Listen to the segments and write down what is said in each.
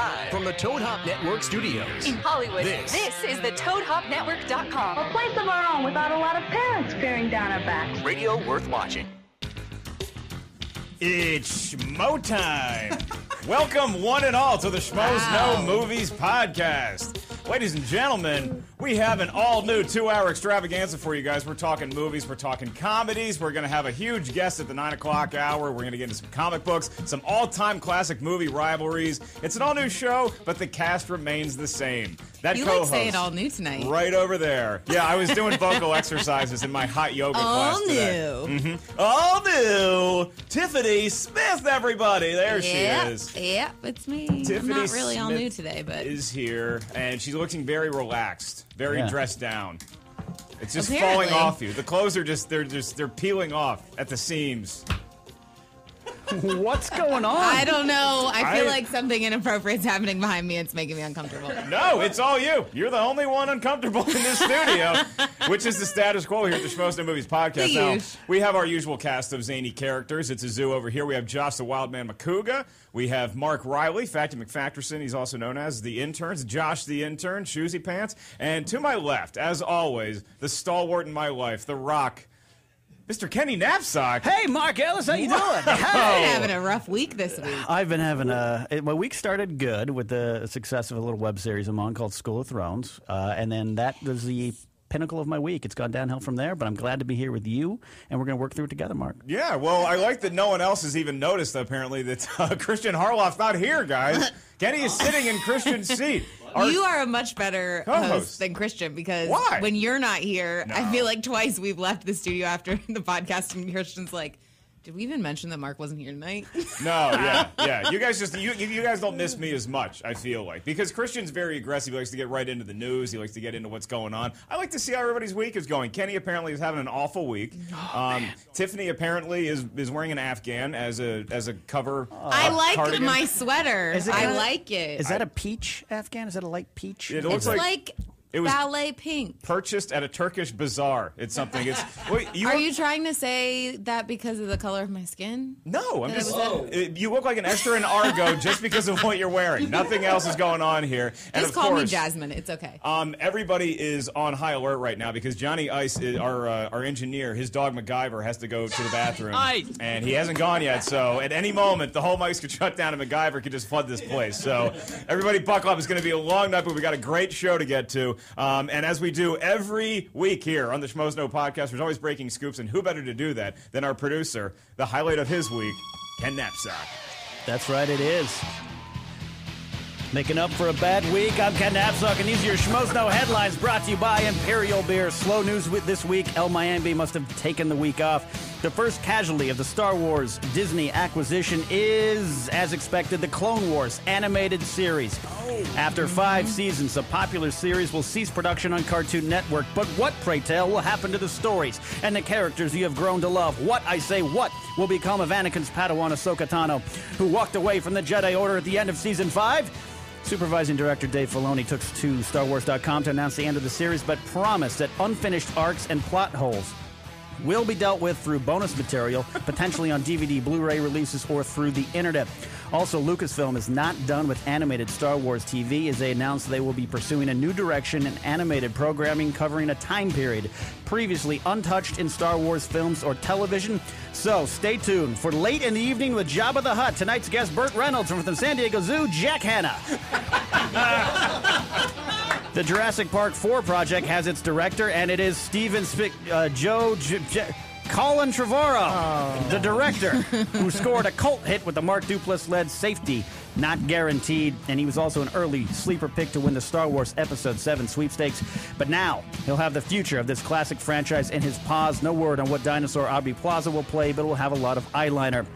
Live from the Toadhop Network studios. In Hollywood, this is the ToadHopNetwork.com. A place of our own without a lot of parents peering down our backs. Radio worth watching. It's Schmo time. Welcome one and all to the Schmoes Know Movies podcast. Ladies and gentlemen, we have an all-new 2-hour extravaganza for you guys. We're talking movies, we're talking comedies, we're going to have a huge guest at the 9 o'clock hour. We're going to get into some comic books, some all-time classic movie rivalries. It's an all-new show, but the cast remains the same. That you co-host, like say it all new tonight. right over there. Yeah, I was doing vocal exercises in my hot yoga class today. All new. Mm-hmm. All new. Tiffany Smith, everybody. There she is. Yeah, it's me. Tiffany I'm not really all Smith new today, but is here, and she's looking very relaxed, very dressed down. It's just Apparently. falling off you. The clothes are they're peeling off at the seams. What's going on? I don't know. I feel like something inappropriate is happening behind me. It's making me uncomfortable. No, it's all you. You're the only one uncomfortable in this studio, which is the status quo here at the Schmoes Know Movies podcast. Now, we have our usual cast of zany characters. It's a zoo over here. We have Josh the Wildman McCouga. We have Mark Riley, Facty McFacterson. He's also known as the interns. Josh the intern, Shoesy Pants. And to my left, as always, the stalwart in my life, the Rock, Mr. Ken Napzok. Hey, Mark Ellis, how you doing? I've been having a rough week this week. I've been having my week started good with the success of a little web series I'm on called School of Thrones, and then that was the pinnacle of my week. It's gone downhill from there, but I'm glad to be here with you, and we're going to work through it together, Mark. Yeah, well, I like that no one else has even noticed, apparently, that Kristian Harloff's not here, guys. Kenny is sitting in Kristian's seat. You are a much better host than Kristian because when you're not here, I feel like twice we've left the studio after the podcast and Kristian's like, did we even mention that Mark wasn't here tonight? No, yeah. You guys you guys don't miss me as much, I feel like. Because Kristian's very aggressive. He likes to get right into the news. He likes to get into what's going on. I like to see how everybody's week is going. Kenny apparently is having an awful week. Tiffany apparently is wearing an Afghan as a cover I like cardigan. my sweater. I like it. Is that a peach Afghan? Is that a light peach? It looks like it was ballet pink. Purchased at a Turkish bazaar. It's something. It's. Wait, Are you trying to say that because of the color of my skin? No, I'm just. You look like an Esther and Argo just because of what you're wearing. Nothing else is going on here. And just call me Jasmine. It's okay. Everybody is on high alert right now because Johnny Ice, our engineer, his dog MacGyver has to go to the bathroom, and he hasn't gone yet. So at any moment, the whole mics could shut down and MacGyver could just flood this place. So everybody, buckle up. It's going to be a long night, but we got a great show to get to. And as we do every week here on the Schmoes Know podcast, there's always breaking scoops, and who better to do that than our producer, the highlight of his week, Ken Napzok. That's right, it is. Making up for a bad week, I'm Ken Napzok, and these are your Schmoes Know headlines brought to you by Imperial Beer. Slow news this week, El Miami must have taken the week off. The first casualty of the Star Wars Disney acquisition is, as expected, the Clone Wars animated series. After 5 seasons, the popular series will cease production on Cartoon Network. But what, pray tell, will happen to the stories and the characters you have grown to love? What, I say, what will become of Anakin's Padawan Ahsoka Tano, who walked away from the Jedi Order at the end of Season 5? Supervising director Dave Filoni took to StarWars.com to announce the end of the series, but promised that unfinished arcs and plot holes will be dealt with through bonus material, potentially on DVD, Blu-ray releases, or through the internet. Also, Lucasfilm is not done with animated Star Wars TV, as they announced they will be pursuing a new direction in animated programming covering a time period previously untouched in Star Wars films or television. So, stay tuned for Late in the Evening with Jabba the Hutt. Tonight's guest, Burt Reynolds from the San Diego Zoo, Jack Hanna. The Jurassic Park 4 project has its director, and it is Colin Trevorrow, the director, who scored a cult hit with the Mark Duplass-led Safety Not Guaranteed, and he was also an early sleeper pick to win the Star Wars Episode 7 sweepstakes. But now, he'll have the future of this classic franchise in his paws. No word on what dinosaur Aubrey Plaza will play, but will have a lot of eyeliner.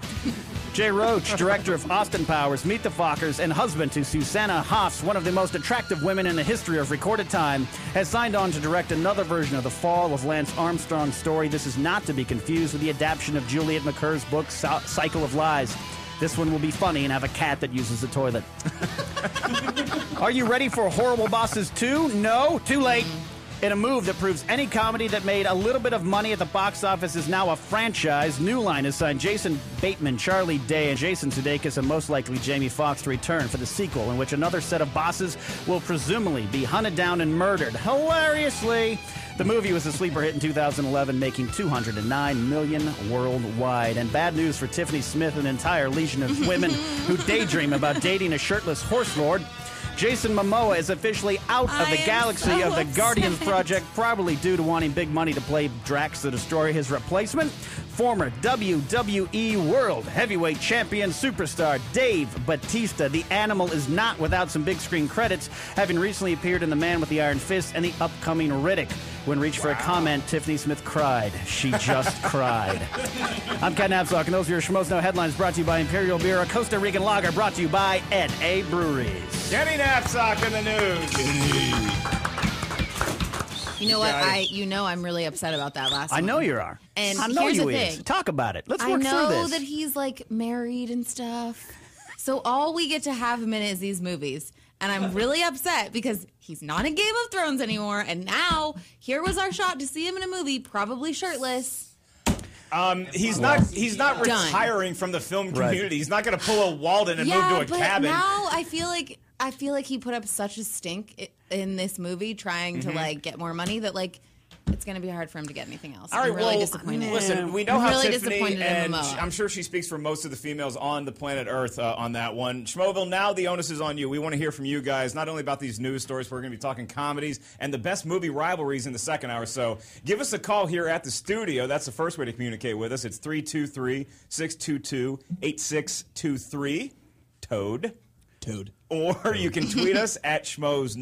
Jay Roach, director of Austin Powers, Meet the Fockers, and husband to Susanna Hoffs, one of the most attractive women in the history of recorded time, has signed on to direct another version of the Fall of Lance Armstrong's story. This is not to be confused with the adaptation of Juliet McCur's book, Cycle of Lies. This one will be funny and have a cat that uses the toilet. Are you ready for Horrible Bosses 2? No? Too late. In a move that proves any comedy that made a little bit of money at the box office is now a franchise, New Line has signed Jason Bateman, Charlie Day, and Jason Sudeikis, and most likely Jamie Foxx to return for the sequel, in which another set of bosses will presumably be hunted down and murdered. Hilariously, the movie was a sleeper hit in 2011, making $209 million worldwide. And bad news for Tiffany Smith, an entire legion of women who daydream about dating a shirtless horse lord. Jason Momoa is officially out of the galaxy of the Guardians Project, probably due to wanting big money to play Drax the Destroyer. His replacement, former WWE World Heavyweight Champion superstar Dave Bautista. The Animal is not without some big screen credits, having recently appeared in The Man with the Iron Fist and the upcoming Riddick. When reached for a comment, Tiffany Smith cried. She just cried. I'm Ken Napzok, and those are your Schmoes Know headlines, brought to you by Imperial Beer, a Costa Rican lager, brought to you by N.A. Breweries. Jenny Napzok in the news. You know what? I'm really upset about that last one. I know you are. And I know here's you the is. thing. Talk about it. Let's work through this. I know that he's like married and stuff. So all we get to have him in is these movies. And I'm really upset because he's not in Game of Thrones anymore. And now here was our shot to see him in a movie, probably shirtless. He's not retiring from the film community. Right. He's not going to pull a Walden and move to a cabin. Now I feel like he put up such a stink in this movie trying to like get more money that like it's going to be hard for him to get anything else. I'm really disappointed. Listen, we know how really Tiffany, and I'm sure she speaks for most of the females on the planet Earth on that one. Schmoeville, now the onus is on you. We want to hear from you guys, not only about these news stories, but we're going to be talking comedies and the best movie rivalries in the second hour. So give us a call here at the studio. That's the first way to communicate with us. It's 323-622-8623. Toad. Or you can tweet us at Schmoes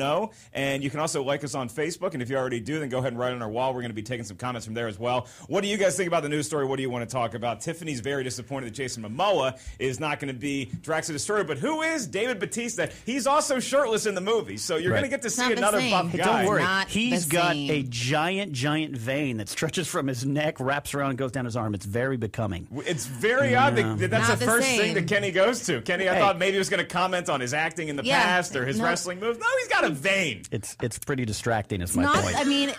and you can also like us on Facebook. And if you already do, then go ahead and write on our wall. We're going to be taking some comments from there as well. What do you guys think about the news story? What do you want to talk about? Tiffany's very disappointed that Jason Momoa is not going to be Drax the Destroyer. But who is David Bautista? He's also shirtless in the movie. So you're going to get to see another buff guy. Don't worry. He's got a giant vein that stretches from his neck, wraps around, and goes down his arm. It's very becoming. It's very odd that that's the first thing that Kenny goes to. Kenny, I thought maybe he was going to comment on his acting in the past or his wrestling moves. No, he's got a vein. It's pretty distracting is my point. I mean,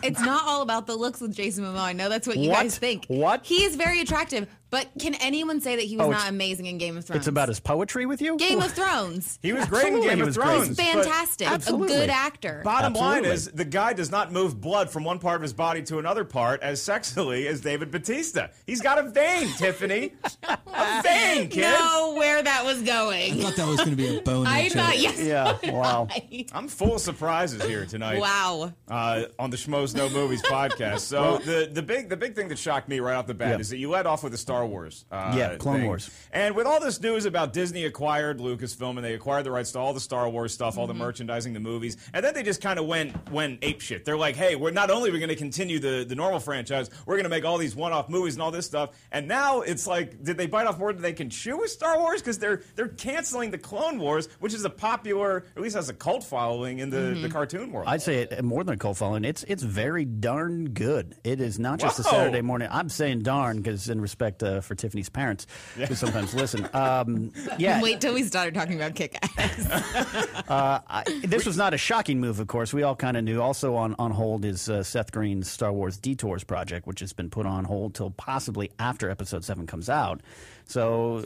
it's not all about the looks with Jason Momoa. I know that's what you guys think. What? He is very attractive, but can anyone say that he was not amazing in Game of Thrones? It's about his poetry with you? Game of Thrones. He was great in Game of Thrones. He's fantastic. A good actor. Bottom line is, the guy does not move blood from one part of his body to another part as sexily as David Bautista. He's got a vein, Tiffany. A vein, kid. Know where that was going. I thought that was going to be a bonus. I thought, yes. Yeah, wow. I'm full of surprises here tonight. Wow. On the Schmoes Know Movies podcast. So the big thing that shocked me right off the bat is that you led off with the Star Wars Clone Wars. And with all this news about Disney acquired Lucasfilm and they acquired the rights to all the Star Wars stuff, all the merchandising, the movies, and then they just kind of went apeshit. They're like, hey, we're not only going to continue the normal franchise, we're going to make all these one-off movies and all this stuff. And now it's like, did they bite off more than they can chew with Star Wars? Because they're canceling the Clone Wars, which is a popular, at least has a cult following in the cartoon world. I'd say more than a cult following. It's very darn good. It is not just a Saturday morning. I'm saying darn because in respect for Tiffany's parents who sometimes listen. Wait till we started talking about Kick-Ass. This was not a shocking move, of course. We all kind of knew. Also on hold is Seth Green's Star Wars Detours project, which has been put on hold till possibly after Episode 7 comes out. So,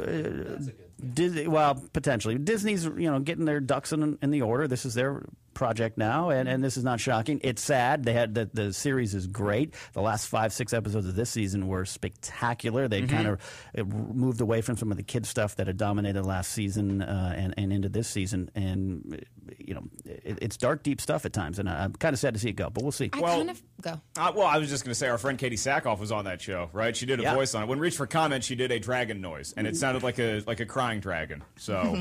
potentially. Disney's getting their ducks in the order. This is their project now, and this is not shocking. It's sad. They had the series is great. The last 5-6 episodes of this season were spectacular. They kind of moved away from some of the kid stuff that had dominated last season and into this season, and it's dark, deep stuff at times, and I'm kind of sad to see it go, but we'll see. I was just going to say our friend Katie Sackhoff was on that show, right? She did a voice on it. When reached for comment, she did a dragon noise, and it sounded like a crying dragon. So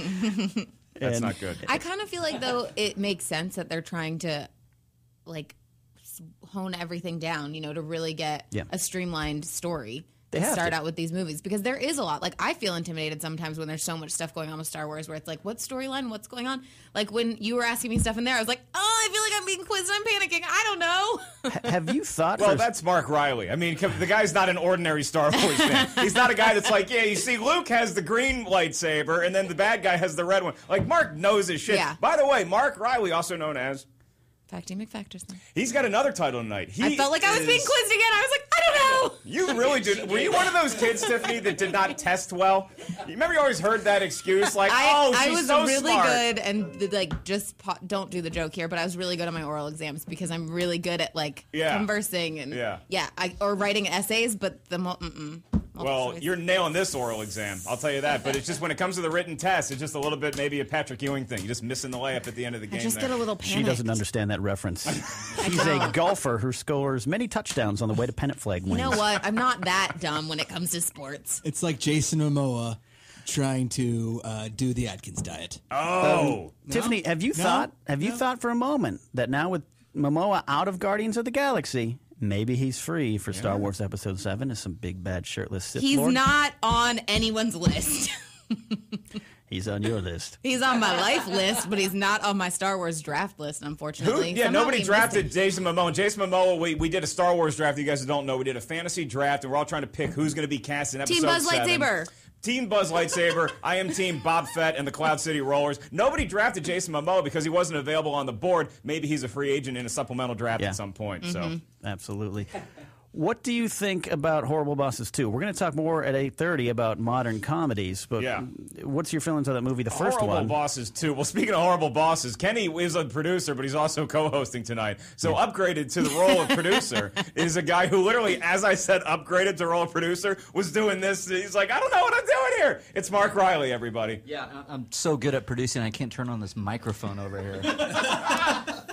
that's not good. I kind of feel like though it makes sense that they're trying to hone everything down, to really get a streamlined story. They start out with these movies because there is a lot. Like, I feel intimidated sometimes when there's so much stuff going on with Star Wars where it's like, what storyline? What's going on? Like, when you were asking me stuff in there, I was like, I feel like I'm being quizzed. I'm panicking. I don't know. Have you thought? Well, that's Mark Riley. I mean, the guy's not an ordinary Star Wars fan. He's not a guy that's like, you see, Luke has the green lightsaber and then the bad guy has the red one. Like, Mark knows his shit. Yeah. By the way, Mark Riley, also known as Facty McFactorson. He's got another title tonight. I felt like I was being quizzed again. I was like, I don't know. You really did. Were you one of those kids, Tiffany, that did not test well? You remember you always heard that excuse, like, I she's was so really smart. good, and like don't do the joke here, but I was really good on my oral exams because I'm really good at like conversing and or writing essays. But well, you're nailing this oral exam, I'll tell you that. But it's just when it comes to the written test, it's just a little bit maybe a Patrick Ewing thing. You're just missing the layup at the end of the game. I just get a little panicked. She doesn't understand that reference. She's a golfer who scores many touchdowns on the way to pennant flag wins. You know what? I'm not that dumb when it comes to sports. It's like Jason Momoa trying to do the Atkins diet. Oh, no? Tiffany, have you thought for a moment that now with Momoa out of Guardians of the Galaxy, maybe he's free for Star Wars Episode 7 as some big bad shirtless Sith He's Lord? not on anyone's list. He's on your list. He's on my life list, but he's not on my Star Wars draft list, unfortunately. Nobody drafted Jason Momoa. Jason Momoa, we did a Star Wars draft. You guys don't know. We did a fantasy draft, and we're all trying to pick who's going to be cast in Episode 7. Team Buzz Lightsaber. Team Buzz Lightsaber. I am Team Bob Fett and the Cloud City Rollers. Nobody drafted Jason Momoa because he wasn't available on the board. Maybe he's a free agent in a supplemental draft at some point. Mm-hmm. So absolutely. What do you think about Horrible Bosses 2? We're going to talk more at 8:30 about modern comedies, but what's your feelings on that movie, the first one? Horrible Bosses 2. Well, speaking of Horrible Bosses, Kenny is a producer, but he's also co-hosting tonight. So upgraded to the role of producer is a guy who literally, as I said, upgraded to the role of producer, was doing this. He's like, I don't know what I'm doing here. It's Mark Riley, everybody. Yeah, I'm so good at producing, I can't turn on this microphone over here.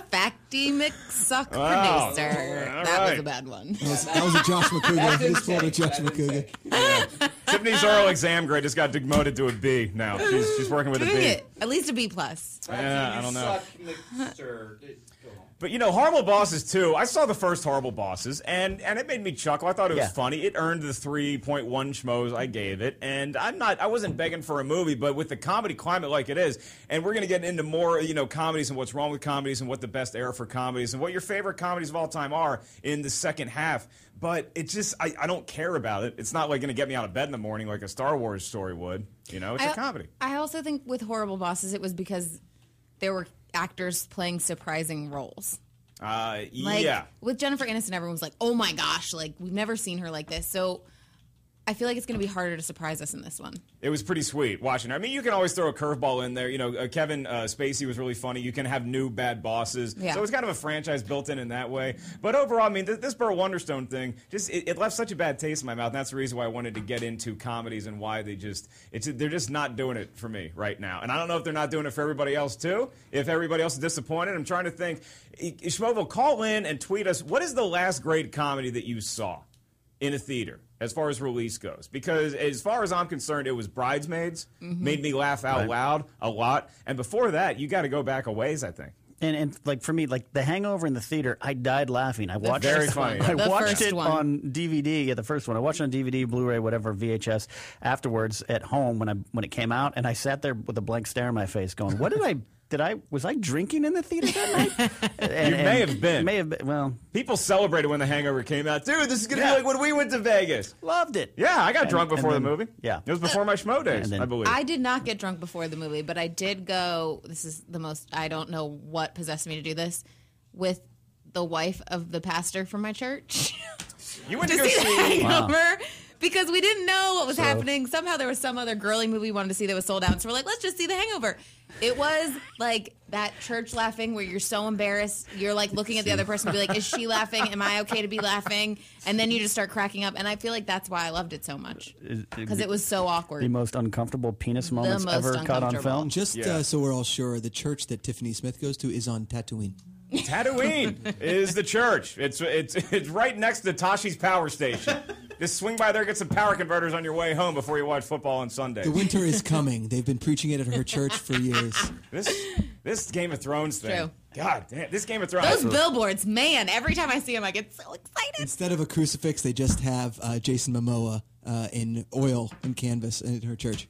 Facty McSuck producer. That was a bad one. That was a Josh McCougar. He's full of Josh McCougar. Yeah. Tiffany's oral exam grade just got demoted to a B now. She's working with a B. At least a B plus. Yeah, I don't know. But, Horrible Bosses 2, I saw the first Horrible Bosses, and it made me chuckle. I thought it was funny. It earned the 3.1 schmoes I gave it, and I wasn't begging for a movie, but with the comedy climate like it is, and we're going to get into more, comedies and what's wrong with comedies and what the best era for comedies and what your favorite comedies of all time are in the second half. But it's just, I don't care about it. It's not like going to get me out of bed in the morning like a Star Wars story would. It's a comedy. I also think with Horrible Bosses, it was because there were actors playing surprising roles. With Jennifer Aniston, everyone was like, oh my gosh, we've never seen her like this. So I feel like it's going to be harder to surprise us in this one. It was pretty sweet watching her. I mean, you can always throw a curveball in there. Kevin Spacey was really funny. You can have new bad bosses. Yeah. So it's kind of a franchise built in that way. But overall, I mean, this Burr Wonderstone thing, it left such a bad taste in my mouth. And that's the reason why I wanted to get into comedies and why they're just not doing it for me right now. And I don't know if they're not doing it for everybody else, too. If everybody else is disappointed, I'm trying to think. Schmoeville, call in and tweet us. What is the last great comedy that you saw in a theater as far as release goes? Because as far as I'm concerned, it was Bridesmaids. Made me laugh out loud a lot. And before that, you got to go back a ways, I think. And for me, The Hangover in the theater, I died laughing. I watched very funny. I watched it on DVD. The first one. I watched it on DVD, Blu-ray, whatever, VHS. Afterwards, at home when it came out, and I sat there with a blank stare on my face, going, "What was I drinking in the theater that night?" You may have been. May have been. Well, people celebrated when The Hangover came out. Dude, this is going to be like when we went to Vegas. Loved it. Yeah, I got drunk before the movie. Yeah. It was before my schmo days, I believe. I did not get drunk before the movie, but I did go, this is the most, I don't know what possessed me to do this, with the wife of the pastor from my church. You went to go see Hangover. Because we didn't know what was happening. Somehow there was some other girly movie we wanted to see that was sold out. So we're like, let's just see The Hangover. It was like that church laughing where you're so embarrassed. You're like looking at the other person and be like, is she laughing? Am I okay to be laughing? And then you just start cracking up. And I feel like that's why I loved it so much. Because it was so awkward. The most uncomfortable penis moments ever caught on film. Just so we're all sure, the church that Tiffany Smith goes to is on Tatooine. Tatooine is the church. It's right next to Tashi's power station. Just swing by there, get some power converters on your way home before you watch football on Sunday. The winter is coming. They've been preaching it at her church for years. This Game of Thrones thing. True. God damn, this Game of Thrones. Those billboards, man, every time I see them, I get so excited. Instead of a crucifix, they just have Jason Momoa in oil and canvas at her church.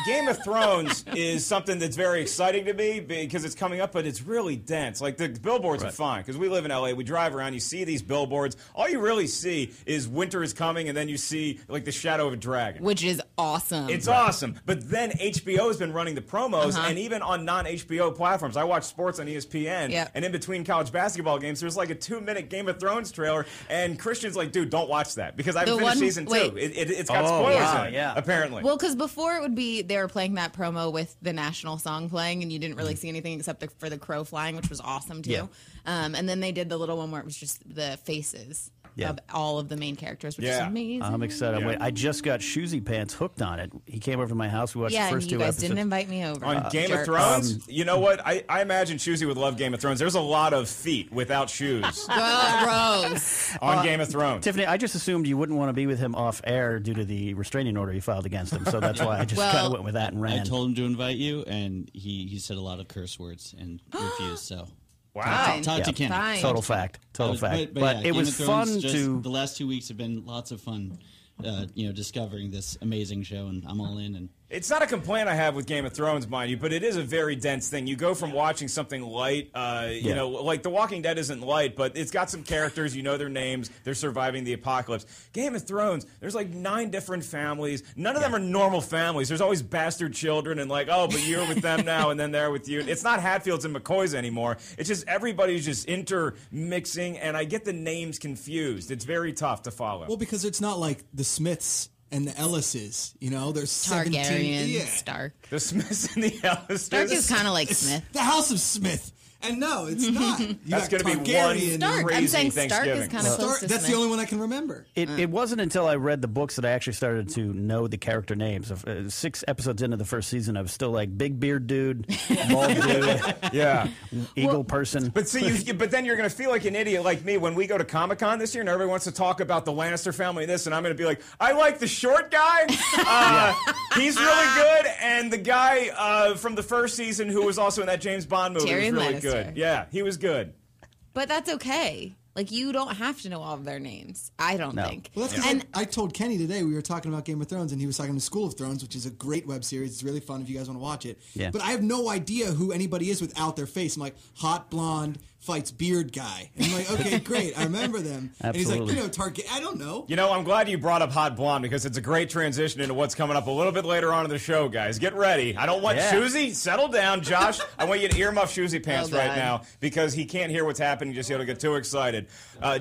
Game of Thrones is something that's very exciting to me because it's coming up, but it's really dense. Like, the billboards are fine because we live in L.A. We drive around, you see these billboards. All you really see is winter is coming, and then you see, like, the shadow of a dragon. Which is awesome. It's awesome. But then HBO has been running the promos, and even on non-HBO platforms. I watch sports on ESPN, and in between college basketball games, there's like a 2-minute Game of Thrones trailer, and Christian's like, dude, don't watch that because I haven't finished season 2. It's got spoilers in it, apparently. Well, because before it would be they were playing that promo with the national song playing, and you didn't really see anything except for the crow flying, which was awesome too. Yeah. And then they did the little one where it was just the faces of all of the main characters, which is amazing. I'm excited. Wait, I just got Shoesy Pants hooked on it. He came over to my house. We watched the first 2 episodes. Yeah, you guys didn't invite me over. On Game of Thrones? You know what? I imagine Shoesy would love Game of Thrones. There's a lot of feet without shoes. Gross. On Game of Thrones. Tiffany, I just assumed you wouldn't want to be with him off air due to the restraining order you filed against him, so that's why I just kind of went with that and ran. I told him to invite you, and he said a lot of curse words and refused, so... Wow. Talk to Ken. Fine. Total fact. But yeah, it was fun to... The last 2 weeks have been lots of fun, discovering this amazing show, and I'm all in. And it's not a complaint I have with Game of Thrones, mind you, but it is a very dense thing. You go from watching something light, like The Walking Dead isn't light, but it's got some characters, you know their names, they're surviving the apocalypse. Game of Thrones, there's like 9 different families. None of them are normal families. There's always bastard children and like, oh, but you're with them now and then they're with you. It's not Hatfields and McCoys anymore. It's just everybody's just intermixing, and I get the names confused. It's very tough to follow. Well, because it's not like the Smiths and the Ellises, there's Targaryen, 17. Stark. The Smiths and the Ellis. Stark is kind of like Smith. The House of Smith. And no, it's not. That's going to be one Stark. crazy I'm saying Thanksgiving. Stark is kind of close to That's Smith. the only one I can remember. It wasn't until I read the books that I actually started to know the character names. 6 episodes into the first season, I was still like big beard dude, bald dude, eagle person. But see, but then you're going to feel like an idiot like me when we go to Comic-Con this year and everybody wants to talk about the Lannister family and this, and I'm going to be like, I like the short guy. He's really good, and the guy from the first season who was also in that James Bond movie Tyrion was really Lannister. good. Yeah, he was good. But that's okay. Like, you don't have to know all of their names. I don't think. Well, that's because I told Kenny today we were talking about Game of Thrones, and he was talking to School of Thrones, which is a great web series. It's really fun if you guys want to watch it. Yeah. But I have no idea who anybody is without their face. I'm like, hot blonde fights beard guy. And I'm like, okay, great. I remember them. Absolutely. And he's like, Target. I don't know. I'm glad you brought up Hot Blonde because it's a great transition into what's coming up a little bit later on in the show, guys. Get ready. I don't want Shoesy. Settle down, Josh. I want you to earmuff Shoesy Pants right now because he can't hear what's happening. Just he'll get too excited.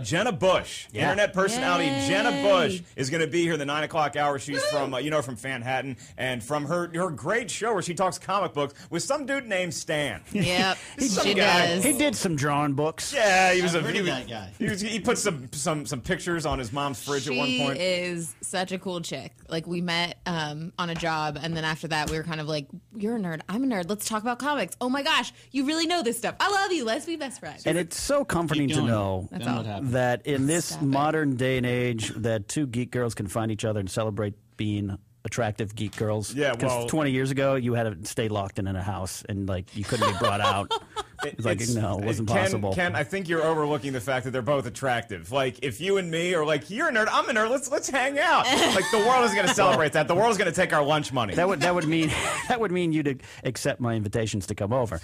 Jenna Busch, internet personality Jenna Busch, is going to be here in the 9 o'clock hour. She's from, from Fanhattan, and from her great show where she talks comic books with some dude named Stan. Yep, she does. He did some drawing books. Yeah, he was that guy. He put some pictures on his mom's fridge at one point. She is such a cool chick. Like, we met on a job, and then after that, we were kind of like, you're a nerd, I'm a nerd, let's talk about comics. Oh my gosh, you really know this stuff. I love you, let's be best friends. And it's so comforting to know that in this modern day and age that 2 geek girls can find each other and celebrate being attractive geek girls. Yeah, because 20 years ago you had to stay locked in a house and like you couldn't be brought out. It wasn't possible. Ken, I think you're overlooking the fact that they're both attractive. Like, if you and me are like, you're a nerd, I'm a nerd, let's hang out. Like, the world is going to celebrate that. The world's going to take our lunch money. That would mean you to accept my invitations to come over.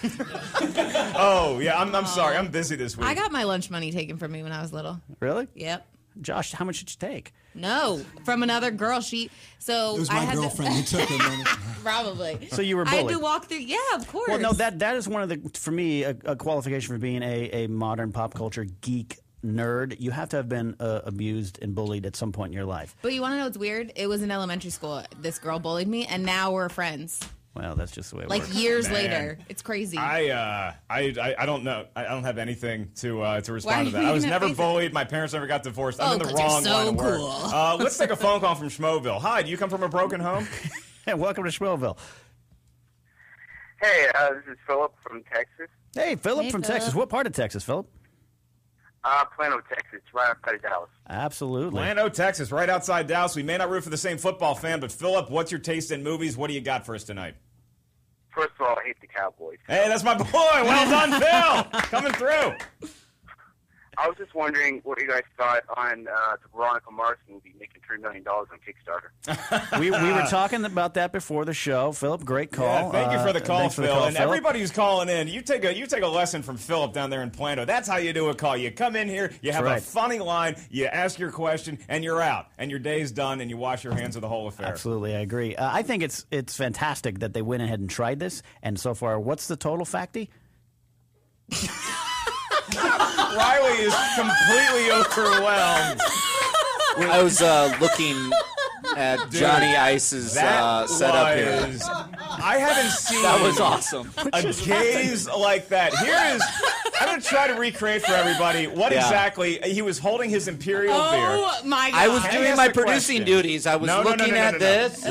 Oh yeah, I'm sorry, I'm busy this week. I got my lunch money taken from me when I was little. Really? Yep. Josh, how much did you take? No, from another girl. It was my girlfriend who took her. Probably. So you were I bullied. had to walk through. Yeah, of course. Well, no, that is one of the, for me, a qualification for being a modern pop culture geek nerd. You have to have been abused and bullied at some point in your life. But you want to know what's weird? It was in elementary school. This girl bullied me, and now we're friends. Well, that's just the way it like works. years later. It's crazy. I don't know. I don't have anything to respond to that. I was never bullied. My parents never got divorced. I'm in the wrong line of work. Let's take a phone call from Schmoeville. Hi, do you come from a broken home? Hey, welcome to Schmoeville. Hey, this is Philip from Texas. Hey, Philip from Texas. What part of Texas, Philip? Plano, Texas, right outside of Dallas. Absolutely. Plano, Texas, right outside Dallas. We may not root for the same football fan, but Philip, what's your taste in movies? What do you got for us tonight? First of all, I hate the Cowboys. Hey, that's my boy. Well done, Phil. Coming through. I was just wondering what you guys thought on the Veronica Mars movie making $3 million on Kickstarter. we were talking about that before the show. Philip, great call. Yeah, thank you for the call, Phil. And Philip. everybody who's calling in, you take a lesson from Philip down there in Plano. That's how you do a call. You come in here, you have a funny line, you ask your question, and you're out. And your day's done, and you wash your hands of the whole affair. Absolutely, I agree. I think it's fantastic that they went ahead and tried this. And so far, what's the total facty? Riley is completely overwhelmed. I was looking at Johnny Ice's setup here. I haven't seen that was awesome. A gaze like that. Here is. I'm going to try to recreate for everybody what exactly he was holding his imperial beer. Oh my God! I was doing my producing duties. I was looking at this.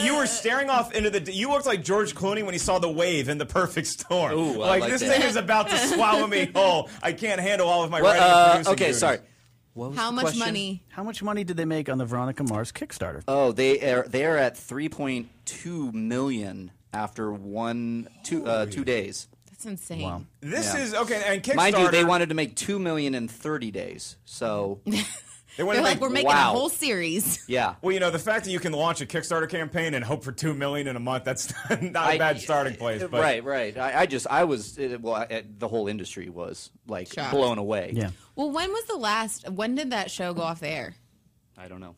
You were staring off into the. You looked like George Clooney when he saw The Wave in The Perfect Storm. Ooh, like this thing is about to swallow me whole. I can't handle all of my writing and producing okay, duties. sorry. How much money? How much money did they make on the Veronica Mars Kickstarter? Oh, they are at $3.2 million after 2 days. That's insane. Wow. This is okay, and Kickstarter. Mind you, they wanted to make $2 million in 30 days. So They're like, we're making a whole series. Yeah. Well, you know, the fact that you can launch a Kickstarter campaign and hope for $2 million in a month, that's not a bad starting place. But. Right. The whole industry was like shocked. Blown away. Yeah. Well, when did that show go off the air? I don't know.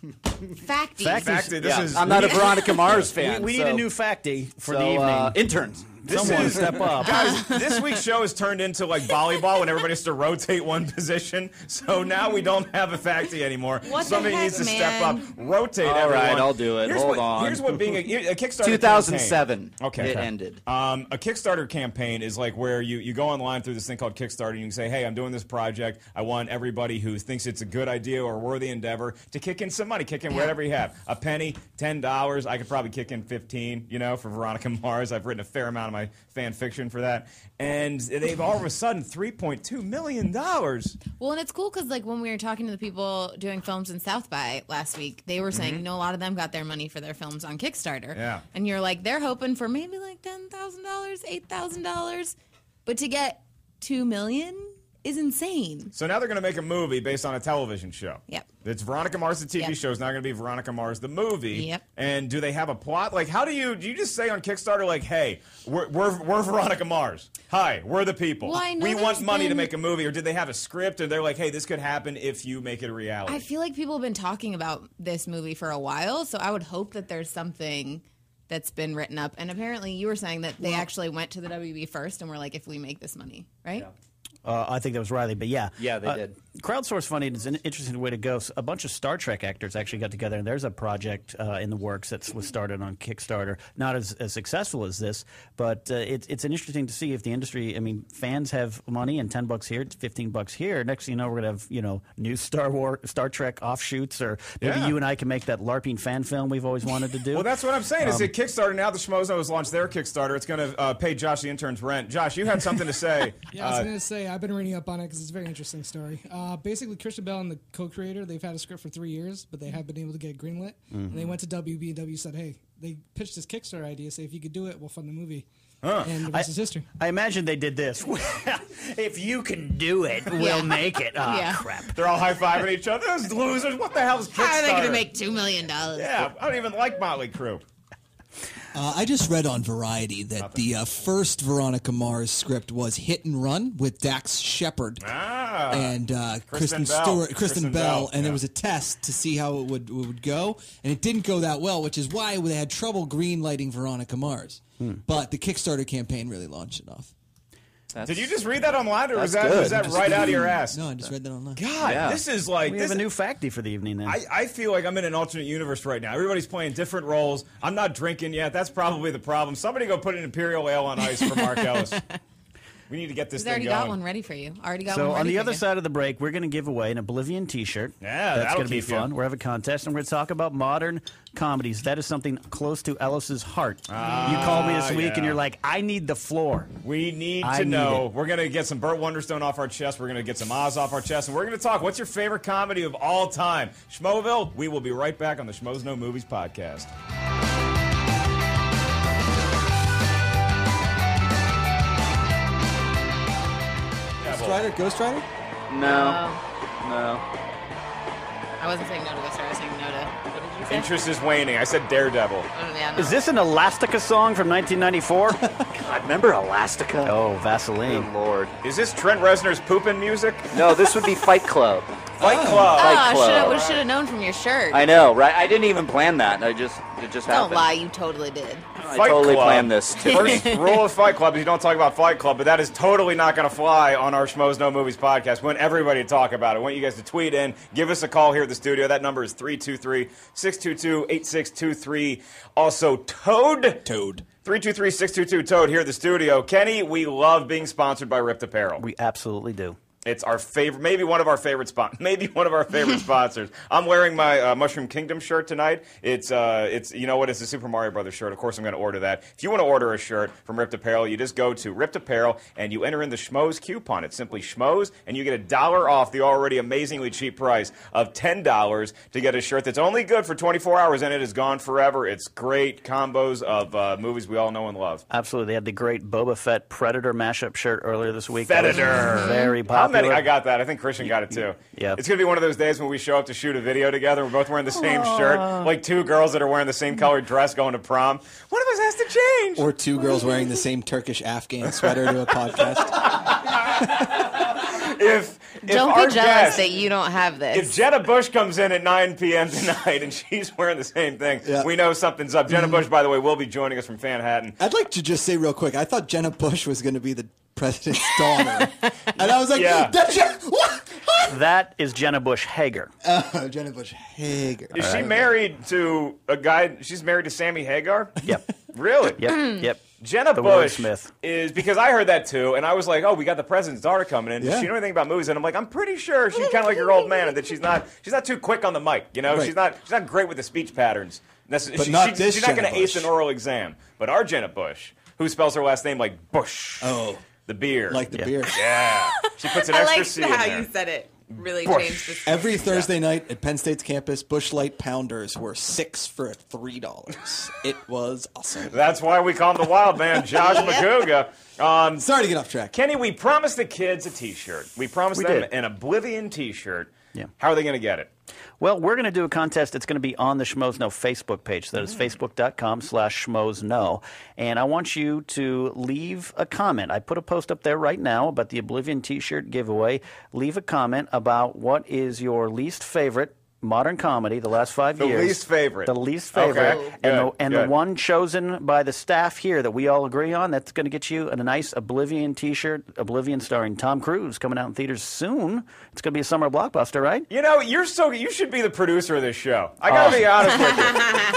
Facty. I'm not a Veronica Mars fan. We need a new facty for the evening. Interns. Someone step up. Guys, this week's show has turned into like volleyball when everybody has to rotate one position. So now we don't have a facty anymore. Somebody needs to step up, rotate everyone. All right, I'll do it. Hold on. Here's what being a Kickstarter 2007. Campaign. It ended. A Kickstarter campaign is like where you go online through this thing called Kickstarter and you can say, hey, I'm doing this project. I want everybody who thinks it's a good idea or worthy endeavor to kick in some money. Kick in whatever you have. A penny, $10. I could probably kick in 15, for Veronica Mars. I've written a fair amount of my fan fiction for that. And they've all of a sudden $3.2 million. Well, and it's cool because like when we were talking to the people doing films in South by last week, they were saying, a lot of them got their money for their films on Kickstarter. Yeah. And you're like, they're hoping for maybe like $10,000, $8,000. But to get $2 million is insane. So now they're going to make a movie based on a television show. Yep. It's Veronica Mars, the TV show, is now going to be Veronica Mars, the movie. Yep. And do they have a plot? Like, do you just say on Kickstarter, like, hey, we're Veronica Mars. Hi, we're the people. Well, I know we want money to been- make a movie. Or did they have a script? And they're like, hey, this could happen if you make it a reality. I feel like people have been talking about this movie for a while, so I would hope that there's something that's been written up. And apparently you were saying that they actually went to the WB first and were like, if we make this money, right? Yeah. I think that was Riley, but yeah. Yeah, they did. Crowdsource funding is an interesting way to go. A bunch of Star Trek actors actually got together, and there's a project in the works that was started on Kickstarter. Not as successful as this, but it's an interesting to see if the industry, fans have money and $10 here, $15 here. Next thing you know, we're going to have, new Star Trek offshoots, or maybe you and I can make that LARPing fan film we've always wanted to do. Well, that's what I'm saying. Is it Kickstarter now? The Schmoes has launched their Kickstarter. It's going to pay Josh the intern's rent. Josh, you had something to say. Yeah, I was going to say, I've been reading up on it because it's a very interesting story. Basically, Kristian Bell and the co-creator, they've had a script for 3 years, but they have been able to get it greenlit. And they went to WB, and W said, hey, they pitched this Kickstarter idea, say, if you could do it, we'll fund the movie. And the rest is history. I imagine they did this. If you can do it, we'll make it. Crap. They're all high-fiving each other. Those losers. What the hell is Kickstarter? How are they going to make $2 million? Yeah, I don't even like Motley Crue. I just read on Variety that the first Veronica Mars script was Hit and Run with Dax Shepard and Kristen Bell, and there was a test to see how it would go, and it didn't go that well, which is why they had trouble greenlighting Veronica Mars. But the Kickstarter campaign really launched it off. Did you just read that online, or was that right out of your ass? No, I just read that online. God, this is like... We have a new facty for the evening then. I feel like I'm in an alternate universe right now. Everybody's playing different roles. I'm not drinking yet. That's probably the problem. Somebody go put an Imperial Ale on ice for Mark Ellis. We need to get this thing going. Already got one ready for you. So on the other side of the break, we're going to give away an Oblivion T-shirt. Yeah, that's going to be keep you. fun. We're having a contest, and we're going to talk about modern comedies. That is something close to Ellis's heart. You called me this week, and you're like, I need the floor. We need to know. We're going to get some Burt Wonderstone off our chest. We're going to get some Oz off our chest, and we're going to talk. What's your favorite comedy of all time? Schmoeville. We will be right back on the Schmoes Know Movies podcast. Ghost Rider? No. I wasn't saying no to this, I was saying no to... What did you say? Interest is waning. I said Daredevil. Yeah, no. Is this an Elastica song from 1994? God, remember Elastica? Oh, Vaseline. Good Lord. Is this Trent Reznor's pooping music? No, this would be Fight Club. Fight Club. Fight Club. We should have known from your shirt. I know, right? I didn't even plan that. It just Don't happened. lie, you totally did. I Fight totally Club. planned this. First rule of Fight Club is you don't talk about Fight Club, but that is totally not going to fly on our Schmoes No Movies podcast. We want everybody to talk about it. We want you guys to tweet in. Give us a call here at the studio. That number is 323-622-8623. Also, Toad. 323-622-TOAD here at the studio. Kenny, we love being sponsored by Ripped Apparel. We absolutely do. It's our favorite, maybe one of our favorite sponsors. I'm wearing my Mushroom Kingdom shirt tonight. It's you know what? It's a Super Mario Brothers shirt. Of course, I'm going to order that. If you want to order a shirt from Ripped Apparel, you just go to Ripped Apparel and you enter in the Schmoes coupon. It's simply Schmoes, and you get $1 off the already amazingly cheap price of $10 to get a shirt that's only good for 24 hours, and it is gone forever. It's great combos of movies we all know and love. Absolutely. They had the great Boba Fett Predator mashup shirt earlier this week. Predator. Very popular. I got that. I think Kristian got it too. Yeah. It's going to be one of those days when we show up to shoot a video together. We're both wearing the same shirt. Like two girls that are wearing the same colored dress going to prom. One of us has to change. Or two girls wearing the same Turkish Afghan sweater to a podcast. Don't be jealous that you don't have this. If Jenna Busch comes in at 9 p.m. tonight and she's wearing the same thing, we know something's up. Jenna Busch, by the way, will be joining us from Fanhattan. I'd like to just say real quick, I thought Jenna Busch was going to be the president's daughter. And I was like, that's what? That is Jenna Busch Hager. Jenna Busch Hager. Is she married to a guy? She's married to Sammy Hagar? Yep. Really? Yep. Jenna The Busch wordsmith. is, because I heard that too, and I was like, oh, we got the president's daughter coming in. Does Yeah. she know anything about movies? And I'm like, I'm pretty sure she's kind of like your old man, and that she's not too quick on the mic. You know, Right. she's not great with the speech patterns. But not this she's not going to Jenna ace Busch. an oral exam. But our Jenna Busch, who spells her last name like Bush. Oh. The beer. Like the beer. Yeah. She puts an I extra like C in how there. you said it. Really Bush. changed this. Every Thursday night at Penn State's campus, Busch Light Pounders were 6 for $3. It was awesome. That's why we call him the Wild Man, Josh McCouga. Sorry to get off track. Kenny, we promised the kids a T-shirt. We promised them did. an Oblivion T-shirt. Yeah. How are they going to get it? Well, we're going to do a contest. It's going to be on the Schmoes Know Facebook page. That is facebook.com/schmoesknow. And I want you to leave a comment. I put a post up there right now about the Oblivion T-shirt giveaway. Leave a comment about what is your least favorite modern comedy the last 5 years. The least favorite. The least favorite. Okay. And the one chosen by the staff here that we all agree on, that's going to get you a nice Oblivion T-shirt. Oblivion starring Tom Cruise, coming out in theaters soon. It's going to be a summer blockbuster, right? You know, you should be the producer of this show. I got to be honest with you.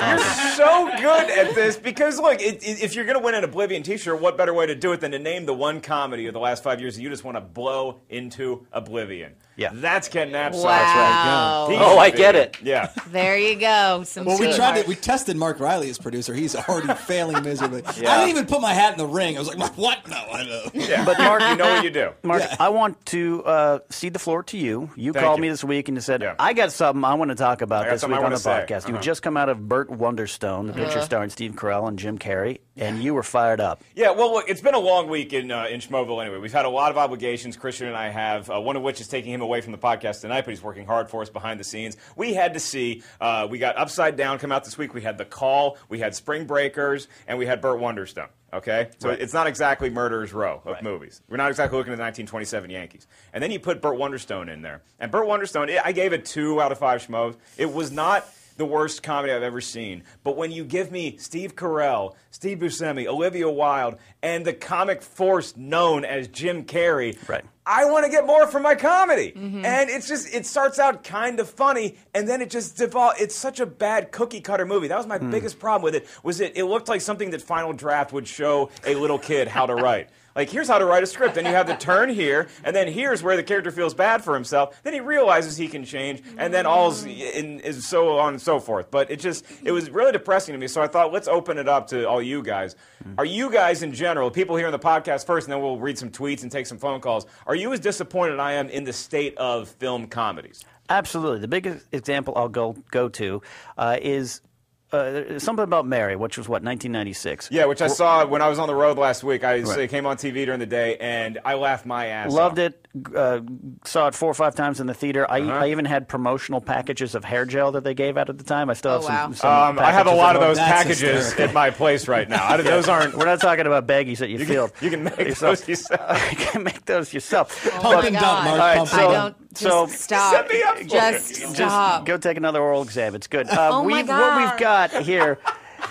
You're so good at this because, look, if you're going to win an Oblivion T-shirt, what better way to do it than to name the one comedy of the last 5 years that you just want to blow into oblivion? Yeah. That's Ken Napzok. Wow. That's right. Oh, I get it. Yeah. There you go. Some Well, we sweetheart. we tested Mark Riley as producer. He's already failing miserably. Yeah. I didn't even put my hat in the ring. I was like, what? No, I know. Yeah. But Mark, you know what you do. Mark, I want to cede the floor to you. You Thank called you. me this week and you said, Yeah. I got something I want to talk about I got this something week I on the wanna say. podcast. You Uh-huh. just come out of Burt Wonderstone, the picture starring Steve Carell and Jim Carrey, and you were fired up. Yeah, well, look, it's been a long week in Schmoeville anyway. We've had a lot of obligations. Kristian and I have, one of which is taking him away from the podcast tonight, but he's working hard for us behind the scenes. We had to see, we got Upside Down come out this week. We had The Call, we had Spring Breakers, and we had Burt Wonderstone. Okay? So it's not exactly Murderer's Row of movies. We're not exactly looking at the 1927 Yankees. And then you put Burt Wonderstone in there. And Burt Wonderstone, I gave it 2 out of 5 Schmoes. It was not the worst comedy I've ever seen. But when you give me Steve Carell, Steve Buscemi, Olivia Wilde, and the comic force known as Jim Carrey, I want to get more from my comedy. And it's just, it starts out kind of funny, and then it just devolves. It's such a bad cookie-cutter movie. That was my biggest problem with it, was it looked like something that Final Draft would show a little kid how to write. Like, here's how to write a script. Then you have the turn here, and then here's where the character feels bad for himself. Then he realizes he can change, and then is so on and so forth. But it was really depressing to me, so I thought, let's open it up to all you guys. Are you guys in general, people here on the podcast first, and then we'll read some tweets and take some phone calls, are you as disappointed as I am in the state of film comedies? Absolutely. The biggest example I'll go to is something about Mary, which was what, 1996. Yeah, which I saw when I was on the road last week. It came on TV during the day, and I laughed my ass off. Loved it. Saw it 4 or 5 times in the theater. I even had promotional packages of hair gel that they gave out at the time. I still have some I have a lot of those packages at my place right now. Those aren't. We're not talking about baggies that you feel. You can make those yourself. You can make those yourself. Oh my God. All right, so stop. Set me up for Just it. stop. Go take another oral exam. It's good. Oh my God. What we've got here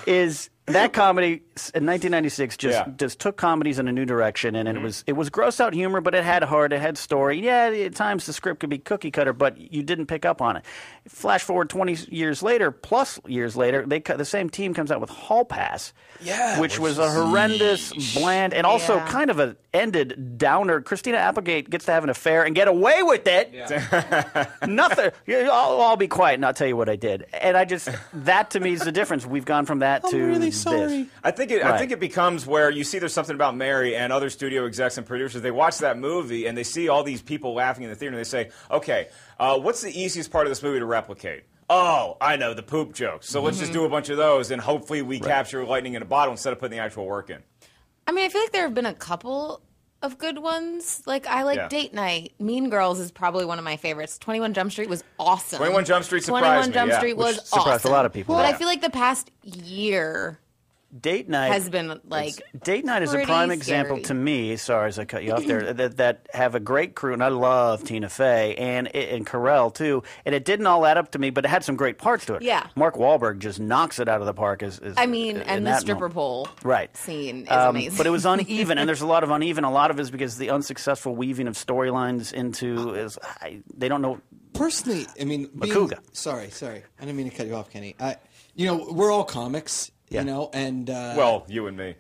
is that comedy in 1996 just took comedies in a new direction, and it was gross out humor, but it had heart, it had story. Yeah, at times the script could be cookie cutter, but you didn't pick up on it. Flash forward 20 years later, the same team comes out with Hall Pass, which was a horrendous, bland, and also kind of an ended downer. Christina Applegate gets to have an affair and get away with it. Nothing. I'll be quiet and I'll tell you what I did. And that to me is the difference. We've gone from that to really sorry. this. I think it becomes where you see there's something about Mary and other studio execs and producers. They watch that movie and they see all these people laughing in the theater and they say, okay, what's the easiest part of this movie to replicate? Oh, I know, the poop jokes. So let's just do a bunch of those and hopefully we capture lightning in a bottle instead of putting the actual work in. I mean, I feel like there have been a couple of good ones. Like, I like Date Night. Mean Girls is probably one of my favorites. 21 Jump Street was awesome. 21 Jump Street surprised me. 21 Jump Street was awesome. Surprised a lot of people. But I feel like the past year Date Night has been like Date Night is a prime example scary. to me. Sorry, as I cut you off there. that have a great crew, and I love Tina Fey and Carell too. And it didn't all add up to me, but it had some great parts to it. Yeah, Mark Wahlberg just knocks it out of the park. And the stripper pole scene is amazing. But it was uneven, and there's a lot of uneven. A lot of it is because the unsuccessful weaving of storylines into they don't know. Personally, I mean, Makuga. Sorry, I didn't mean to cut you off, Kenny. We're all comics. Yeah. And well, you and me.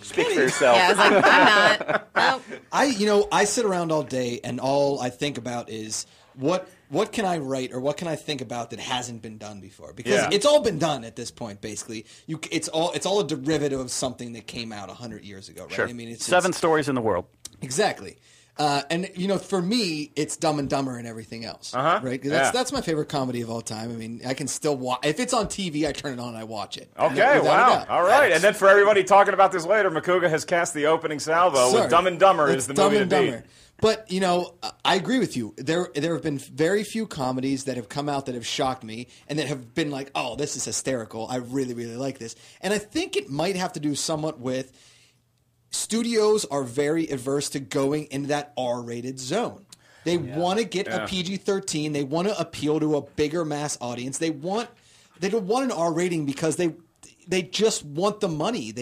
Speak for yourself. Yeah, I was like, I'm not. Nope. I sit around all day, and all I think about is what can I write or what can I think about that hasn't been done before? Because it's all been done at this point. Basically, it's all a derivative of something that came out 100 years ago, right? Sure. I mean, it's 7 stories in the world. Exactly. And for me, it's Dumb and Dumber and everything else, right? That's my favorite comedy of all time. I mean, I can still watch. If it's on TV, I turn it on and I watch it. Okay, wow, all right. And then for everybody talking about this later, Makuga has cast the opening salvo with Dumb and Dumber is the movie to beat. But I agree with you. There have been very few comedies that have come out that have shocked me and that have been like, oh, this is hysterical. I really, really like this. And I think it might have to do somewhat with studios are very averse to going into that R-rated zone. They want to get a PG-13. They want to appeal to a bigger mass audience. They don't want an R rating because they just want the money.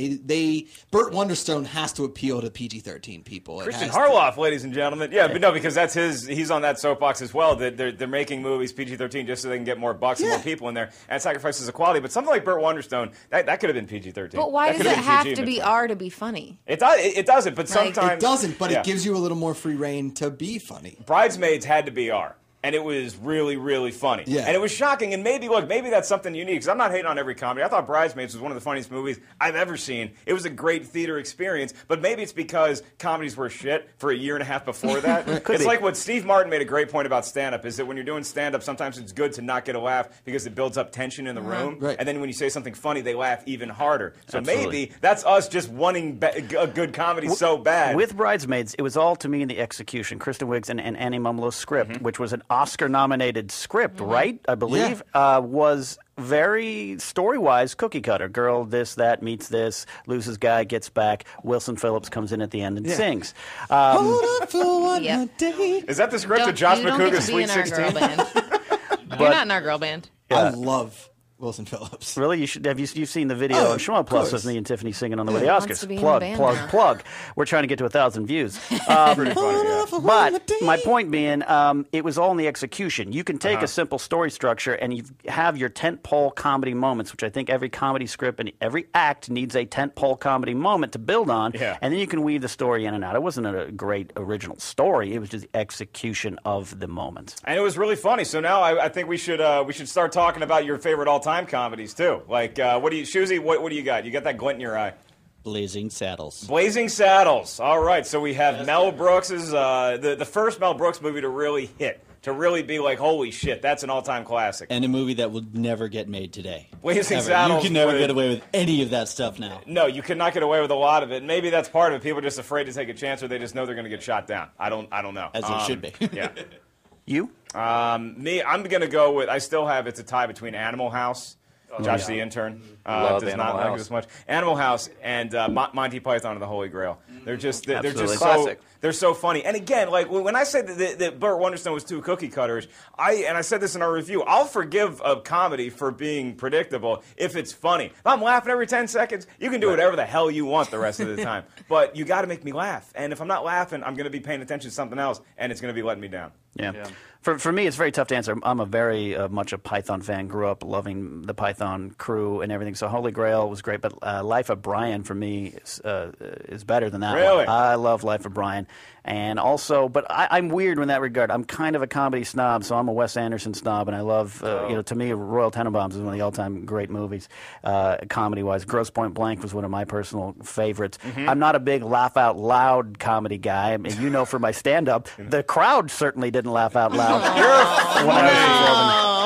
Burt Wonderstone has to appeal to PG-13 people. Kristian Harloff, ladies and gentlemen. Yeah, but no, because that's he's on that soapbox as well. That they're making movies PG-13 just so they can get more bucks and more people in there, and it sacrifices the quality. But something like Burt Wonderstone, that could have been PG-13. But why does it have to be R to be funny? It doesn't. But sometimes it doesn't. But it gives you a little more free reign to be funny. Bridesmaids had to be R. And it was really, really funny. Yeah. And it was shocking. And maybe that's something unique. Because I'm not hating on every comedy. I thought Bridesmaids was one of the funniest movies I've ever seen. It was a great theater experience. But maybe it's because comedies were shit for a year and a half before that. It's like what Steve Martin made a great point about stand-up, is that when you're doing stand-up, sometimes it's good to not get a laugh because it builds up tension in the room. Right. And then when you say something funny, they laugh even harder. So Absolutely. maybe that's us just wanting a good comedy so bad. With Bridesmaids, it was all, to me, in the execution. Kristen Wiig's and Annie Mumlo's script, which was an Oscar-nominated script, right? I believe, was very story-wise cookie cutter. Girl, this, that, meets this, loses guy, gets back. Wilson Phillips comes in at the end and sings. Hold up for one more day. Is that the script of Josh McCougar's Sweet 16? You're not in our girl band. I love Wilson Phillips. Really? You've seen the video on Schmoeville Plus with me and Tiffany singing on the way to the Oscars. Plug. We're trying to get to 1,000 views. Pretty funny, But my point being, it was all in the execution. You can take a simple story structure and you have your tentpole comedy moments, which I think every comedy script and every act needs a tentpole comedy moment to build on, and then you can weave the story in and out. It wasn't a great original story. It was just the execution of the moment. And it was really funny. So now I think we should start talking about your favorite all-time comedies too. Like, Shuzy, what do you got? You got that glint in your eye. Blazing Saddles. Blazing Saddles. All right. So we have Mel Brooks's the first Mel Brooks movie to really hit. to really be like, holy shit, that's an all-time classic. And a movie that will never get made today. Blazing Ever. Saddles You can never would- get away with any of that stuff now. No, you cannot get away with a lot of it. Maybe that's part of it. People are just afraid to take a chance, or they just know they're going to get shot down. I don't know. As it should be. Yeah. You? Me, I'm going to go with, I still have, it's a tie between Animal House. Josh the intern Love does Animal not like House. it as much. Animal House and Monty Python and the Holy Grail. They're just they're Absolutely. just so Classic. they're so funny. And again, like when I said that Burt Wonderstone was too cookie cutters, I said this in our review. I'll forgive a comedy for being predictable if it's funny. If I'm laughing every 10 seconds, you can do whatever the hell you want the rest of the time. But you got to make me laugh. And if I'm not laughing, I'm going to be paying attention to something else, and it's going to be letting me down. Yeah. For me, it's very tough to answer. I'm a very much a Python fan. Grew up loving the Python crew and everything. So Holy Grail was great, but Life of Brian for me is better than that Really? one. I love Life of Brian. And also, but I'm weird in that regard. I'm kind of a comedy snob, so I'm a Wes Anderson snob, and I love, to me, Royal Tenenbaums is one of the all-time great movies, comedy-wise. Grosse Point Blank was one of my personal favorites. I'm not a big laugh-out-loud comedy guy. I mean, you know, for my stand-up, the crowd certainly didn't laugh out loud. When I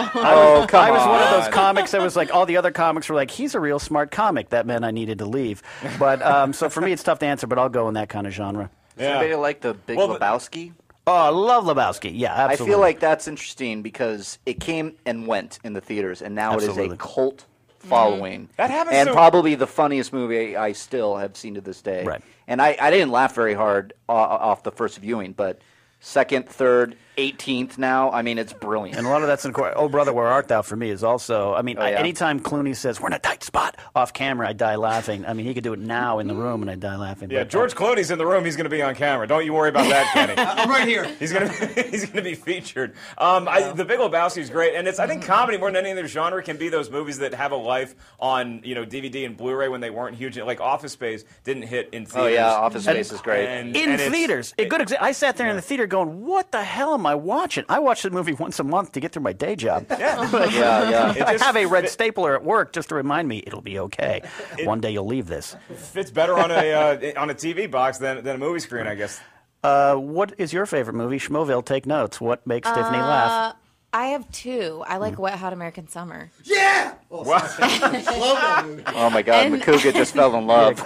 was performing. I was one of those comics that was like, all the other comics were like, he's a real smart comic. That meant I needed to leave. But so for me, it's tough to answer, but I'll go in that kind of genre. Does anybody like the Big Lebowski? Oh, I love Lebowski. Yeah, absolutely. I feel like that's interesting because it came and went in the theaters, and now it is a cult following. That happens and to- probably the funniest movie I still have seen to this day. Right. And I didn't laugh very hard off the first viewing, but second, third, 18th now, I mean, it's brilliant. And a lot of that's in Oh Brother, Where Art Thou for me is also, I mean, Oh, yeah. anytime Clooney says, we're in a tight spot off camera, I die laughing. I mean, he could do it now in the room and I die laughing. Yeah, But, George Clooney's in the room. He's going to be on camera. Don't you worry about that, Kenny. I'm right here. He's going to be featured. The Big Lebowski is great, and I think comedy more than any other genre can be those movies that have a life on DVD and Blu-ray when they weren't huge. Like Office Space didn't hit in theaters. Oh, yeah, Office Space is great. in theaters. I sat there in the theater going, what the hell am I watching? I watch the movie once a month to get through my day job. Yeah. I have a red stapler at work just to remind me it'll be okay. One day you'll leave this. Fits better on a TV box than a movie screen, I guess. What is your favorite movie? Schmoeville, take notes. What makes Tiffany laugh? I have two. I like Wet Hot American Summer. Yeah! Love that movie. Oh, my God, And- Makuga just fell in love.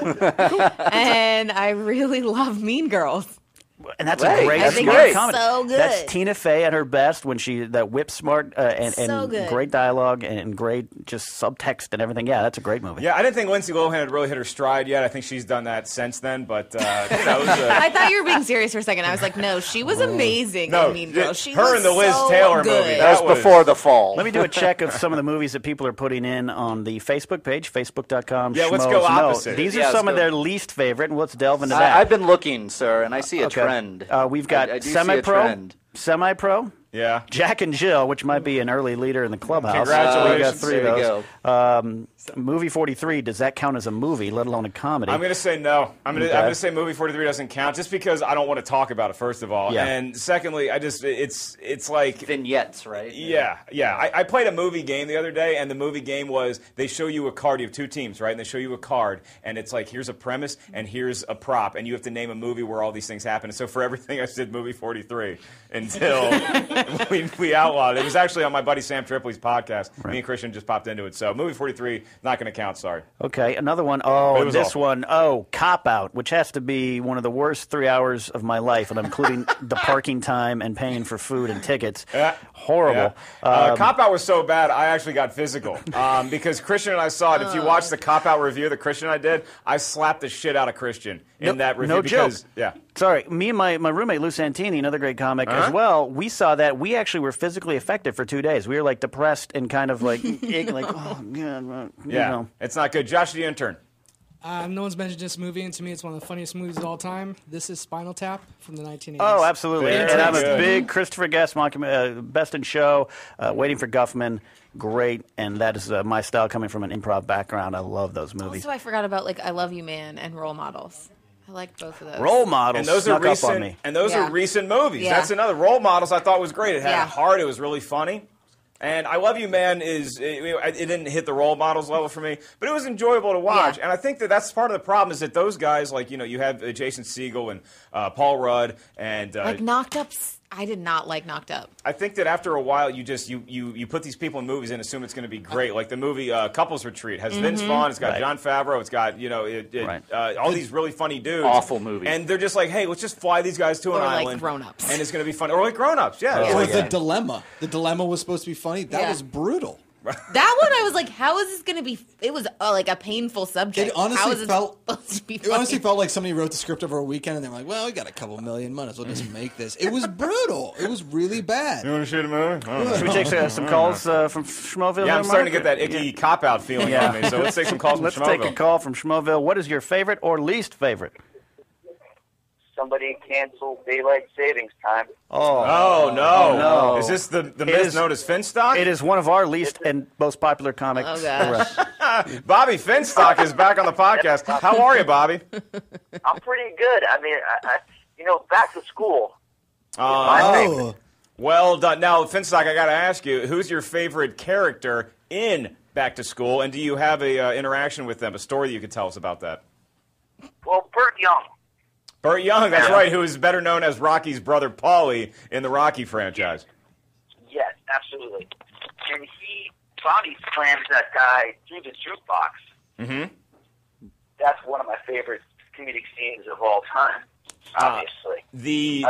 And I really love Mean Girls. And that's Right, a great that's smart great. comedy. So good. That's Tina Fey at her best when that whip smart and So good. great dialogue and great just subtext and everything. Yeah, that's a great movie. Yeah, I didn't think Lindsay Lohan had really hit her stride yet. I think she's done that since then, but it was I thought you were being serious for a second. I was like, no, she was amazing No, in Mean Girls. She her was and the Liz so Taylor good. movie. That was before The Fall. Let me do a check of some of the movies that people are putting in on the Facebook page, facebook.com. Yeah, let's go opposite. These Yeah, are some let's of go. their least favorite, and let's delve into that. I've been looking, sir, and I see a Okay. trend. We've got I do see a semi-pro, trend. semi-pro, Yeah. Jack and Jill, which might be an early leader in the clubhouse. Congratulations. We got three of There you those. Movie 43, does that count as a movie, let alone a comedy? I'm going to say no. I'm going to say movie 43 doesn't count just because I don't want to talk about it, first of all. Yeah. And secondly, it's like Vignettes, right? Yeah. I played a movie game the other day, and the movie game was they show you a card. You have two teams, right? And they show you a card, and it's like, here's a premise, and here's a prop, and you have to name a movie where all these things happen. And so for everything, I said movie 43 until we outlawed it. It was actually on my buddy Sam Tripoli's podcast. Right. Me and Christian just popped into it. So movie 43, not going to count, sorry. Okay, another one. But Oh, it was this awful. one. Oh, Cop Out, which has to be one of the worst 3 hours of my life, and I'm including the parking time and paying for food and tickets. Yeah. Horrible. Yeah. Cop Out was so bad, I actually got physical because Christian and I saw it. If you watch the Cop Out review that Christian and I did, I slapped the shit out of Christian in that review. No because, joke. Yeah. Sorry, me and my roommate Lou Santini, another great comic as well. We saw that. We actually were physically affected for 2 days. We were like depressed and kind of like, oh God, you Yeah. know. It's not good. Josh the intern. No one's mentioned this movie, and to me, it's one of the funniest movies of all time. This is Spinal Tap from the 1980s. Oh, absolutely. Very And I'm a good. big Christopher Guest Best in Show, Waiting for Guffman. Great. And that is my style coming from an improv background. I love those movies. Also, I forgot about I Love You Man and Role Models. I like both of those. Role Models And those are snuck up on recent. me. And those Yeah. are recent movies. Yeah. That's another. Role Models I thought was great. It had Yeah. heart. It was really funny. And I Love You Man it didn't hit the Role Models level for me, but it was enjoyable to watch. Yeah. And I think that's part of the problem is that those guys, like, you have Jason Segel and Paul Rudd and Knocked Up I did not like Knocked Up. I think that after a while, you just you put these people in movies and assume it's going to be great. Like the movie Couples Retreat has Vince Vaughn, it's got Jon Favreau, it's got all these really funny dudes. Awful movie. And they're just like, hey, let's just fly these guys to an island. Like Grown Ups. And it's going to be fun. Or like Grown Ups, yeah. Or The Dilemma. The Dilemma was supposed to be funny. That was brutal. That one, I was like, how is this going to be? It was like a painful subject. It honestly supposed to be funny? It honestly felt like somebody wrote the script over a weekend and they were like, well, we got a couple million, might as well just make this. It was brutal. It was really bad. You want to shoot a movie? Should we take some calls from Schmoeville? Yeah, I'm starting to get that icky cop-out feeling on me, so let's take some calls from Schmoeville. Let's take a call from Schmoeville. What is your favorite or least favorite? Somebody canceled daylight savings time. Oh no! Is this the myth known as Finstock? It is one of our least and most popular comics. Oh gosh! Bobby Finstock is back on the podcast. How are you, Bobby? I'm pretty good. I mean, back to school. Well done. Now, Finstock, I got to ask you, who's your favorite character in Back to School, and do you have a interaction with them, a story you could tell us about that? Well, Burt Young. Burt Young, that's right, who is better known as Rocky's brother Paulie in the Rocky franchise. Yes, absolutely. And Bobby slams that guy through the jukebox. Mm-hmm. That's one of my favorite comedic scenes of all time, obviously. The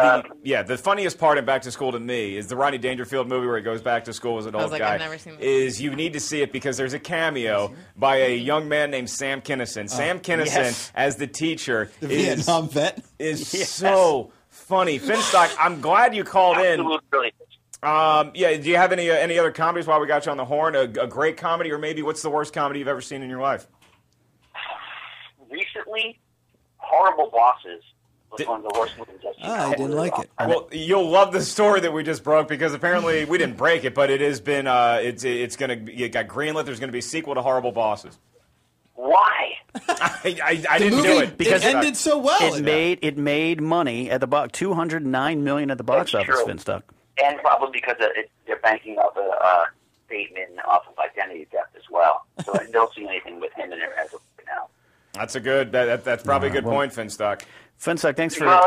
funniest part in Back to School to me is the Rodney Dangerfield movie where he goes back to school as an old guy. I've never seen that. You need to see it because there's a cameo by a young man named Sam Kinison. Sam Kinison as the teacher Vietnam vet is so funny. Finstock, I'm glad you called in. Absolutely. Do you have any other comedies while we got you on the horn? A great comedy, or maybe what's the worst comedy you've ever seen in your life? Recently, Horrible Bosses was one of the worst movies I've seen. I didn't like it. Well, you'll love the story that we just broke because apparently we didn't break it, but it has been it got greenlit. There's going to be a sequel to Horrible Bosses. Why? I didn't do it because it ended so well. It made money at the box, $209 million at the box office. Finstock, and probably because they're banking off a statement off of identity theft as well. So I don't see anything with him in there as of now. That's a good. That's probably a good point, Finstock. Finstock, thanks for. Well,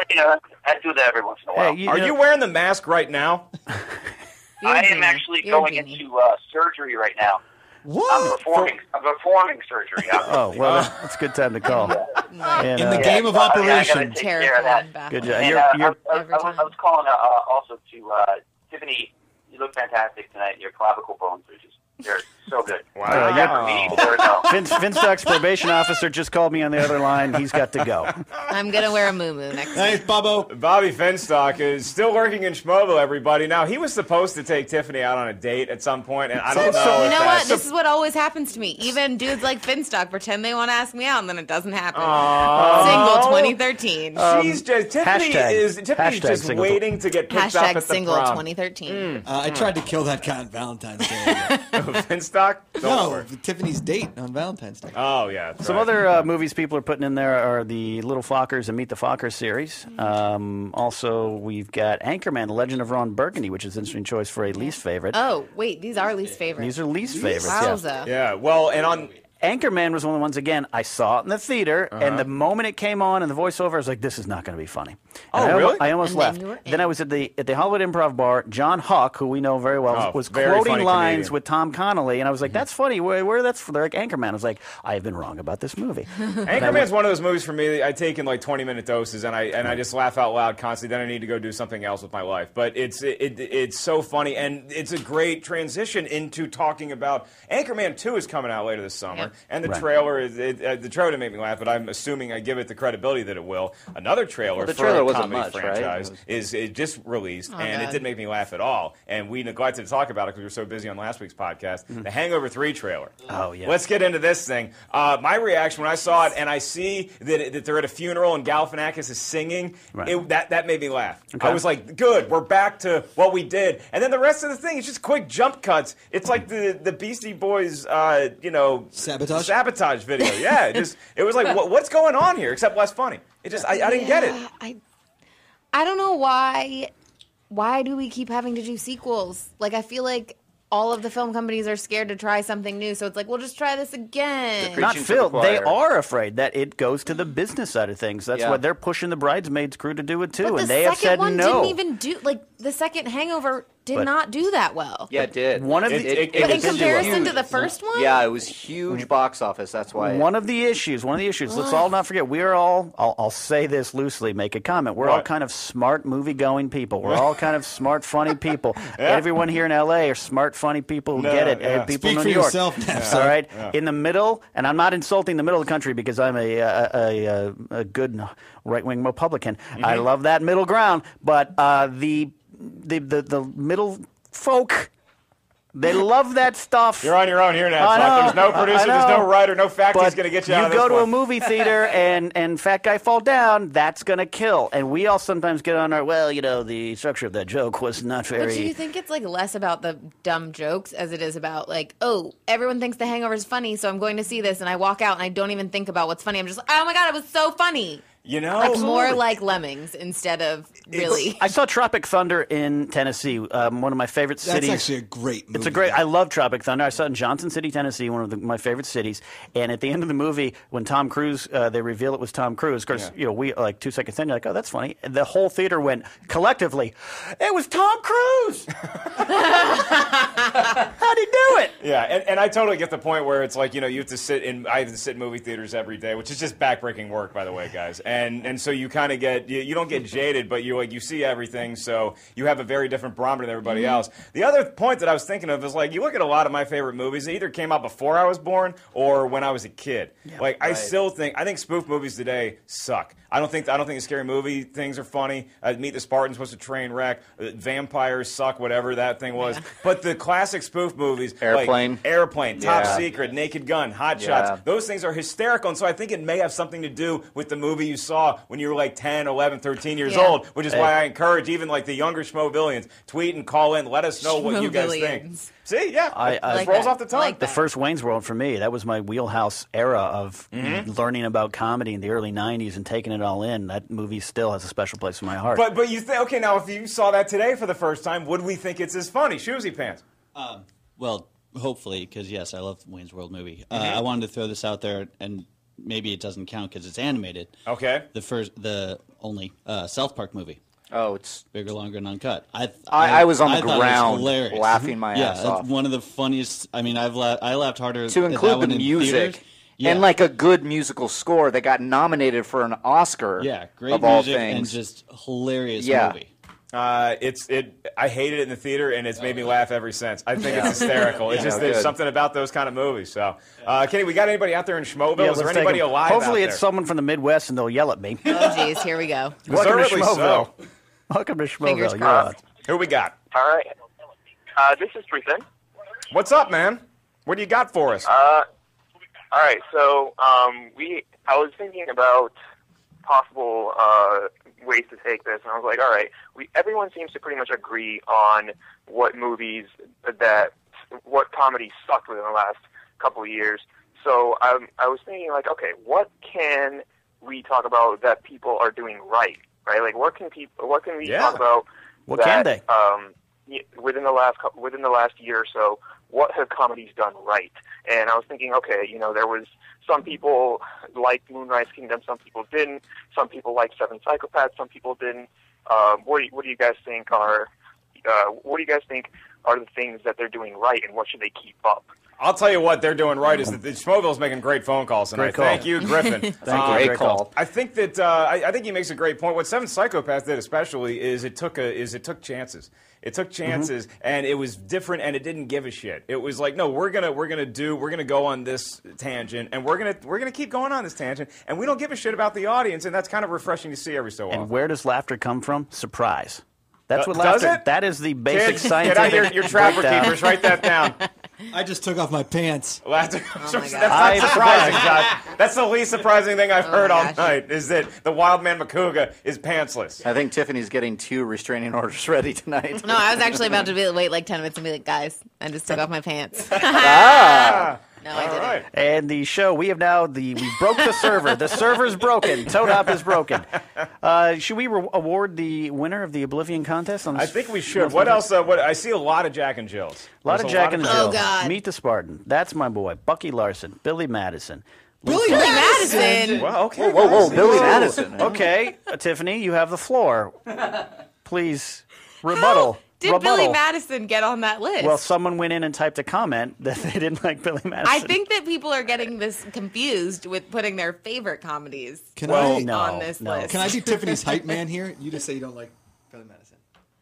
I do that every once in a while. Are you wearing the mask right now? I am actually going into surgery right now. What? I'm performing surgery. Oh well, that's a good time to call. And, in the game of operation. Take care of that. Good job. And, I was calling also to Tiffany. You look fantastic tonight. Your clavicle bones are they're so good. Wow. Finstock's probation officer just called me on the other line. He's got to go. I'm going to wear a muumuu next time. Thanks, Bubbo. Bobby Finstock is still working in Schmoeville, everybody. Now, he was supposed to take Tiffany out on a date at some point, and I don't know. You know what? This is what always happens to me. Even dudes like Finstock pretend they want to ask me out, and then it doesn't happen. Single 2013. Tiffany's just waiting to get picked up at the single prom. 2013. I tried to kill that guy on Valentine's Day. Finstock? No, Tiffany's date on Valentine's Day. Oh, yeah. Some other movies people are putting in there are the Little Fockers and Meet the Fockers series. Also, we've got Anchorman, The Legend of Ron Burgundy, which is an interesting choice for a least favorite. Oh, wait, these are least favorites. These are least favorites, Wowza. Yeah, well, and on... Anchorman was one of the ones, again, I saw it in the theater, and the moment it came on and the voiceover, I was like, this is not going to be funny. And really? I almost left. Then I was at the Hollywood Improv Bar. John Huck, who we know very well, was quoting lines with Tom Connolly, and I was like, that's funny. Where that's for? They're like, Anchorman. I was like, I have been wrong about this movie. Anchorman's one of those movies for me that I take in like 20-minute doses, and I just laugh out loud constantly. Then I need to go do something else with my life. But it's so funny, and it's a great transition into talking about Anchorman 2 is coming out later this summer, and the trailer the trailer didn't make me laugh, but I'm assuming I give it the credibility that it will. Another trailer for a comedy franchise is just released, and it didn't make me laugh at all. And we neglected to talk about it because we were so busy on last week's podcast. The Hangover 3 trailer. Oh, yeah. Let's get into this thing. My reaction when I saw it, and I see that they're at a funeral and Galifianakis is singing, that made me laugh. Okay. I was like, good, we're back to what we did. And then the rest of the thing is just quick jump cuts. It's like the Beastie Boys, sabotage video. Yeah, it was like, what's going on here? Except less funny. It just, I didn't get it. I don't know why. Why do we keep having to do sequels? Like, I feel like all of the film companies are scared to try something new, so it's like, we'll just try this again. Not Phil. They are afraid that it goes to the business side of things. That's why they're pushing the Bridesmaids crew to do it too, and they have said no. The second one didn't even do the second Hangover did not do that well. Yeah, it did. But in comparison to the first one, yeah, it was huge box office. That's why. One of the issues. Let's all not forget. We are all. I'll say this loosely. Make a comment. We're all kind of smart, movie-going people. We're all kind of smart, funny people. Everyone here in L.A. are smart, funny people who get it. And people Speak in for New York. yourself, Napzok. All right. In the middle, and I'm not insulting the middle of the country because I'm a good right-wing Republican. I love that middle ground, but the middle folk, they love that stuff. You're on your own here, Napzok. There's no producer, there's no writer, no factory's going to get you out of this You go to one. a movie theater and fat guy fall down, that's going to kill. And we all sometimes get on our, the structure of that joke was not very... But do you think it's like less about the dumb jokes as it is about like, oh, everyone thinks The Hangover is funny, so I'm going to see this, and I walk out and I don't even think about what's funny. I'm just like, oh my God, it was so funny. Like more like Lemmings instead of really. I saw Tropic Thunder in Tennessee, one of my favorite cities. That's actually a great movie. I love Tropic Thunder. I saw it in Johnson City, Tennessee, one of my favorite cities. And at the end of the movie, when Tom Cruise, they reveal it was Tom Cruise. Of course, we like 2 seconds in, you're like, oh, that's funny. And the whole theater went collectively, it was Tom Cruise. How'd he do it? Yeah, and I totally get the point where it's like, you have to sit in movie theaters every day, which is just backbreaking work, by the way, guys. And so you kind of get, you don't get jaded, but you see everything, so you have a very different barometer than everybody else. The other point that I was thinking of is like, you look at a lot of my favorite movies, they either came out before I was born or when I was a kid. I think spoof movies today suck. I don't think the scary movie things are funny. Meet the Spartans was a train wreck. Vampires suck, whatever that thing was. But the classic spoof movies, Airplane, Top Secret, Naked Gun, Hot Shots, those things are hysterical. And so I think it may have something to do with the movie you saw when you were like 10, 11, 13 years old, which is why I encourage even like the younger Schmoevillians, tweet and call in, let us know what you guys think. See, it rolls off the tongue. The first Wayne's World for me, that was my wheelhouse era of learning about comedy in the early 90s and taking it all in. That movie still has a special place in my heart. But you think, okay, now if you saw that today for the first time, would we think it's as funny? Shoesy Pants. Well, hopefully, because yes, I love the Wayne's World movie. I wanted to throw this out there, and maybe it doesn't count because it's animated. Okay. The only South Park movie. Oh, it's bigger, longer, and uncut. I was on the ground laughing my ass off. It's one of the funniest. I mean, I laughed harder to include the music and like a good musical score that got nominated for an Oscar. Yeah, great of all music things. and just hilarious movie. I hated it in the theater, and it's made me laugh ever since. I think it's hysterical. It's just there's something about those kind of movies. So, Kenny, we got anybody out there in Schmoeville? Is there anybody alive? Hopefully, out it's there? someone from the Midwest, and they'll yell at me. Oh, geez, here we go. Welcome to Schmoeville. So. Welcome to Fingers Schmoeville. crossed. Who we got? All right. This is Kristian. What's up, man? What do you got for us? All right. So I was thinking about possible ways to take this, and I was like, all right, everyone seems to pretty much agree on what comedy sucked within the last couple of years. So I was thinking, like, okay, what can we talk about that people are doing right? Right? Like, what can we talk about? What can they? Within the last year or so, what have comedies done right? And I was thinking, okay, there was some people liked Moonrise Kingdom, some people didn't. Some people liked Seven Psychopaths, some people didn't. What do you guys think are the things that they're doing right, and what should they keep up? I'll tell you what they're doing right is that Schmoeville's making great phone calls tonight. Thank you, Griffin. Great call. I think that I think he makes a great point. What Seven Psychopaths did especially is it took chances. It took chances, and it was different, and it didn't give a shit. It was like, no, we're gonna go on this tangent, and we're gonna keep going on this tangent, and we don't give a shit about the audience, and that's kind of refreshing to see every so often. And where does laughter come from? Surprise. That's what does laughter. it? That is the basic scientific. Get out your trapper keepers. Write that down. I just took off my pants. That's not surprising, Josh. That's the least surprising thing I've heard all night, is that the wild man Makuga is pantsless. I think Tiffany's getting 2 restraining orders ready tonight. No, I was actually about to wait like 10 minutes and be like, guys, I just took off my pants. No, I didn't. Right. And the show, we broke the server. The server's broken. Toadhop is broken. Should we award the winner of the Oblivion contest? I think we should. What else? I see a lot of Jack and Jills. A lot of Jack and Jill. Oh, God. Meet the Spartan. That's my boy. Bucky Larson. Billy Madison. Billy Madison. Well, okay. Whoa, Billy Madison. Okay, Tiffany, you have the floor. Please rebuttal. Did Billy Madison get on that list? Well, someone went in and typed a comment that they didn't like Billy Madison. I think that people are getting this confused with putting their favorite comedies on this list. Can I be Tiffany's hype man here? You just say you don't like Billy Madison.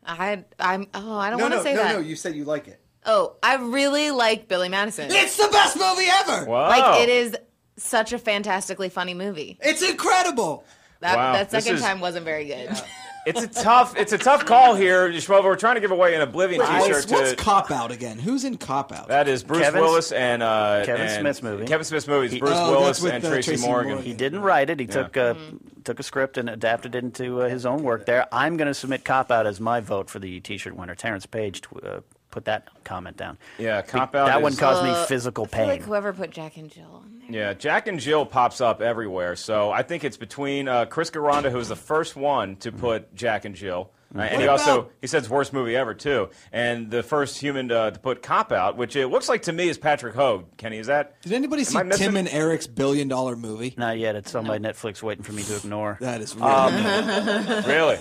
I don't want to say that. No, you said you like it. Oh, I really like Billy Madison. It's the best movie ever! Wow. Like, it is such a fantastically funny movie. It's incredible! That second time wasn't very good. It's a tough call here, Schmoeville. We're trying to give away an Oblivion T-shirt. What's Cop Out again? Who's in Cop Out? That is Bruce Willis and Kevin Smith's movie. Kevin Smith's movie. It's Bruce Willis and Tracy Morgan. He didn't write it. He took a script and adapted it into his own work there. I'm going to submit Cop Out as my vote for the T-shirt winner. Terrence Page put that comment down. Yeah, Cop Out. That one caused me physical pain. I feel like whoever put Jack and Jill on there. Yeah, Jack and Jill pops up everywhere. So I think it's between Chris Garanda, who was the first one to put Jack and Jill. And he said it's worst movie ever, too. And the first human to put Cop Out, which it looks like to me is Patrick Hogue. Kenny, is that? Did anybody see Tim and Eric's $1 billion movie? Not yet. It's on my Netflix waiting for me to ignore. That is really really?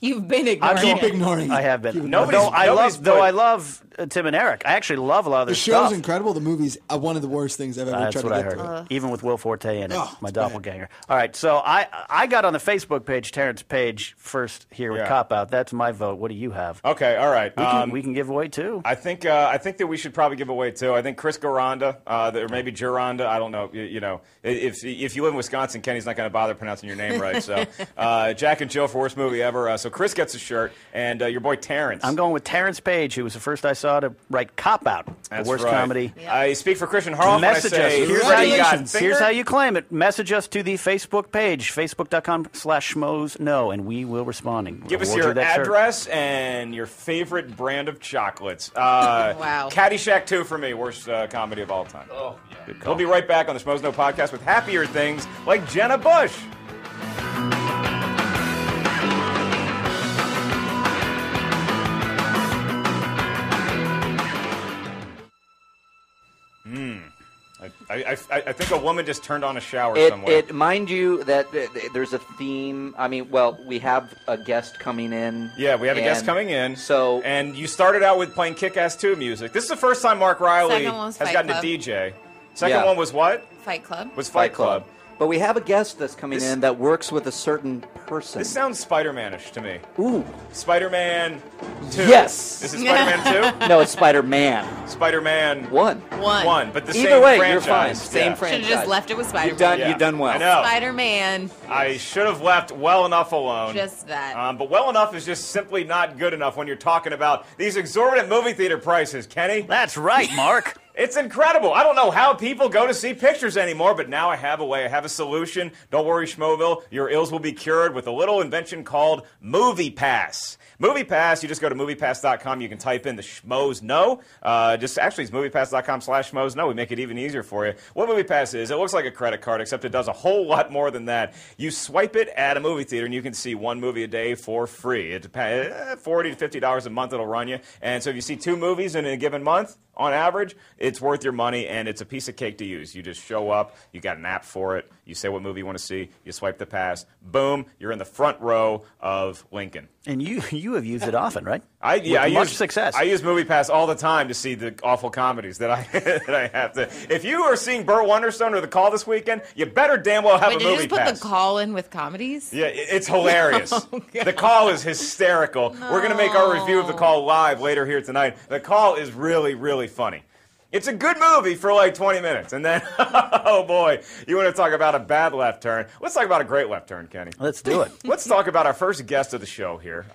You've been ignoring I keep ignoring it. I have been. I love Tim and Eric. I actually love a lot of their stuff. The show's incredible. The movie's one of the worst things I've ever tried to get through. Even with Will Forte in it, my doppelganger. All right, so I got on the Facebook page, Terrence Page, first here with Cop Out. That's my vote. What do you have? Okay, all right. We can give away two. I think that we should probably give away two. I think Chris Garanda, or maybe Gironda. I don't know. You know, if you live in Wisconsin, Kenny's not going to bother pronouncing your name right. So Jack and Jill for worst movie ever. So Chris gets a shirt, and your boy Terrence. I'm going with Terrence Page, who was the first I saw to write Cop Out, the worst comedy. Yep. I speak for Kristian Harloff. Message us. Here's how you claim it. Message us to the Facebook page, facebook.com/schmoesknow, and we will respond. Give us your address and your favorite brand of chocolates. Wow. Caddyshack 2 for me, worst comedy of all time. Oh, yeah. We'll be right back on the Schmoes Know podcast with happier things like Jenna Busch. I think a woman just turned on a shower somewhere. Mind you that there's a theme. I mean, well, we have a guest coming in. Yeah, we have a guest coming in. So, and you started out with playing Kick-Ass 2 music. This is the first time Mark Riley has gotten to DJ. Second one was what? Fight Club. Was Fight Club. But we have a guest that's coming in that works with a certain person. This sounds Spider-Man-ish to me. Ooh. Spider-Man 2. Yes. Is it Spider-Man 2? No, it's Spider-Man. Franchise. 1. But the Either same way, franchise. you're fine. Same franchise. Should have just left it with Spider-Man. You've done well. I know. Spider-Man. I should have left well enough alone. Just that. But well enough is just simply not good enough when you're talking about these exorbitant movie theater prices, Kenny. That's right, Mark. It's incredible. I don't know how people go to see pictures anymore, but now I have a way. I have a solution. Don't worry, Schmoeville. Your ills will be cured with a little invention called Movie Pass. Movie Pass, you just go to MoviePass.com. You can type in the Schmoes Know. It's MoviePass.com/Schmoes Know. We make it even easier for you. What Movie Pass is, it looks like a credit card, except it does a whole lot more than that. You swipe it at a movie theater, and you can see one movie a day for free. It's $40 to $50 a month it'll run you. And so if you see 2 movies in a given month, on average, it's worth your money, and it's a piece of cake to use. You just show up, you got an app for it, you say what movie you want to see, you swipe the pass, boom, you're in the front row of Lincoln. And you have used it often, right? I use success. I use Movie Pass all the time to see the awful comedies that I have to. If you are seeing Burt Wonderstone or The Call this weekend, you better damn well have a Movie Pass. Did you just put The Call in with comedies? Yeah, it's hilarious. The Call is hysterical. No. We're going to make our review of The Call live later here tonight. The Call is really, really funny. It's a good movie for like 20 minutes, and then, oh boy, you want to talk about a bad left turn. Let's talk about a great left turn, Kenny. Let's do it. Let's talk about our first guest of the show here.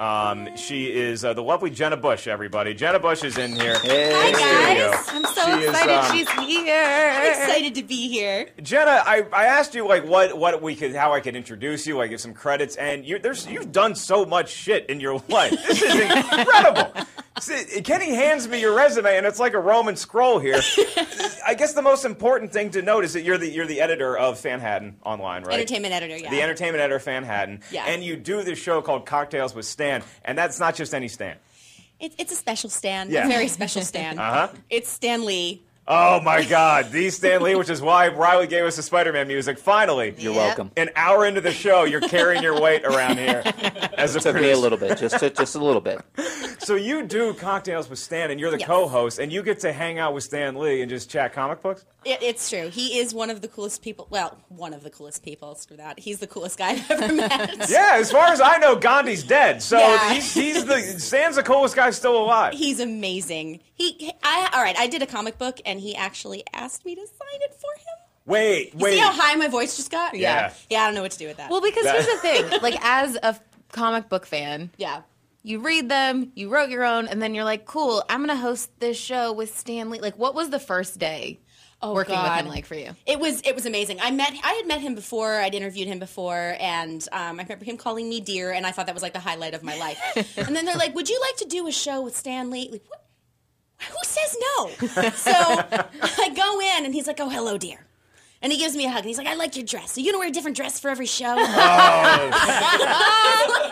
She is the lovely Jenna Busch, everybody. Jenna Busch is in here. Hey. Hi, Studio. guys. I'm so excited she's here. I'm excited to be here. Jenna, I asked you like how I could introduce you, like give some credits, and you've done so much shit in your life. This is incredible. See, Kenny hands me your resume, and it's like a Roman scroll here. I guess the most important thing to note is that you're the editor of Fanhattan online, right? Entertainment editor, yeah. The entertainment editor of Fanhattan. Yeah. And you do this show called Cocktails with Stan, and that's not just any Stan. It's a special Stan, Yeah. a very special Stan. It's Stan Lee. Oh my God, the Stan Lee, which is why Riley gave us the Spider-Man music. Finally, You're welcome. An hour into the show, you're carrying your weight around here as a Took me producer. a little bit, just a little bit. So you do Cocktails with Stan, and you're the co-host, and you get to hang out with Stan Lee and just chat comic books? It's true. He is one of the coolest people. Well, one of the coolest people. Screw that. He's the coolest guy I've ever met. Yeah, as far as I know, Gandhi's dead. So Stan's the coolest guy still alive. He's amazing. All right, I did a comic book, and he actually asked me to sign it for him. Wait. You see how high my voice just got? Yeah. Yeah, I don't know what to do with that. Well, because here's the thing. Like, as a comic book fan, you read them, you wrote your own, and then you're like, cool, I'm going to host this show with Stan Lee. Like, what was the first day working with him like for you? It was amazing. I had met him before. I'd interviewed him before, and I remember him calling me dear, and I thought that was like the highlight of my life. And then they're like, would you like to do a show with Stan Lee? Like, what? Who says no? So I go in, and he's like, oh, hello, dear. And he gives me a hug, and he's like, I like your dress. Are you going to wear a different dress for every show?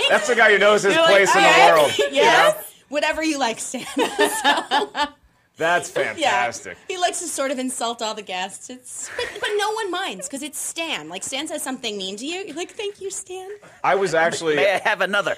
That's the guy who knows his place in the world. Yes. You know? Whatever you like, Stan. So, That's fantastic. he likes to sort of insult all the guests. But no one minds, because it's Stan. Like, Stan says something mean to you. You're like, thank you, Stan. I was actually... May I have another?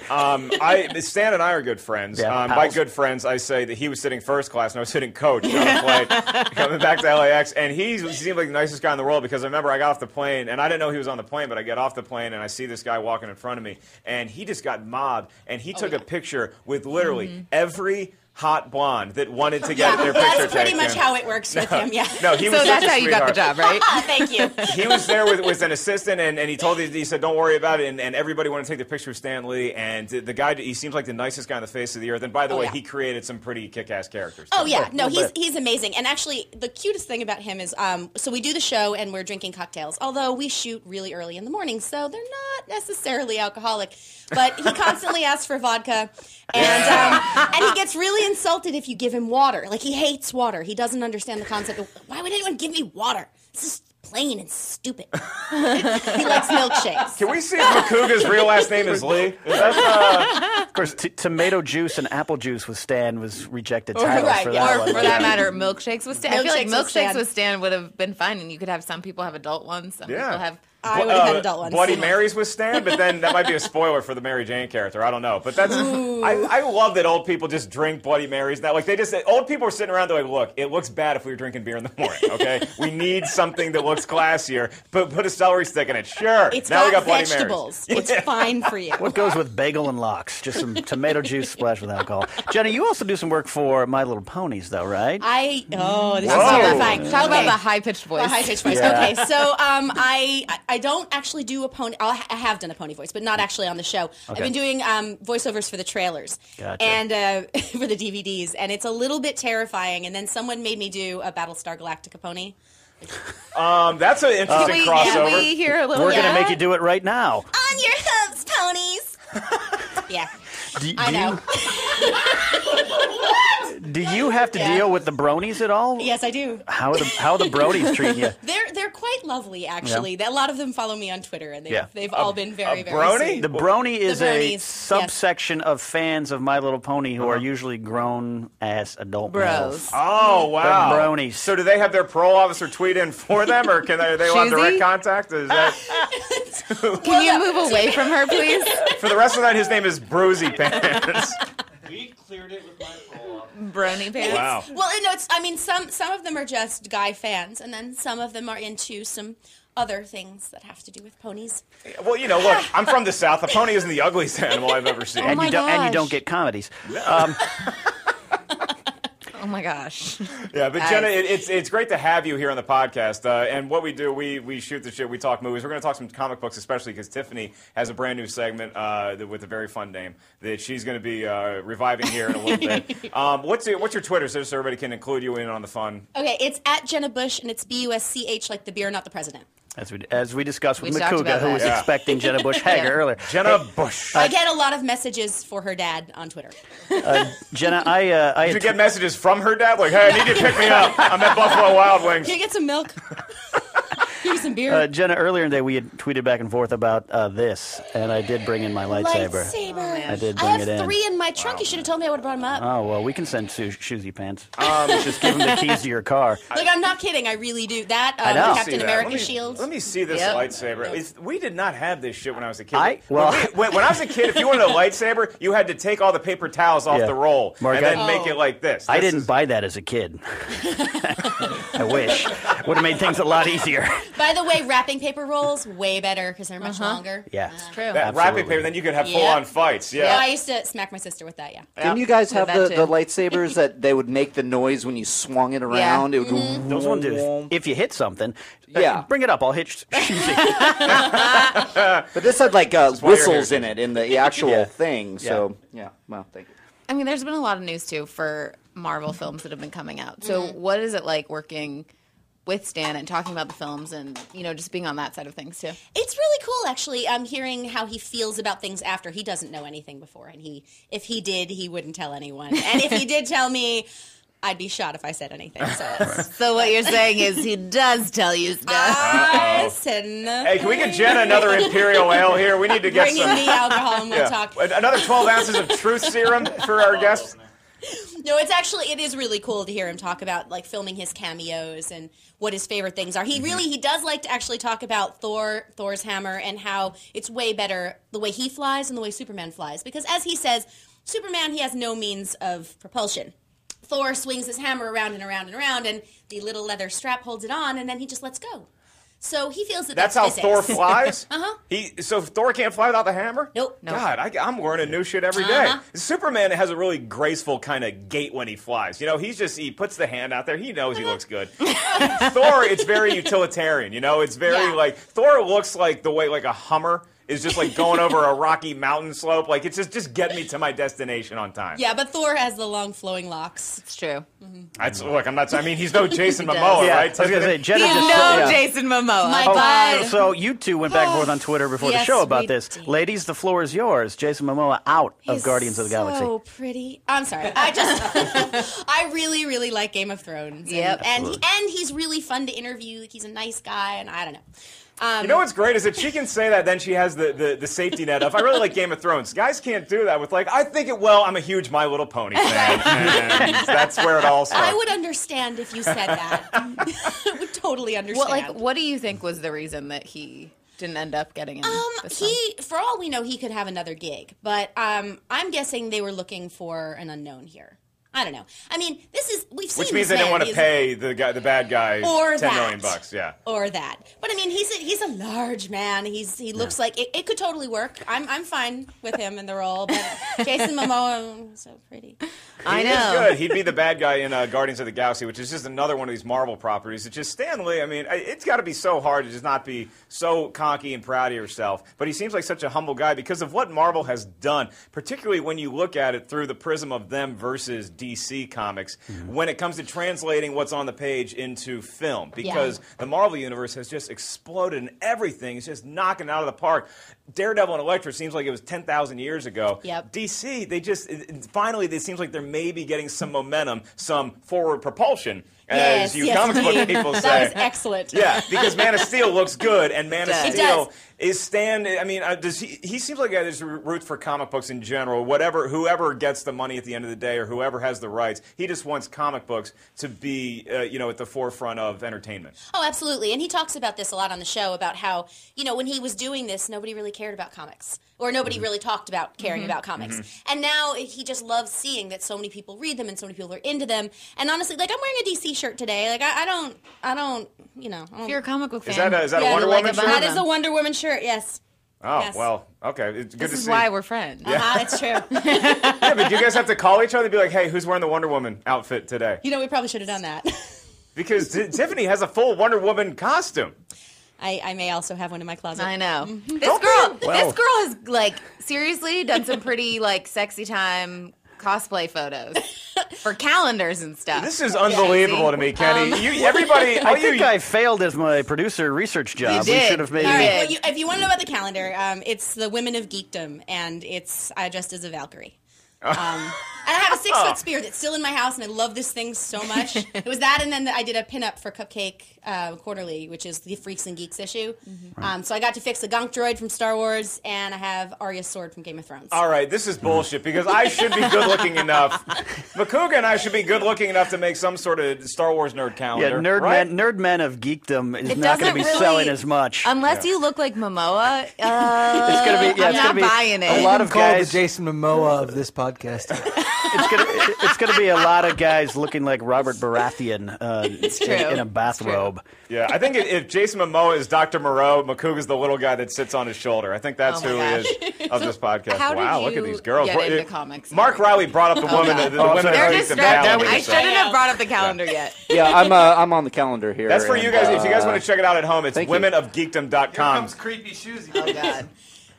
Stan and I are good friends. Yeah, by good friends, I say that he was sitting first class and I was sitting coach on the plane coming back to LAX. And he seemed like the nicest guy in the world because I remember I got off the plane, and I didn't know he was on the plane, but I get off the plane and I see this guy walking in front of me. And he just got mobbed. And he took a picture with literally every hot blonde that wanted to get their picture taken. That's pretty much how it works with him, yeah. No, he was so that's how you got the job, right? Thank you. He was there with an assistant, and he said, don't worry about it, and everybody wanted to take the picture with Stan Lee, and the guy, he seems like the nicest guy on the face of the earth, and by the way, he created some pretty kick-ass characters. Oh, yeah. No, he's amazing. And actually, the cutest thing about him is, so we do the show, and we're drinking cocktails, although we shoot really early in the morning, so they're not necessarily alcoholic, but he constantly asks for vodka, and he gets really insulted if you give him water. Like, he hates water. He doesn't understand the concept of, why would anyone give me water? This is plain and stupid. He likes milkshakes. Can we see if Makuga's real last name is Lee? Of course, tomato juice and apple juice with Stan was rejected titles for that one. Or for that matter, milkshakes with Stan. I feel like Milkshakes with milkshakes Stan. with Stan would have been fine, and you could have some people have adult ones, some people have... I would have had adult ones. Bloody Marys with Stan, but then that might be a spoiler for the Mary Jane character. I don't know. But that's I love that old people just drink Bloody Marys now. Like old people are sitting around, they're like, look, it looks bad if we were drinking beer in the morning, okay? We need something that looks classier. Put a celery stick in it. Sure. It's now got we got Bloody vegetables. Marys. It's fine for you. What goes with bagel and lox? Just some tomato juice splashed with alcohol. Jenna, you also do some work for My Little Ponies, though, right? This is terrifying. Talk about the high-pitched voice. The high-pitched voice. Yeah. Okay, so I don't actually do a pony. I have done a pony voice, but not actually on the show. Okay. I've been doing voiceovers for the trailers and for the DVDs, and it's a little bit terrifying. And then someone made me do a Battlestar Galactica pony. That's an interesting crossover. Can we hear a little? We're going to make you do it right now. On your hooves, ponies. Yeah, I know. Do you have to deal with the Bronies at all? Yes, I do. How are the Bronies treating you? They're quite lovely, actually. A lot of them follow me on Twitter, and they've all been very, very brony? sweet. The Brony is a Bronies, subsection of fans of My Little Pony who are usually grown-ass adult Bros. males. Oh, wow. The Bronies. So do they have their parole officer tweet in for them, or are they allowed direct contact? Is that... Can you move away from her, please? For the rest of the night, his name is Bruisey Pants. We cleared it with my parole officer. Brony pants. Wow. Well, some of them are just guy fans, and then some of them are into some other things that have to do with ponies. Well, look, I'm from the South. A pony isn't the ugliest animal I've ever seen. And you don't get comedies. Oh my gosh. Yeah, but Jenna, it's great to have you here on the podcast. And what we do, we shoot the shit, we talk movies. We're going to talk some comic books, especially because Tiffany has a brand new segment with a very fun name that she's going to be reviving here in a little bit. What's your Twitter so everybody can include you in on the fun? Okay, it's at Jenna Busch, and it's Busch, like the beer, not the president. As we discussed with We talked Makuga, about who was that. expecting Jenna Busch Hager earlier. Jenna Busch. I get a lot of messages for her dad on Twitter. Jenna, I Did you get messages from her dad? Like, hey, I need you to pick me up. I'm at Buffalo Wild Wings. Can you get some milk? Give me some beer. Jenna, earlier in the day, we had tweeted back and forth about this, and I did bring in my lightsaber. I did bring it in. I have 3 in my trunk. You should have told me. I would have brought them up. Oh, well, we can send Shoesy Pants. Just give him the keys to your car. Like, I'm not kidding. I really do. That, I know. Captain America shield. Let me see this lightsaber. We did not have this shit when I was a kid. When I was a kid, if you wanted a lightsaber, you had to take all the paper towels off the roll and then make it like this. I didn't buy that as a kid. I wish. Would have made things a lot easier. By the way, wrapping paper rolls, way better because they're much longer. Yeah. It's true. That wrapping paper, then you could have full-on fights. Yeah. I used to smack my sister with that, Didn't you guys have the lightsabers that they would make the noise when you swung it around? It would go. Those ones do. If you hit something, bring it up. I'll hit Shoesy. But this had like whistles in it in the actual thing. So well, thank you. I mean, there's been a lot of news too for Marvel films that have been coming out. So what is it like working with Stan and talking about the films and, just being on that side of things too? It's really cool, actually. I'm hearing how he feels about things after. He doesn't know anything before, and if he did, he wouldn't tell anyone. And if he did tell me, I'd be shot if I said anything. So what you're saying is he does tell you stuff. Hey, can we get Jenna another Imperial Ale here? We need to get Bring in the alcohol and we'll talk. Another 12 ounces of truth serum for our guests. No, it is really cool to hear him talk about like filming his cameos and what his favorite things are. He does like to actually talk about Thor's hammer and how it's way better the way he flies and the way Superman flies. Because as he says, Superman, he has no means of propulsion. Thor swings his hammer around and around and around, and the little leather strap holds it on, and then he just lets go. So he feels that's how physics. Thor flies? Uh-huh. So Thor can't fly without the hammer? Nope. God, I'm learning new shit every day. Superman has a really graceful kind of gait when he flies. He puts the hand out there. He knows he looks good. Thor, it's very utilitarian. It's very like, Thor looks like the way like a Hummer is just like going over a rocky mountain slope. Like, it's just get me to my destination on time. Yeah, but Thor has the long flowing locks. It's true. He's no Jason Momoa, right? I was going to say, Jenna Jason Momoa. My God. So you two went back and forth on Twitter before the show about this. Ladies, the floor is yours. Jason Momoa out of Guardians of the Galaxy. So pretty. I'm sorry. I really, really like Game of Thrones. Yep. And he's really fun to interview. He's a nice guy, and I don't know. You know what's great is that she can say that, then she has the safety net of, I really like Game of Thrones. Guys can't do that with like, I'm a huge My Little Pony fan. And that's where it all starts. I would understand if you said that. I would totally understand. What do you think was the reason that he didn't end up getting in this film? For all we know, he could have another gig. But I'm guessing they were looking for an unknown here. I don't know. I mean, we've seen. Which means they didn't want to pay the bad guy $10 million, yeah. Or that. But I mean, he's a large man. He looks like it could totally work. I'm fine with him in the role. But Jason Momoa, so pretty. I know. He's good. He'd be the bad guy in Guardians of the Galaxy, which is just another one of these Marvel properties. It's just Stan Lee. I mean, it's got to be so hard to just not be so cocky and proud of yourself. But he seems like such a humble guy because of what Marvel has done, particularly when you look at it through the prism of them versus DC Comics, when it comes to translating what's on the page into film. Because the Marvel Universe has just exploded and everything is just knocking it out of the park. Daredevil and Elektra seems like it was 10,000 years ago. Yep. DC, finally, it seems like they're maybe getting some momentum, some forward propulsion, as comic book people say. That was excellent. Yeah, because Man of Steel looks good, and Man of Steel is Stan. I mean, he seems like a guy that's roots for comic books in general. Whoever gets the money at the end of the day, or whoever has the rights, he just wants comic books to be, at the forefront of entertainment. Oh, absolutely. And he talks about this a lot on the show about how, when he was doing this, nobody really cared about comics. Or nobody really talked about caring about comics. And now he just loves seeing that so many people read them and so many people are into them. And honestly, like, I'm wearing a DC shirt today. Like, I don't. If you're a comic book fan. Is that a Wonder Woman shirt? That is a Wonder Woman shirt, yes. Oh, yes. Well, okay. It's good to see. This is why we're friends. It's true. Yeah, but do you guys have to call each other and be like, hey, who's wearing the Wonder Woman outfit today? We probably should have done that. Because Tiffany has a full Wonder Woman costume. I may also have one in my closet. I know. This girl has, like, seriously done some pretty, like, sexy time cosplay photos. for calendars and stuff. This is unbelievable to me, Kenny. Everybody, I think I failed as my producer research job. You did. We should have maybe. All right, well, if you want to know about the calendar, it's the Women of Geekdom, and I dressed as a Valkyrie. And I have a 6-foot spear that's still in my house, and I love this thing so much. It was that, and then I did a pinup for Cupcake Quarterly, which is the Freaks and Geeks issue. So I got to fix a gunk droid from Star Wars, and I have Arya's sword from Game of Thrones. All right, this is bullshit because I should be good-looking enough. Makuga and I should be good-looking enough to make some sort of Star Wars nerd calendar. Yeah, right? nerd men of geekdom is not going to be selling as much. Unless you look like Momoa, it's going to be. I'm not buying it. A lot of guys. The Jason Momoa of this podcast. It's going to be a lot of guys looking like Robert Baratheon in a bathrobe. Yeah, I think if Jason Momoa is Dr. Moreau, Makuga's the little guy that sits on his shoulder. I think that's who he is of this podcast. How wow, did look you at these girls. get into comics? Mark Riley brought up the women. The women They're of distracted. I shouldn't have brought up the calendar yet. Yeah, I'm on the calendar here. That's for you guys. If you guys want to check it out at home, it's thank you. womenofgeekdom.com. Here comes creepy shoes. Oh, God.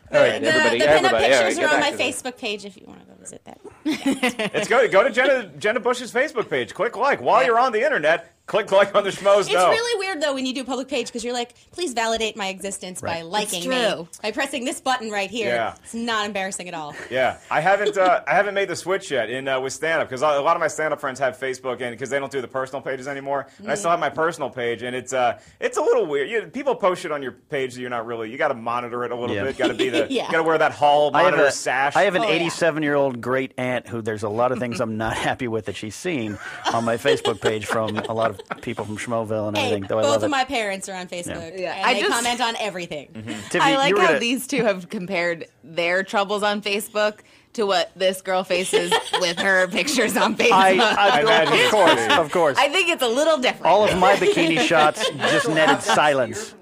All right, everybody. The pinup pictures get are on back my to this. Facebook page if you want to go visit that. It's go to Jenna Busch's Facebook page. Click like. While you're on the internet, click like on the Schmoes It's Know. really weird, though, when you do a public page because you're like, please validate my existence by liking me. By pressing this button right here. Yeah. It's not embarrassing at all. Yeah, I haven't made the switch yet with stand-up because a lot of my stand-up friends have Facebook and because they don't do the personal pages anymore. And I still have my personal page, and it's a little weird. People post shit on your page that you're not really. You got to monitor it a little bit. Got to be the. Got to wear that hall monitor sash. I have an 87-year-old great aunt who there's a lot of things I'm not happy with that she's seen on my Facebook page from a lot of people from Schmoeville and everything. Though I Both love of it. my parents are on Facebook. And I they just- comment on everything. Tiffany, I like you were how gonna- these two have compared their troubles on Facebook to what this girl faces with her pictures on Facebook. I imagine, of course. I think it's a little different. All of my bikini shots just netted silence.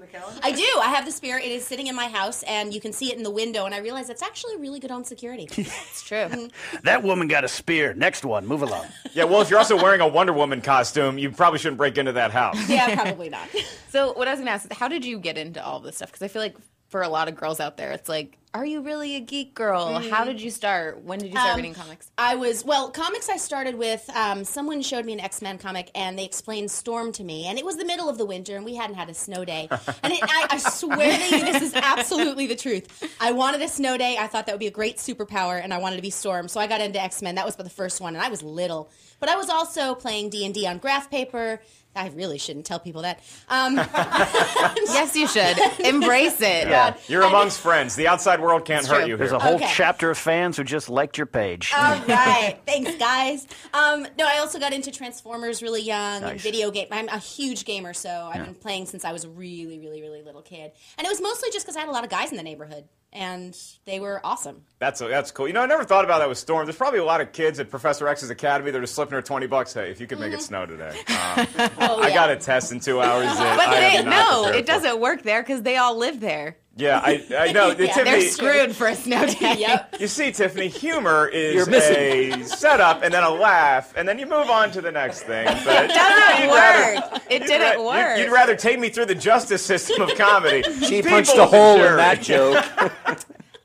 I do. I have the spear. It is sitting in my house, and you can see it in the window. And I realize it's actually really good on security. It's true. That woman got a spear. Next one, move along. Yeah, well, if you're also wearing a Wonder Woman costume, you probably shouldn't break into that house. Yeah, probably not. So what I was going to ask is, how did you get into all this stuff? Because I feel like for a lot of girls out there, it's like, are you really a geek girl? How did you start? When did you start reading comics? Comics I started with, someone showed me an X-Men comic, and they explained Storm to me, and it was the middle of the winter, and we hadn't had a snow day. And I swear to you, this is absolutely the truth. I wanted a snow day. I thought that would be a great superpower, and I wanted to be Storm, so I got into X-Men. That was the first one, and I was little. But I was also playing D&D on graph paper. I really shouldn't tell people that. Yes, you should. Embrace it. Yeah. You're amongst friends. The outside world can't hurt true. you There's here. a whole chapter of fans who just liked your page. All right. Thanks, guys. No, I also got into Transformers really young and video game. I'm a huge gamer, so I've been playing since I was a really, really, really little kid. And it was mostly just because I had a lot of guys in the neighborhood, and they were awesome. That's cool. You know, I never thought about that with Storm. There's probably a lot of kids at Professor X's Academy that are slipping her $20. Hey, if you could make it snow today. I got a test in 2 hours. But it doesn't work there because they all live there. Yeah, I know. Tiffany, they're screwed for a snow day. Yep. You see, Tiffany, humor is a setup and then a laugh, and then you move on to the next thing. But It doesn't work. It didn't work. You'd rather take me through the justice system of comedy. She punched a hole in that joke.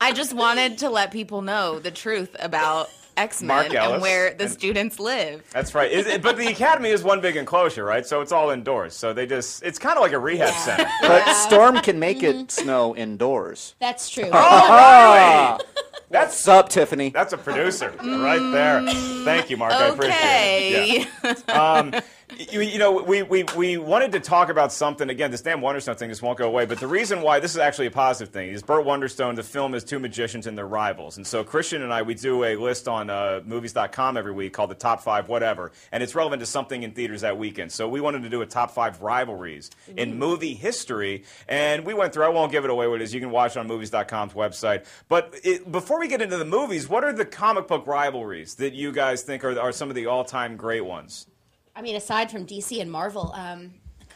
I just wanted to let people know the truth about X-Men Mark Ellis and where the students live. That's right. But the academy is one big enclosure, right? So it's all indoors. So it's kind of like a rehab center. But Storm can make it snow indoors. That's true. Oh, What's up, Tiffany? That's a producer right there. Thank you, Mark. I appreciate it. Yeah. You know, we wanted to talk about something. Again, this damn Wonderstone thing just won't go away. But the reason why this is actually a positive thing is Burt Wonderstone, the film is two magicians and their rivals. And so Kristian and I, we do a list on movies.com every week called the top 5 whatever. And it's relevant to something in theaters that weekend. So we wanted to do a top 5 rivalries in movie history. And we went through, I won't give it away what it is. You can watch it on movies.com's website. But before we get into the movies, what are the comic book rivalries that you guys think are some of the all-time great ones? I mean, aside from DC and Marvel,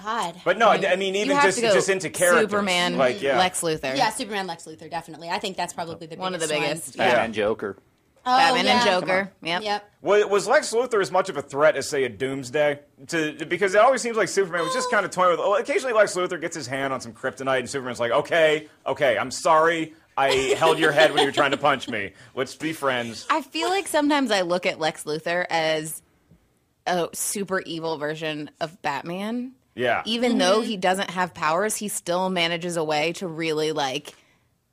God. But no, I mean even just into characters. Superman, like, Lex Luthor. Yeah, Superman, Lex Luthor, definitely. I think that's probably one of the biggest. Batman and Joker. Oh, Batman yeah. and Joker. Yep. Was Lex Luthor as much of a threat as, say, a Doomsday? Because it always seems like Superman was just kind of toying with. Occasionally, Lex Luthor gets his hand on some kryptonite, and Superman's like, "Okay, I'm sorry. I held your head when you were trying to punch me. Let's be friends." I feel like sometimes I look at Lex Luthor as a super evil version of Batman. Yeah. Even though he doesn't have powers, he still manages a way to really, like,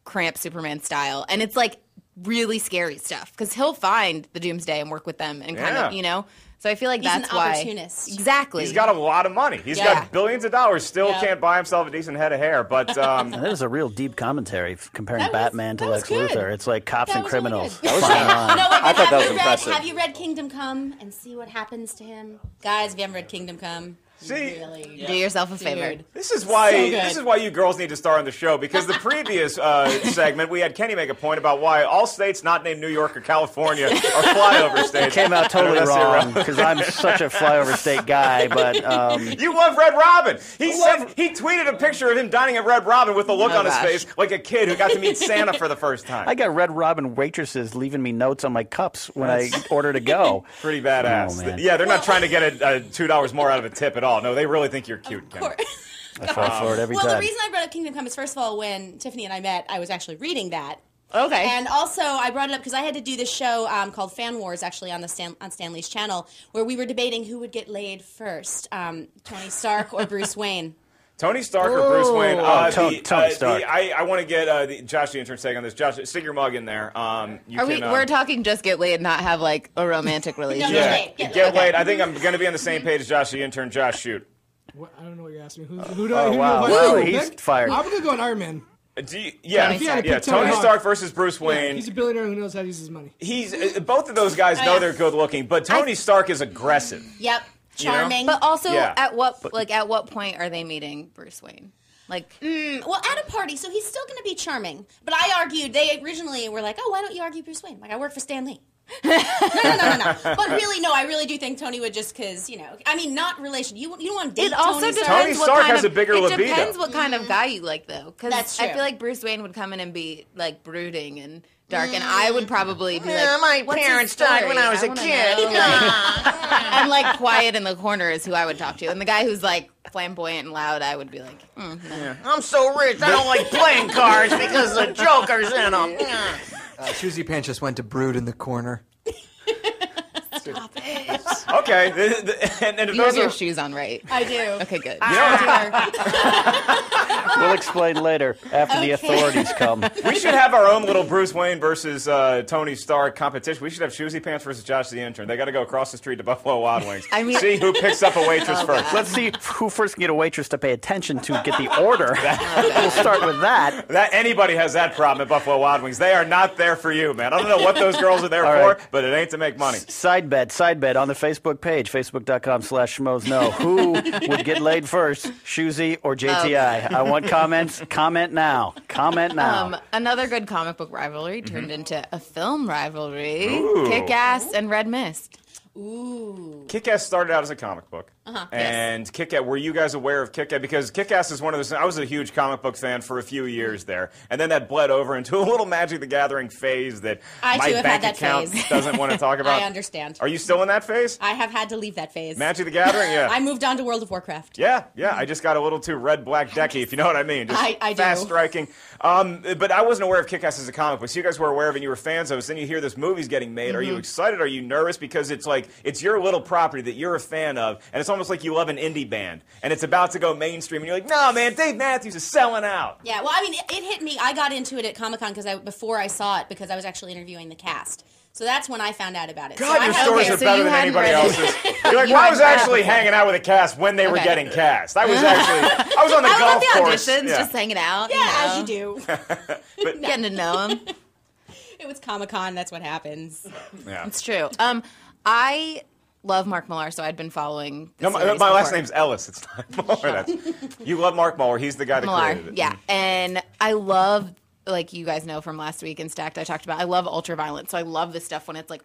cramp Superman style. And it's, like, really scary stuff. Because he'll find the Doomsday and work with them and kind of, you know? So I feel like that's an why. opportunist. Exactly. He's got a lot of money. He's got billions of dollars. Still can't buy himself a decent head of hair. But that is a real deep commentary comparing Batman to Lex Luthor. It's like cops and criminals. Really I thought that was impressive. Have you read Kingdom Come and see what happens to him? Guys, if you haven't read Kingdom Come, see, do yourself a favor. This is why you girls need to star on the show, because the previous segment we had Kenny make a point about why all states not named New York or California are flyover states. It came out totally wrong because I'm such a flyover state guy. But you love Red Robin. He tweeted a picture of him dining at Red Robin with a look on his face like a kid who got to meet Santa for the first time. I got Red Robin waitresses leaving me notes on my cups when I order to go. Pretty badass. Oh, man. Yeah, they're not trying to get a $2 more out of a tip at all. No, they really think you're cute, Kenny. I fall for it every time. Well, the reason I brought up Kingdom Come is, first of all, when Tiffany and I met, I was actually reading that. Okay. And also, I brought it up because I had to do this show called Fan Wars, actually, on Stan Lee's channel, where we were debating who would get laid first, Tony Stark or Bruce Wayne. Tony Stark or Bruce Wayne? Tony Stark. I want to get Josh the intern take on this. Josh, stick your mug in there. We're talking just get laid, not have like a romantic relationship. Get laid. I think I'm going to be on the same page as Josh the intern. Josh, shoot. What? I don't know what you're asking me. Who do I? Well, he's fired. I'm gonna go on Iron Man. Tony Stark versus Bruce Wayne. Yeah, he's a billionaire who knows how to use his money. He's both of those guys know they're good looking, but Tony Stark is aggressive. Yep, charming. You know? But also, at what point are they meeting Bruce Wayne? Like, well, at a party, so he's still going to be charming. But I argued, they originally were like, oh, why don't you argue Bruce Wayne? Like, I work for Stan Lee. No. But really, no, I really do think Tony would just, because, you know, I mean, not relation. You don't want to date it also Tony depends. Tony Stark has a bigger libido. It depends what kind of guy you like, though. Because That's true. I feel like Bruce Wayne would come in and be, like, brooding and dark, and I would probably be like, my what's parents his story? died when I was a kid. Know, like, and, like, quiet in the corner is who I would talk to. And the guy who's, like, flamboyant and loud, I would be like, no. Yeah. I'm so rich, I don't like playing cards because the Joker's in them. Susie Pants just went to brood in the corner. Stop it. Okay. And if You those have your are shoes on right. I do. Okay, good. We'll explain later after the authorities come. We should have our own little Bruce Wayne versus Tony Stark competition. We should have Shoesy Pants versus Josh the intern. They got to go across the street to Buffalo Wild Wings. See who picks up a waitress first. Let's see who first can get a waitress to pay attention to get the order. We'll start with that. Anybody has that problem at Buffalo Wild Wings. They are not there for you, man. I don't know what those girls are there for, but it ain't to make money. Side bet on the Facebook page, facebook.com/schmoesno. Who would get laid first, Shoesy or JTI? I want comments. Comment now. Another good comic book rivalry turned into a film rivalry. Ooh. Kick-Ass and Red Mist. Ooh. Kick-Ass started out as a comic book. And Kick-Ass, were you guys aware of Kick-Ass? Because Kick-Ass is one of those, I was a huge comic book fan for a few years there. And then that bled over into a little Magic the Gathering phase that I my too have bank had that account phase. doesn't want to talk about. I understand. Are you still in that phase? I have had to leave that phase. Magic the Gathering, yeah. I moved on to World of Warcraft. Yeah. I just got a little too red-black decky, if you know what I mean. Just I do. fast striking. But I wasn't aware of Kick-Ass as a comic book. So you guys were aware of it and you were fans of it. So then you hear this movie's getting made. Are you excited? Are you nervous? Because it's like, it's your little property that you're a fan of, and it's almost like you love an indie band, and it's about to go mainstream, and you're like, no, man, Dave Matthews is selling out. Yeah, well, I mean, it hit me. I got into it at Comic-Con before I saw it, because I was actually interviewing the cast. So that's when I found out about it. God, so your stories are better than anybody else's. You're like, You I was hadn't read actually before. hanging out with a cast when they were getting cast. I was on the I golf was at the course. auditions, just hanging out. Yeah, as you do. Getting to know them. It was Comic-Con. That's what happens. Yeah. It's true. I love Mark Millar, so I'd been following the No, series my last before. name's Ellis. It's not Millar. You love Mark Millar. He's the guy that created it. Yeah, and I love, like you guys know from last week in Stacked, I talked about, I love ultraviolence, so I love this stuff when it's like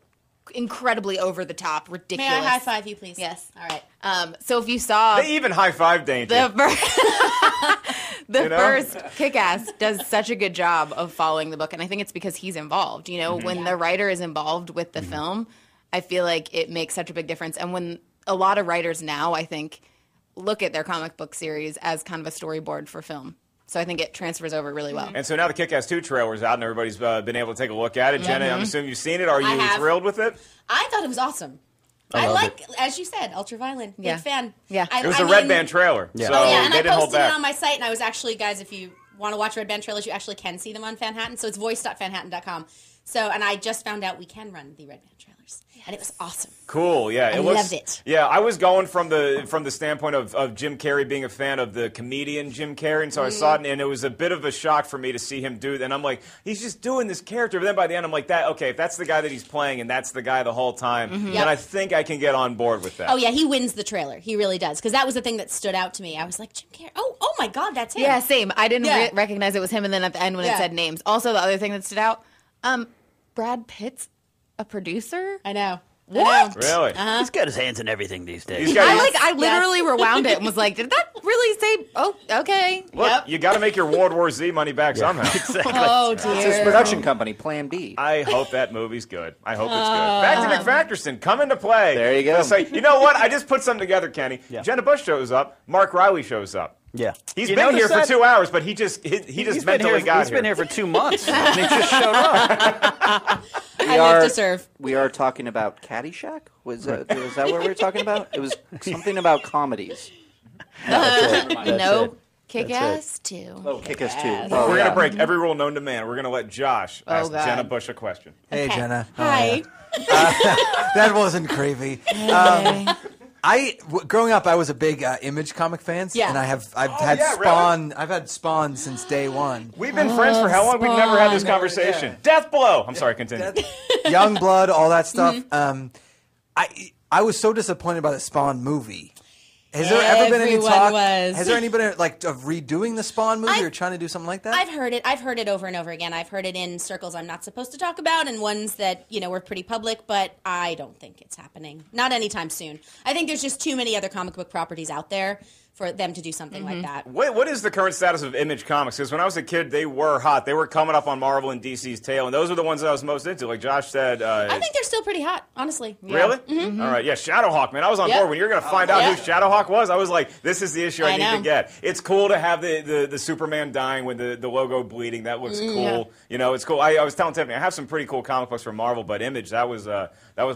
incredibly over the top, ridiculous. May I high five you, please? Yes. All right. So if you saw They even high-fived Dainty. the first Kick-Ass does such a good job of following the book, and I think it's because he's involved. You know, when the writer is involved with the film, I feel like it makes such a big difference. And when a lot of writers now, I think, look at their comic book series as kind of a storyboard for film. So I think it transfers over really well. And so now the Kick-Ass 2 trailer's out, and everybody's been able to take a look at it. Jenna, I'm assuming you've seen it. Are you I have. thrilled with it? I thought it was awesome. I like, as you said, Ultraviolet. Yeah. Big fan. Yeah. It was a Red Band trailer. Yeah. So and they I didn't hold posted back. it on my site, and I was actually, guys, if you want to watch Red Band trailers, you actually can see them on Fanhattan. So it's voice.fanhattan.com. So, and I just found out we can run the Red Band trailers, and it was awesome. Cool, yeah. I loved it. Yeah, I was going from the standpoint of Jim Carrey being a fan of the comedian Jim Carrey, and so I saw it, and it was a bit of a shock for me to see him do it. And I'm like, he's just doing this character. But then by the end, I'm like, if that's the guy that he's playing, and that's the guy the whole time, then I think I can get on board with that. Oh, yeah, he wins the trailer. He really does. Because that was the thing that stood out to me. I was like, Jim Carrey. Oh my God, that's him. Yeah, same. I didn't recognize it was him, and then at the end when it said names. Also, the other thing that stood out, Brad Pitt's a producer? I know. What? Really? He's got his hands in everything these days. I literally rewound it and was like, did that really say, oh, okay. Look, you got to make your World War Z money back somehow. Exactly. Oh, It's dear. his production company, Plan B. I hope that movie's good. I hope it's good. Back to McFackerson, come into play. There you go. So, you know what? I just put something together, Kenny. Jenna Busch shows up. Mark Riley shows up. Yeah. He's been here for 2 hours, but he just mentally got here. He's been here for 2 months. And he just showed up. I live to serve. We are talking about Caddyshack? Was that what we were talking about? It was something about comedies. No. Kick-Ass 2. Oh, Kick-Ass 2. We're going to break every rule known to man. We're going to let Josh ask Jenna Busch a question. Hey, Jenna. Hi. That wasn't creepy. Growing up, I was a big Image comic fan, and I've had Spawn. Really? I've had Spawn since day one. We've been friends for how long? We've never had this conversation. Death Blow. I'm sorry. Continue. Young Blood, all that stuff. I was so disappointed by the Spawn movie. Has there ever been any talk? Has there any been of redoing the Spawn movie or trying to do something like that? I've heard it. I've heard it over and over again. I've heard it in circles I'm not supposed to talk about and ones that, were pretty public, but I don't think it's happening. Not anytime soon. I think there's just too many other comic book properties out there for them to do something like that. What is the current status of Image Comics? Because when I was a kid, they were hot. They were coming up on Marvel and DC's tail, and those are the ones that I was most into. Like Josh said. I think they're still pretty hot, honestly. Really? Mm-hmm. All right. Yeah, Shadowhawk, man. I was on board. When you're going to find out who Shadowhawk was, I was like, this is the issue I need to get. It's cool to have the Superman dying with the logo bleeding. That looks cool. It's cool. I was telling Tiffany, I have some pretty cool comic books from Marvel, but Image, that was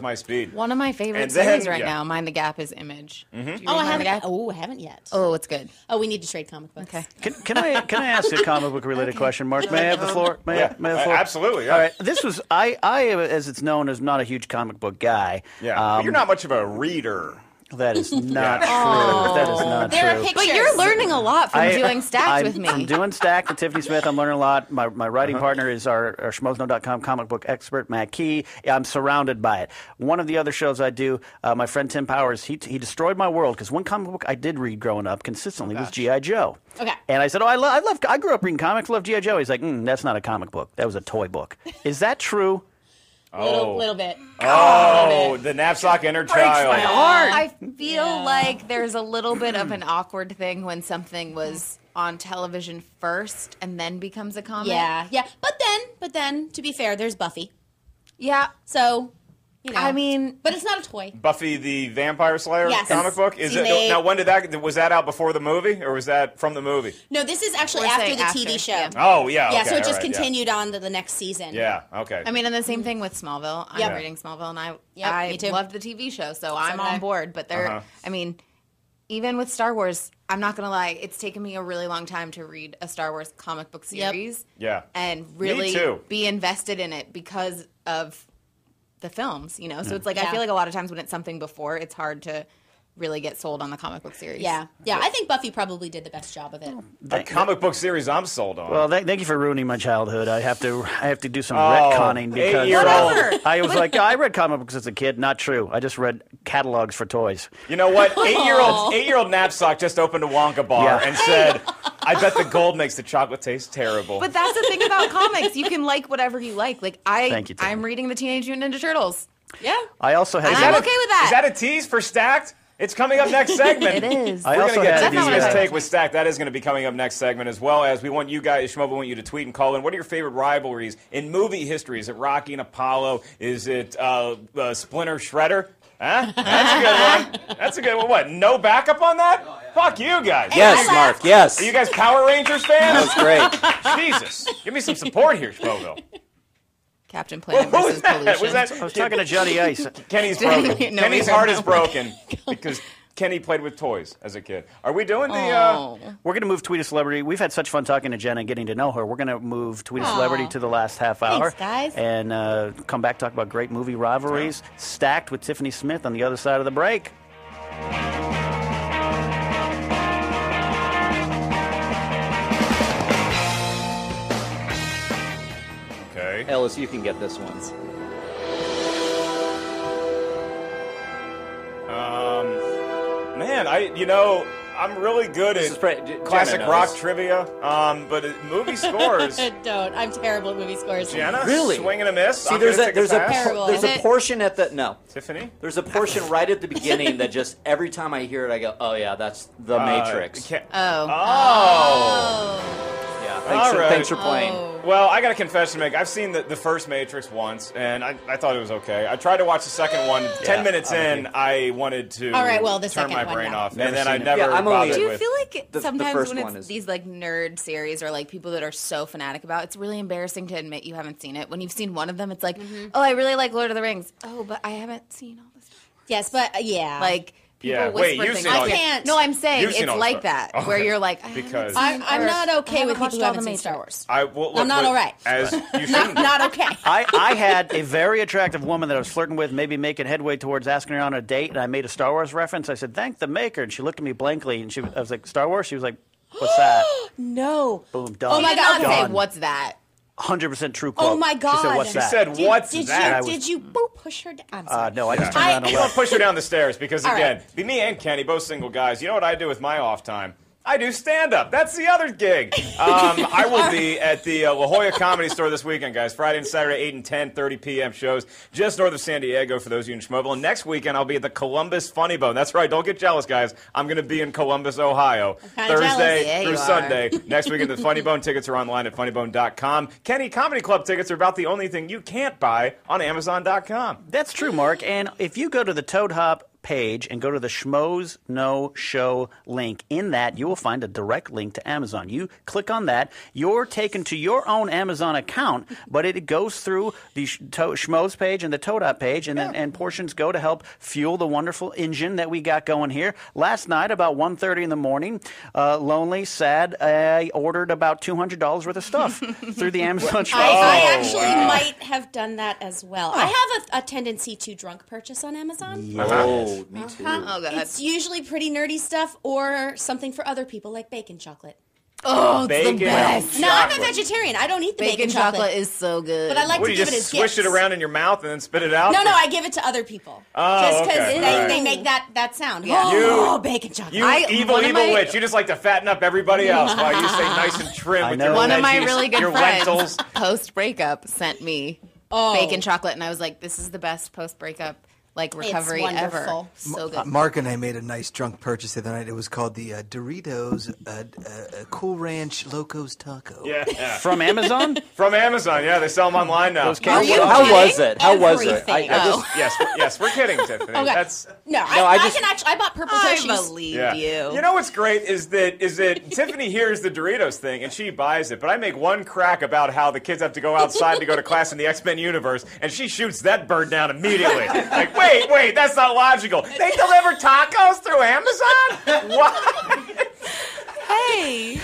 my speed. One of my favorite series right now, Mind the Gap, is Image. Mm-hmm. I haven't yet. Oh, it's good. Oh, we need to trade comic books. Okay. Can I ask a comic book related question, Mark? May I have the floor? May I have the floor? Absolutely. Yeah. All right. This was I as it's known, is not a huge comic book guy. Yeah. But you're not much of a reader. That is not true. That is not true. But you're learning a lot from doing Stacked with me. From doing Stacked with Tiffany Smith, I'm learning a lot. My writing partner is our Schmoeville.com comic book expert, Matt Key. I'm surrounded by it. One of the other shows I do, my friend Tim Powers, he destroyed my world because one comic book I did read growing up consistently was G.I. Joe. Okay. And I said, I grew up reading comics, love G.I. Joe. He's like, that's not a comic book. That was a toy book. Is that true? Little bit. Oh, the Napzok inner child. My heart. I feel like there's a little bit of an awkward thing when something was on television first and then becomes a comic. Yeah. But then, to be fair, there's Buffy. Yeah. So, I mean, but it's not a toy. Buffy the Vampire Slayer comic book? Is it now? When was that out before the movie, or was that from the movie? No, this is actually after the TV show. Yeah. Oh yeah. Yeah, okay, so it just right, continued on to the next season. Yeah. Okay. I mean, and the same thing with Smallville. I'm reading Smallville, and I me too. loved the TV show, so I'm on board. But I mean, even with Star Wars, I'm not gonna lie, it's taken me a really long time to read a Star Wars comic book series. Yeah. And really be invested in it because of the films, so it's like I feel like a lot of times when it's something before, it's hard to really get sold on the comic book series. Yeah. I think Buffy probably did the best job of it. The comic book series I'm sold on. Well, thank you for ruining my childhood. I have to do some retconning because 8-year-old. I was like, I read comic books as a kid. Not true. I just read catalogs for toys. You know what? 8-year-old Napzok just opened a Wonka bar and said, I bet the gold makes the chocolate taste terrible. But that's the thing about comics. You can like whatever you like. Like Thank you, Tim. I'm reading the Teenage Mutant Ninja Turtles. Yeah. I also had. I'm okay with that. Is that a tease for Stacked? It's coming up next segment. It is. We're going to get to DC's take with Stack. That is going to be coming up next segment, as well as we want you guys, Schmoeville, want you to tweet and call in. What are your favorite rivalries in movie history? Is it Rocky and Apollo? Is it Splinter Shredder? Huh? That's a good one. That's a good one. What? No backup on that? Oh, yeah. Fuck you guys. Yes, Mark. Yes. Are you guys Power Rangers fans? That was great. Jesus. Give me some support here, Schmoeville. Captain Planet versus pollution. I was talking to Johnny Ice. Kenny's broken. Kenny's heart is broken because Kenny played with toys as a kid. Are we doing the... We're going to move Tweet a Celebrity. We've had such fun talking to Jenna and getting to know her. We're going to move Tweet a Celebrity to the last half hour. Thanks, guys. And come back, talk about great movie rivalries. Stacked with Tiffany Smith on the other side of the break. Okay. Ellis, you can get this one. Man, I'm really good at classic rock trivia, but movie scores. Don't. I'm terrible at movie scores. Jenna, really? Swing and a miss. See, there's a portion at the Tiffany. There's a portion right at the beginning that just every time I hear it, I go, oh yeah, that's The Matrix. Yeah. Thanks for playing. Well, I got a confession to make. I've seen the first Matrix once, and I thought it was okay. I tried to watch the second one. 10 minutes in, I wanted to turn my brain off, and then I never bothered. Do you with feel like sometimes when it's is... these like nerd series or like people that are so fanatic about, it's really embarrassing to admit you haven't seen it. When you've seen one of them, it's like, oh, I really like Lord of the Rings. Oh, but I haven't seen all this. Yes, but yeah, like. People wait, whisper you've things. seen all I can't. No, I'm saying it's like that, where you're like, because I'm not okay with people who haven't seen Star Wars. I'm not all right. As you shouldn't. Not okay. I had a very attractive woman that I was flirting with, maybe making headway towards asking her on a date, and I made a Star Wars reference. I said, "Thank the maker," and she looked at me blankly, and I was like, "Star Wars?" She was like, "What's that?" No. Boom, done. Oh my God! Done. Say, what's that? 100% true quote. Oh my God! She said, "What's that?" She said, "What's that?" Did you push her down? I'm sorry. No, I just turned around and I don't left. push her down the stairs because, All again, me and Kenny, both single guys, you know what I do with my off time? I do stand-up. That's the other gig. I will be at the La Jolla Comedy Store this weekend, guys. Friday and Saturday, 8 and 10, 30 p.m. shows just north of San Diego for those of you in Schmoeville. And next weekend, I'll be at the Columbus Funny Bone. That's right. Don't get jealous, guys. I'm going to be in Columbus, Ohio. Thursday through Sunday. Next weekend, the Funny Bone tickets are online at funnybone.com. Kenny, Comedy Club tickets are about the only thing you can't buy on Amazon.com. That's true, Mark. And if you go to the Toadhop page and go to the Schmoes Know Show link. In that, you will find a direct link to Amazon. You click on that, you're taken to your own Amazon account, but it goes through the Schmoes page and the Toadhop page, and then and portions go to help fuel the wonderful engine that we got going here. Last night, about 1:30 in the morning, lonely, sad, I ordered about $200 worth of stuff through the Amazon Schmoes. I actually might have done that as well. I have a tendency to drunk purchase on Amazon. Me too. Oh, God. It's usually pretty nerdy stuff or something for other people, like bacon chocolate. Oh, it's the best. No, I'm a vegetarian. I don't eat the bacon chocolate. Is so good. But I like to give it as gifts. You just swish it around in your mouth and then spit it out? No, I give it to other people. Just because they make that sound. Yeah. Oh, bacon chocolate. You evil witch. You just like to fatten up everybody else while you stay nice and trim with your One veggies, of my really good your friends, lentils. post-breakup, sent me bacon chocolate, and I was like, this is the best post-breakup recovery ever. So good. Mark and I made a nice drunk purchase the other night. It was called the Doritos Cool Ranch Locos Taco. Yeah. From Amazon? From Amazon, yeah. They sell them online now. How was it? How was it? Yes, we're kidding, Tiffany. Okay. That's I bought purple Hershey's. I believe you. You know what's great is that Tiffany hears the Doritos thing and she buys it, but I make one crack about how the kids have to go outside to go to class in the X-Men universe, and she shoots that bird down immediately. Like, wait, that's not logical. They deliver tacos through Amazon? What? Hey.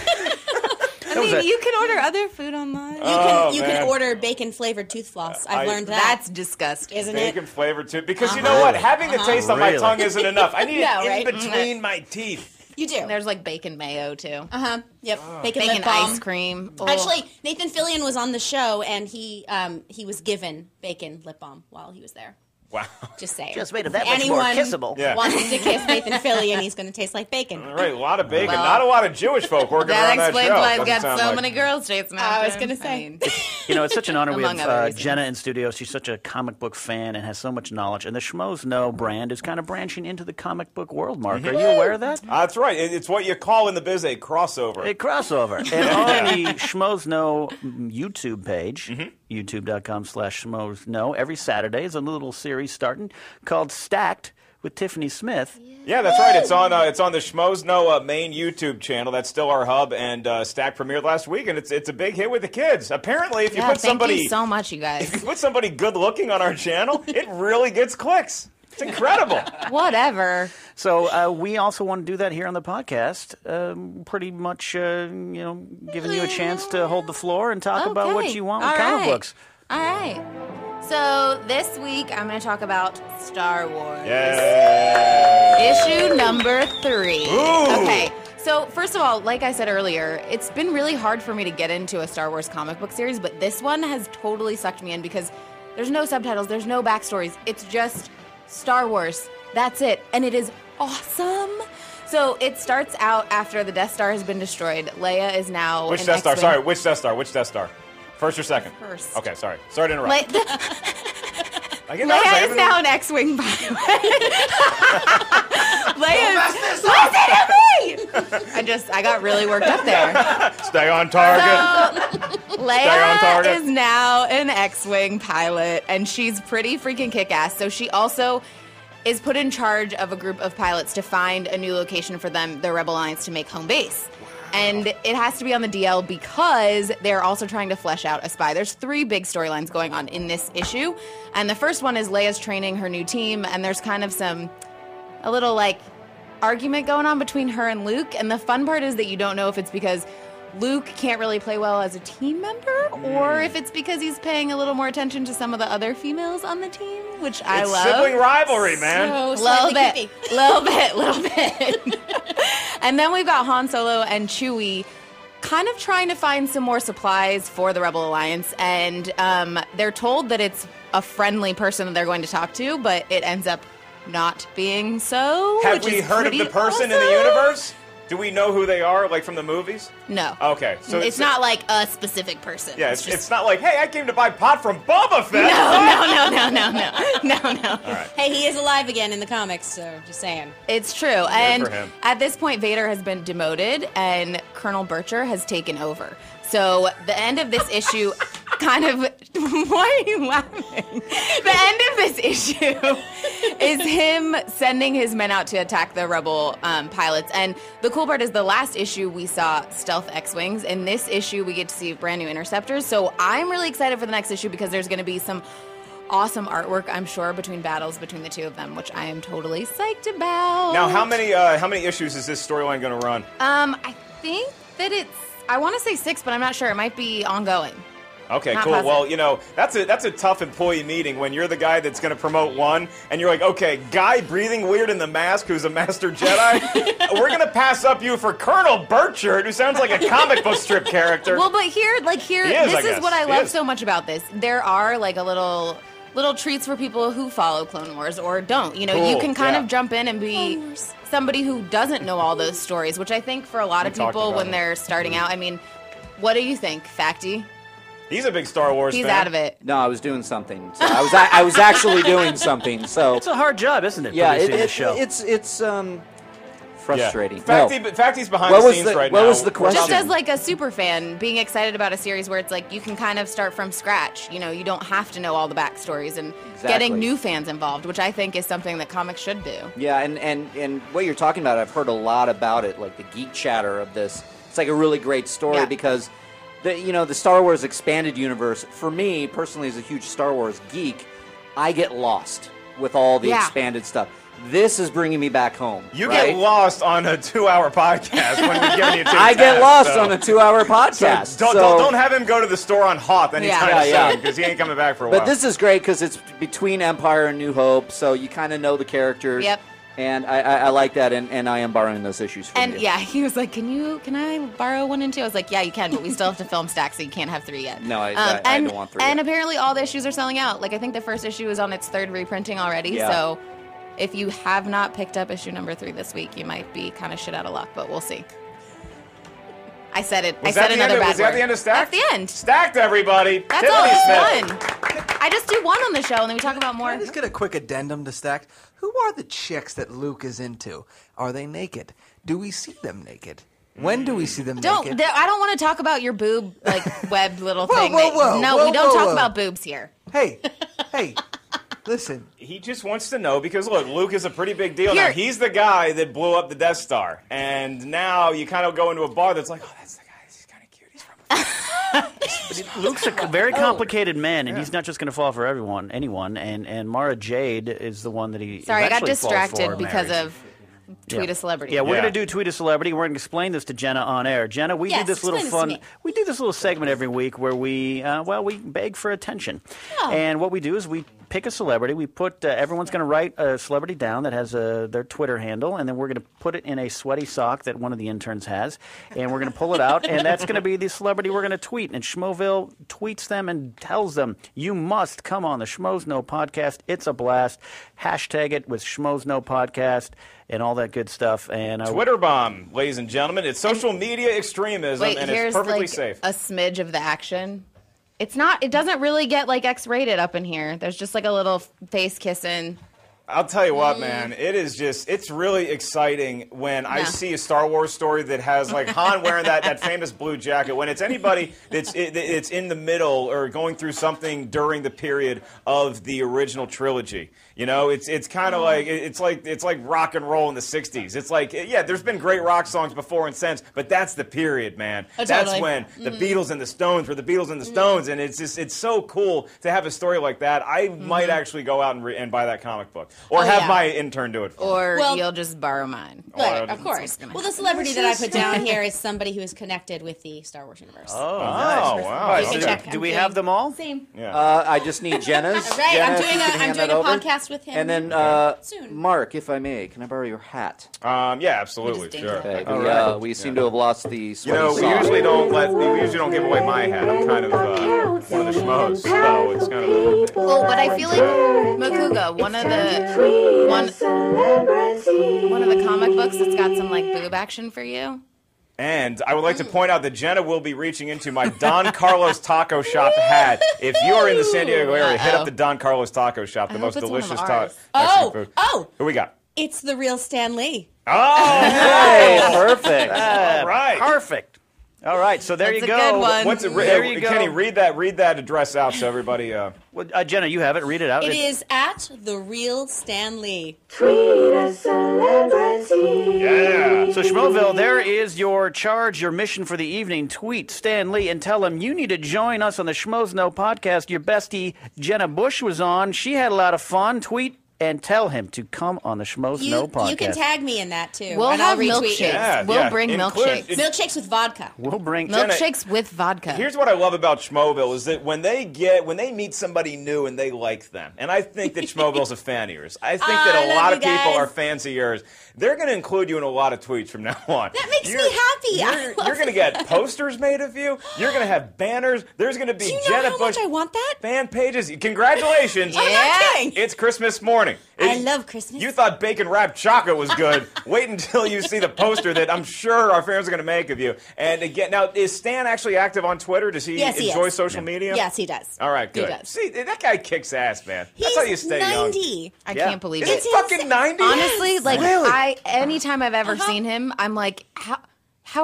I mean, you can order other food online. You can order bacon-flavored tooth floss. I've learned that. That's disgusting. Isn't it? Bacon-flavored tooth. Because you know what? Having the taste on my tongue isn't enough. I need it in between my teeth. You do. There's like bacon mayo, too. Yep. Bacon ice cream. Oh. Actually, Nathan Fillion was on the show, and he was given bacon lip balm while he was there. Wow. Just saying. Just made it that much more kissable. Anyone wants to kiss Nathan Fillion, he's going to taste like bacon. All right, a lot of bacon. Not a lot of Jewish folk working around that show. That explains why I've got so many girls chasing after I was going to say. It's such an honor. We have Jenna in studio. She's such a comic book fan and has so much knowledge. And the Schmoes Know brand is kind of branching into the comic book world, Mark. Are you aware of that? That's right. It's what you call in the biz a crossover. A crossover. And on the Schmoes Know YouTube page, youtube.com/Schmoes Know, every Saturday is a little series starting called Stacked with Tiffany Smith. Yeah, that's right. It's on the Schmoes Know main YouTube channel. That's still our hub, and Stack premiered last week, and it's a big hit with the kids. Apparently, if you put somebody, thank you so much, you guys. If you put somebody good looking on our channel, it really gets clicks. It's incredible. Whatever. So we also want to do that here on the podcast. Pretty much, giving you a chance to hold the floor and talk about what you want with comic books. All right. So this week I'm going to talk about Star Wars. Yay! Issue number 3. Ooh. Okay. So first of all, like I said earlier, it's been really hard for me to get into a Star Wars comic book series, but this one has totally sucked me in because there's no subtitles, there's no backstories. It's just Star Wars. That's it. And it is awesome. So it starts out after the Death Star has been destroyed. Leia is now Which an Death Star? X-Wing. Sorry, which Death Star? Which Death Star? First or second? First. Okay, sorry. Sorry to interrupt. Leia is now an X-Wing pilot. Listen to me! I got really worked up there. Stay on target. So, Leia is now an X-Wing pilot, and she's pretty freaking kick-ass. So she also is put in charge of a group of pilots to find a new location for them, the Rebel Alliance, to make home base. And it has to be on the DL because they're also trying to flesh out a spy. There's 3 big storylines going on in this issue. And the first one is Leia's training her new team, and there's kind of a little argument going on between her and Luke. And the fun part is that you don't know if it's because Luke can't really play well as a team member or if it's because he's paying a little more attention to some of the other females on the team, which I love. Sibling rivalry, man. Little bit. And then we've got Han Solo and Chewie kind of trying to find some more supplies for the Rebel Alliance, and they're told that it's a friendly person that they're going to talk to, but it ends up not being so. Have we heard of the person in the universe? Do we know who they are, from the movies? No. Okay, so it's not like a specific person. Yeah, it's not like, hey, I came to buy pot from Boba Fett. No. All right. Hey, he is alive again in the comics, so just saying. It's true. And at this point, Vader has been demoted, and Colonel Bircher has taken over. So the end of this issue kind of... Why are you laughing? The end of this issue is him sending his men out to attack the Rebel pilots. And the cool part is the last issue we saw stealth X-Wings. In this issue, we get to see brand new interceptors. So I'm really excited for the next issue because there's going to be some awesome artwork, I'm sure, between battles between the two of them, which I am totally psyched about. Now, how many issues is this storyline going to run? I think that I want to say 6, but I'm not sure. It might be ongoing. Okay, Not cool. positive. Well, that's a tough employee meeting when you're the guy that's going to promote one, and you're like, okay, guy breathing weird in the mask who's a master Jedi, we're going to pass up you for Colonel Bircher, who sounds like a comic book strip character. Well, but here, this is what I He love is. so much about this. There are a little treats for people who follow Clone Wars or don't. You can kind of jump in and be somebody who doesn't know all those stories, which I think for a lot of people when they're starting out, what do you think, Facty? He's a big Star Wars fan. He's out of it. No, I was doing something. So I was actually doing something. So it's a hard job, isn't it? Yeah, producing this show. it's frustrating. Yeah. Facty's behind the scenes right now. What was the question? Just as a super fan, being excited about a series where it's you can kind of start from scratch. You don't have to know all the backstories and getting new fans involved, which I think is something that comics should do. Yeah, and what you're talking about, I've heard a lot about it, the geek chatter of this. It's a really great story because the Star Wars expanded universe, for me personally as a huge Star Wars geek, I get lost with all the expanded stuff. This is bringing me back home. You get lost on a 2-hour podcast when we're giving you two I get tabs, lost so. on a 2-hour podcast. So don't have him go to the store on Hoth anytime soon because he ain't coming back for a while. But this is great because it's between Empire and New Hope, so you kind of know the characters. Yep. And I like that, and I am borrowing those issues from you. And he was like, can I borrow 1 and 2? I was like, yeah, you can, but we still have to film Stack, so you can't have 3 yet. No, I don't want 3 And yet. apparently all the issues are selling out. I think the first issue is on its 3rd reprinting already, so if you have not picked up issue number 3 this week, you might be kind of shit out of luck, but we'll see. I said it. I said another bad word. Was that the end of Stacked? That's the end. Stacked, everybody. That's Tiffany all. Smith. It's fun. I just do one on the show, and then we talk about more. Can I just get a quick addendum to Stacked? Who are the chicks that Luke is into? Are they naked? Do we see them naked? When do we see them naked? I don't want to talk about your boob, webbed little Whoa, thing. whoa, whoa, no, whoa, we don't whoa, talk whoa. about boobs here. Hey, Listen. He just wants to know because, look, Luke is a pretty big deal Here. now. He's the guy that blew up the Death Star. And now you kind of go into a bar that's like, oh, that's the guy. He's kind of cute. He's from Luke's a very complicated man, and he's not just going to fall for anyone. And Mara Jade is the one that he Sorry, I got eventually falls distracted for. because of Tweet a Celebrity. Yeah, we're going to do Tweet a Celebrity. We're going to explain this to Jenna on air. Jenna, we do this little fun. We do this little segment every week where we beg for attention. Oh. And what we do is we pick a celebrity. We put everyone's going to write a celebrity down that has their Twitter handle, and then we're going to put it in a sweaty sock that one of the interns has, and we're going to pull it out, and that's going to be the celebrity we're going to tweet. And Schmoeville tweets them and tells them, you must come on the Schmoes Know podcast. It's a blast. Hashtag it with Schmoes Know podcast and all that good stuff. And Twitter bomb, ladies and gentlemen. It's social media extremism, and it's perfectly safe. A smidge of the action. It's not. It doesn't really get like X-rated up in here. There's just like a little face kissing. I'll tell you what, man. It's really exciting when I see a Star Wars story that has like Han wearing that famous blue jacket. When it's anybody that's it's in the middle or going through something during the period of the original trilogy. You know, it's kind of like it's like rock and roll in the '60s. It's like there's been great rock songs before and since, but that's the period, man. That's when the Beatles and the Stones were the Beatles and the Stones, and it's so cool to have a story like that. I might actually go out and buy that comic book. Or have my intern do it for me. Or you'll just borrow mine. Right, of course. Well, the celebrity that I put down here is somebody who is connected with the Star Wars universe. Oh, nice. Wow. You can check. Do we have them all? Same. Yeah. I just need Jenna's. Right, Jenna, I'm doing a podcast with him. And then, soon. Mark, if I may, can I borrow your hat? Yeah, absolutely. Sure. Okay. We seem to have lost the sweaty we sock. usually don't give away my hat. I'm kind of one of the schmoes, so it's kind of. Well, but I feel like Makuga, one of the comic books that's got some like boob action for you. And I would like to point out that Jenna will be reaching into my Don Carlos Taco Shop hat. If you are in the San Diego area, hit up the Don Carlos Taco Shop, the most delicious Mexican food. Who we got? It's the real Stan Lee. Oh, hey, perfect. All right. Perfect. All right, so there That's you a go. good one. There you go. Kenny, read that address out so everybody. Jenna, you have it. Read it out. It is at the real Stan Lee. Yeah. So Schmoeville, there is your charge, your mission for the evening. Tweet Stan Lee and tell him you need to join us on the Schmoes Know podcast. Your bestie Jenna Busch was on. She had a lot of fun. Tweet and tell him to come on the Schmoes Know podcast. You can tag me in that too. We'll and have I'll retweet milkshakes. it. We'll bring milkshakes. Milkshakes with vodka. We'll bring milkshakes with vodka. Here's what I love about Schmoeville is that when they meet somebody new and they like them, and I think that Schmoeville's a fan of yours. I think that a lot of people are fans of yours. They're going to include you in a lot of tweets from now on. That makes me happy. You're going to get posters made of you. You're going to have banners. There's going to be Do you know Jenna how Busch much I want that? fan pages. Congratulations. I'm not kidding. It's Christmas morning. I love Christmas. You thought bacon wrapped chocolate was good. Wait until you see the poster that I'm sure our fans are going to make of you. And again, now, is Stan actually active on Twitter? Does he enjoy social media? Yes, he does. All right, good. He does. See, that guy kicks ass, man. That's how you stay 90. young. I can't believe Is it. he fucking 90? Honestly, like Really? anytime I've ever seen him, I'm like, how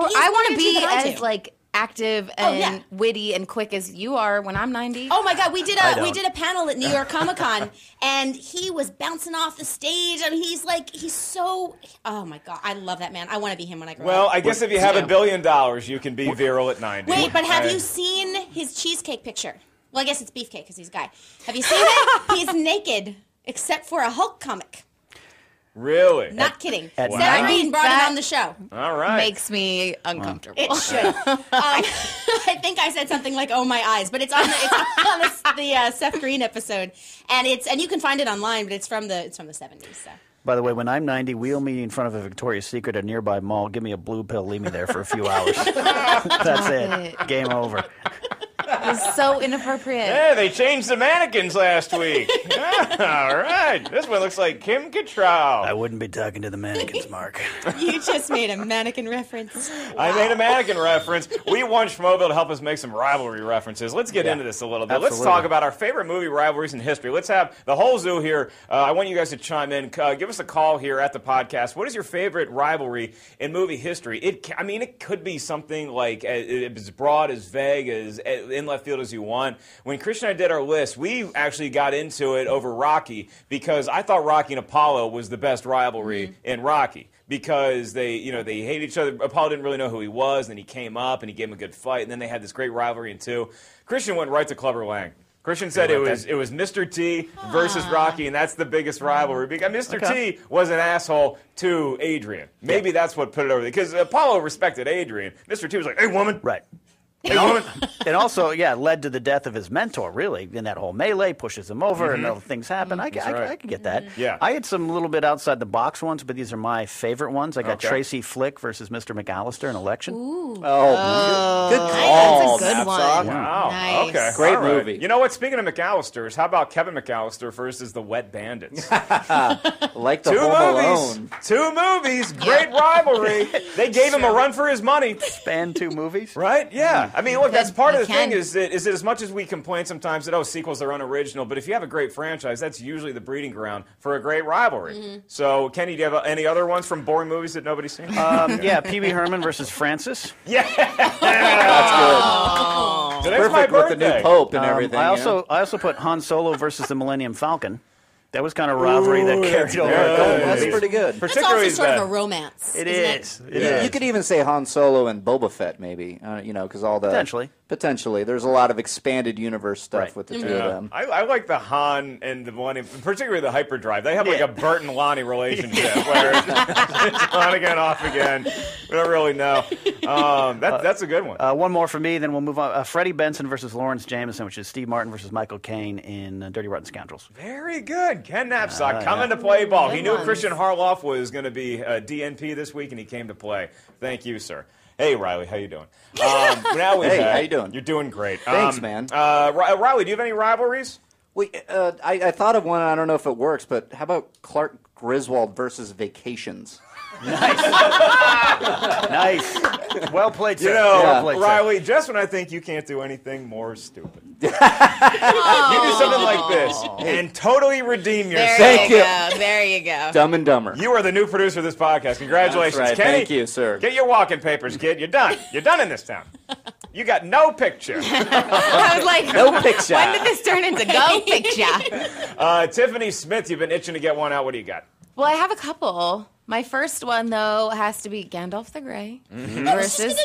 He's I want to more be into than I as do. like active and witty and quick as you are when I'm 90. Oh my God, we did a panel at New York Comic Con, and he was bouncing off the stage. I mean, he's so. Oh my God, I love that man. I want to be him when I grow up. Well, I guess if you have $1 billion, you can be viral at 90. Wait, but have you seen his cheesecake picture? Well, I guess it's beefcake because he's a guy. Have you seen it? He's naked, except for a Hulk comic. Really? Not kidding. At Sarah 90? Green brought it on the show. All right. Makes me uncomfortable. It should. I think I said something like "Oh my eyes," but it's on the Seth Green episode, and you can find it online, but it's from the 70s. So. By the way, when I'm 90, wheel me in front of a Victoria's Secret, a nearby mall, give me a blue pill, leave me there for a few hours. That's it. Game over. It's so inappropriate. Yeah, they changed the mannequins last week. All right. This one looks like Kim Cattrall. I wouldn't be talking to the mannequins, Mark. You just made a mannequin reference. I made a mannequin reference. We want Schmoeville to help us make some rivalry references. Let's get into this a little bit. Absolutely. Let's talk about our favorite movie rivalries in history. Let's have the whole zoo here. I want you guys to chime in. Give us a call here at the podcast. What is your favorite rivalry in movie history? It could be something like as broad, as vague, as in left left field as you want. When Kristian and I did our list, we actually got into it over Rocky because I thought Rocky and Apollo was the best rivalry in Rocky. Because they hate each other. Apollo didn't really know who he was, and then he came up and he gave him a good fight, and then they had this great rivalry in 2. Kristian went right to Clubber Lang. Kristian said it was Mr. T versus Rocky, and that's the biggest rivalry. Because Mr. T was an asshole to Adrian. Maybe that's what put it over there. Because Apollo respected Adrian. Mr. T was like, hey, woman. Right. And also, led to the death of his mentor, really, in that whole melee, pushes him over, and other things happen. I can get that. Yeah. I had some little bit outside the box ones, but these are my favorite ones. I got Tracy Flick versus Mr. McAllister in Election. Good call. That's a good one. Wow. Nice. Okay. Great movie. You know what? Speaking of McAllisters, how about Kevin McAllister versus the Wet Bandits? Like the Home Alone. 2 movies. Great rivalry. They gave him a run for his money. Spanned 2 movies. Right? Yeah. I mean, look, that's part of the thing is that as much as we complain sometimes that, sequels are unoriginal, but if you have a great franchise, that's usually the breeding ground for a great rivalry. So, Kenny, do you have any other ones from boring movies that nobody's seen? Pee Wee Herman versus Francis. Yeah! That's good. Today's Perfect my birthday. with the new Pope and everything. I also put Han Solo versus the Millennium Falcon. That was kind of rivalry that carried over. That's pretty good. That's also sort of a romance. It is. You could even say Han Solo and Boba Fett, maybe. Because all the potentially, there's a lot of expanded univerce stuff with the two of them. I like the Han and the Millennium, particularly the hyperdrive. They have like a Bert and Lonnie relationship where it's on again, off again. We don't really know. That's a good one. One more for me, then we'll move on. Freddie Benson versus Lawrence Jameson, which is Steve Martin versus Michael Caine in Dirty Rotten Scoundrels. Very good. Ken Napzok coming to play ball. He knew Kristian Harloff was going to be DNP this week, and he came to play. Thank you, sir. Hey, Riley, how you doing? How you doing? You're doing great. Thanks, man. Riley, do you have any rivalries? I thought of one. I don't know if it works, but how about Clark Griswold versus Vacations? Nice. Well played, sir. Riley, just when I think you can't do anything more stupid. You do something like this and totally redeem yourself. There you go. Dumb and Dumber. You are the new producer of this podcast. Congratulations, That's right. Kenny. Thank you, sir. Get your walking papers, kid. You're done. You're done in this town. You got no picture. I was like, no picture. When did this turn into go picture? Tiffany Smith, you've been itching to get one out. What do you got? Well, I have a couple. My first one, though, has to be Gandalf the Grey versus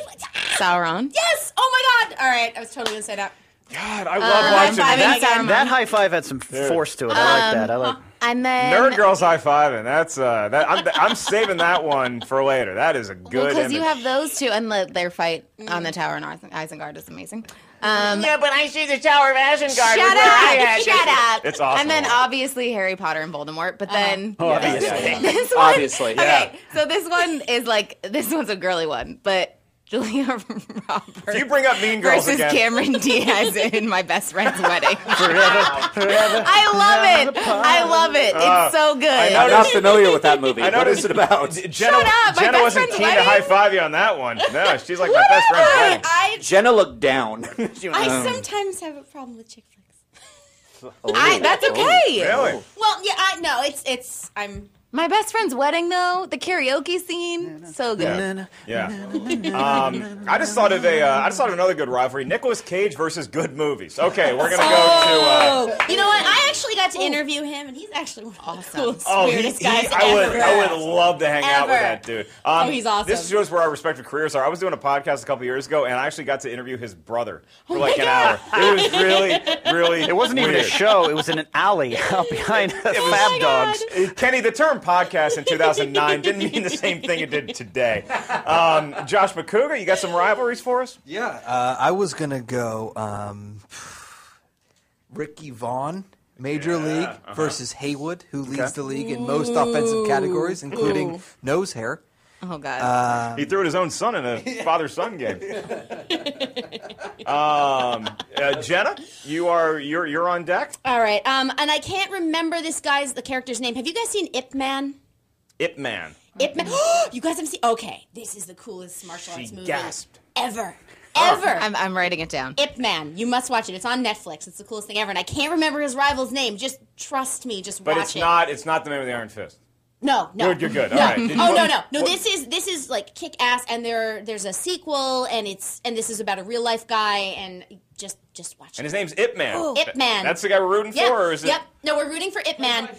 Sauron. Yes! Oh, my God! All right, I was totally going to say that. God, I love watching that. That high five had some force to it. I like that. And then Nerd Girls high fiving. That's I'm saving that one for later. That is a good. Because you have those two, and their fight on the Tower in Isengard is amazing. Yeah, but I see the Tower of Isengard. Shut up! It's awesome. And then obviously Harry Potter and Voldemort. But then obviously, obviously, yeah. Okay, so this one is this one's a girly one, but Julia Roberts. If you bring up Mean Girls versus again. Cameron Diaz in My Best Friend's Wedding. Forever. I love it. It's so good. I'm not familiar with that movie. What is it about? Jenna wasn't keen to high five you on that one. No, she's like my best friend's wedding. Jenna looked down. I sometimes have a problem with chick flicks. That's okay. Really? Well, yeah, I'm. My Best Friend's Wedding, though, the karaoke scene, so good. Yeah. I just thought of another good rivalry: Nicolas Cage versus good movies. Okay, we're gonna go to. You know what? I actually got to interview him, and he's actually one of the coolest, weirdest guys ever. I would love to hang out with that dude. He's awesome. This shows where our respective careers are. I was doing a podcast a couple years ago, and I actually got to interview his brother for an hour. It was really. It wasn't even a show. It was in an alley out behind Fab Dogs. Kenny, the term podcast in 2009 didn't mean the same thing it did today. Josh McCougar, you got some rivalries for us? Yeah, I was going to go Ricky Vaughn, Major League, versus Haywood, who leads the league in most offensive categories, including nose hair. Oh, God. He threw at his own son in a father-son game. Jenna, you're on deck. All right, and I can't remember the character's name. Have you guys seen Ip Man? Ip Man. Ip Man. You guys haven't seen? Okay, this is the coolest martial arts movie gasped. ever. I'm writing it down. Ip Man. You must watch it. It's on Netflix. It's the coolest thing ever, and I can't remember his rival's name. Just trust me. Just watch it. But it's not the name of the Iron Fist. No. You're good. No. All right. No. This is like kick ass, and there's a sequel, and this is about a real life guy, and just watch it. And his name's Ip Man. Ip Man. That's the guy we're rooting for, or is it? Yep. No, we're rooting for Ip Man.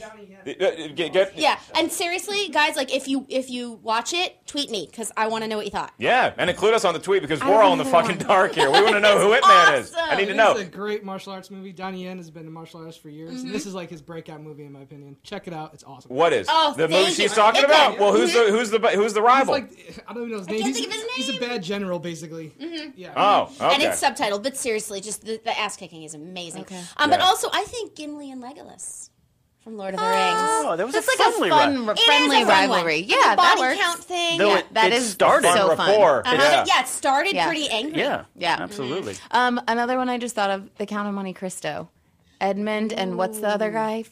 Yeah, and seriously, guys, like if you watch it, tweet me because I want to know what you thought. Yeah, and include us on the tweet because we're all in the fucking dark here. We want to know who Ip Man is. I need to know. It's a great martial arts movie. Donnie Yen has been in martial arts for years. And this is like his breakout movie, in my opinion. Check it out; it's awesome. What is the movie she's talking about? Well, who's the rival? I don't even know his name. He's a bad general, basically. Yeah. Oh, okay. And it's subtitled, but seriously, just the ass kicking is amazing. Okay. But also, I think Gimli and Legolas from Lord of the Rings. Oh, that was That's a like friendly a fun, friendly rivalry. Yeah, the body that works. count thing. Though Yeah. That it is started so fun. It started pretty angry. Yeah, Yeah. absolutely. Another one I just thought of: The Count of Monte Cristo. Edmund and what's the other guy?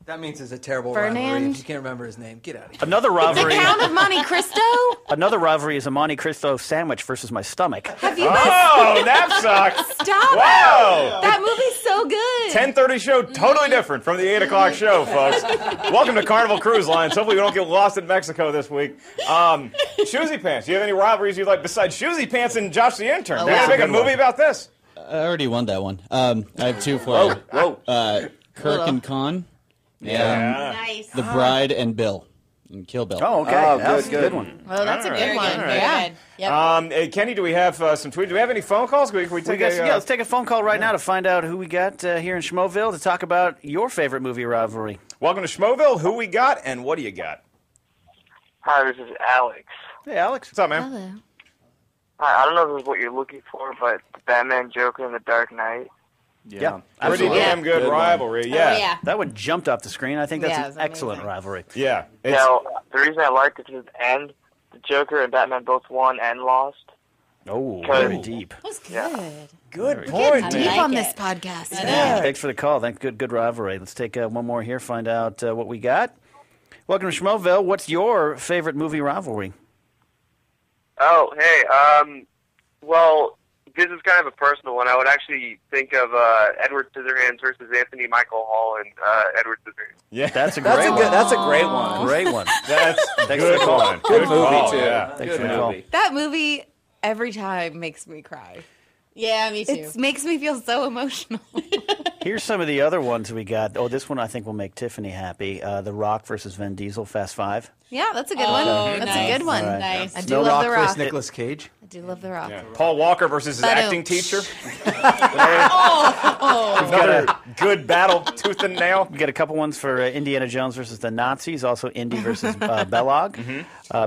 That means it's a terrible Fernand? rivalry. If you can't remember his name, get out of here. Another rivalry. The Count of Monte Cristo? Another rivalry is a Monte Cristo sandwich versus my stomach. Have you Oh, Napzok! Stop Wow! it! That movie's so good. 10:30 show, totally different from the 8 o'clock show, folks. Welcome to Carnival Cruise Lines. Hopefully we don't get lost in Mexico this week. Shoesy Pants, do you have any rivalries you like besides Shoesy Pants and Josh the Intern? They're going to make a movie about this. I already won that one. I have two for you. Kirk and Khan. Yeah. Nice. The Bride and Bill. And Kill Bill. Oh, okay. That's a good one. Well, that's a good one. Very Yeah. good. Yep. Hey, Kenny, do we have some tweets? Do we have any phone calls? Can we take let's take a phone call right now to find out who we got here in Schmoeville to talk about your favorite movie rivalry. Welcome to Schmoeville. Who we got and what do you got? Hi, this is Alex. Hey, Alex. What's up, man? Hello. Hi, I don't know if this is what you're looking for, but the Batman Joker and the Dark Knight. Yeah, pretty damn good rivalry. Yeah. yeah. That one jumped off the screen. I think that's Yeah, an it's excellent rivalry. Yeah. Now, the reason I liked it is at the end, the Joker and Batman both won and lost. Oh, Because- very deep. That was good. Yeah. Good Deep point. on like this it. podcast. Thanks for the call. Good rivalry. Let's take one more here, find out what we got. Welcome to Schmoeville. What's your favorite movie rivalry? Oh, hey, well, this is kind of a personal one. I would actually think of Edward Scissorhands versus Anthony Michael Hall and Edward Scissorhands. Yeah, that's a great one. That's a great one. Great one. That's Thanks good for the call. one. Good movie call, too. Yeah. Thanks for the call. That movie every time makes me cry. Yeah, me too. It makes me feel so emotional. Here's some of the other ones we got. Oh, this one I think will make Tiffany happy. The Rock versus Vin Diesel, Fast 5. Yeah, that's a good one. That's nice. a good one. All right. Nice. I do No love Rock The versus Rock. Nicolas Cage. I do love The Rock. Yeah. Paul Walker versus his acting teacher. Oh. Another good battle, tooth and nail. We got a couple ones for Indiana Jones versus the Nazis. Also, Indy versus Belloc.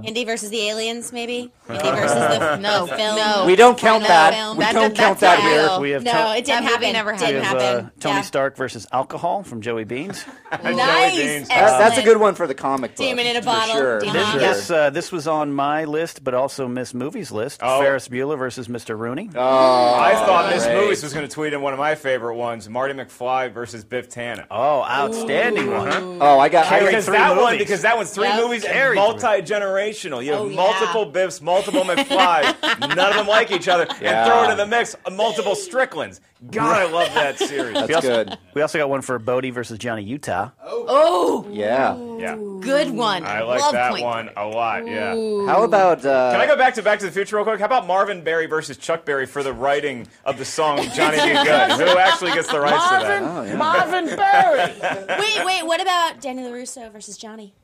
Indy versus the aliens, maybe? Indy versus the film? No. We don't count No, that. film. We That- don't count that's that here. not We have No, it didn't That movie happen. never Didn't happened. happen. Tony Yeah. Stark versus Alcohol from Joey Beans. Nice. Beans. That's a good one for the comic book. Demon in a for bottle. Sure. Demon. For This sure. this was on my list, but also Miss Movies list. Oh. Ferris Bueller versus Mr. Rooney. I thought Miss great. Movies was going to tweet in one of my favorite ones, Marty McFly versus Biff Tannen. Oh, outstanding one. Oh, I got. Because three that one, movies. because that one's three Yep. movies and Carried multi-generational. You have Oh, yeah. multiple Biffs, multiple McFlys. None of them like each other. Yeah. And throw into the mix multiple Stricklands. God, I love that series. That's good. We also got one for Bodie versus Johnny Utah. Oh, Yeah. Yeah. good one. I like love that Point one a lot, yeah. How about? Can I go back to the Future real quick? How about Marvin Berry versus Chuck Berry for the writing of the song Johnny Be Good? Who actually gets the rights to that? Oh, yeah. Marvin Berry. Wait, what about Danny LaRusso versus Johnny?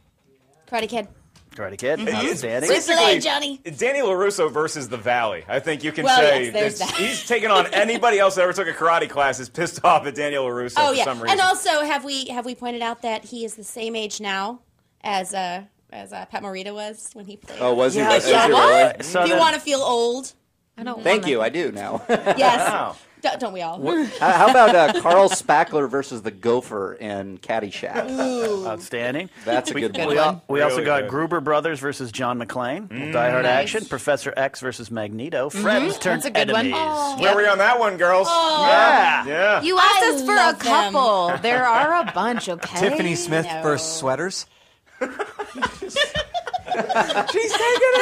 Karate Kid. Karate Kid. It's Outstanding. Basically, Johnny. Danny LaRusso versus the Valley. I think you can Well, say yes, there's that that. he's taken on anybody else that ever took a karate class is pissed off at Daniel LaRusso Oh for yeah, some reason. and also have we pointed out that he is the same age now as Pat Morita was when he played? Oh, was he? Yeah, Is he really? what? If you want to feel old, I don't. Thank you. I do now. yes. Wow. Don't we all? How about Carl Spackler versus the Gopher in Caddyshack? Outstanding. That's a good one. We also Really got good. Gruber Brothers versus John McClane. Die Hard Action. Professor X versus Magneto. Friends turned That's a good one. enemies. Where were you on that one, girls? Yeah. Yeah. You asked I us for a love them. couple. There are a bunch, okay? Tiffany Smith No. versus Sweaters. She's taking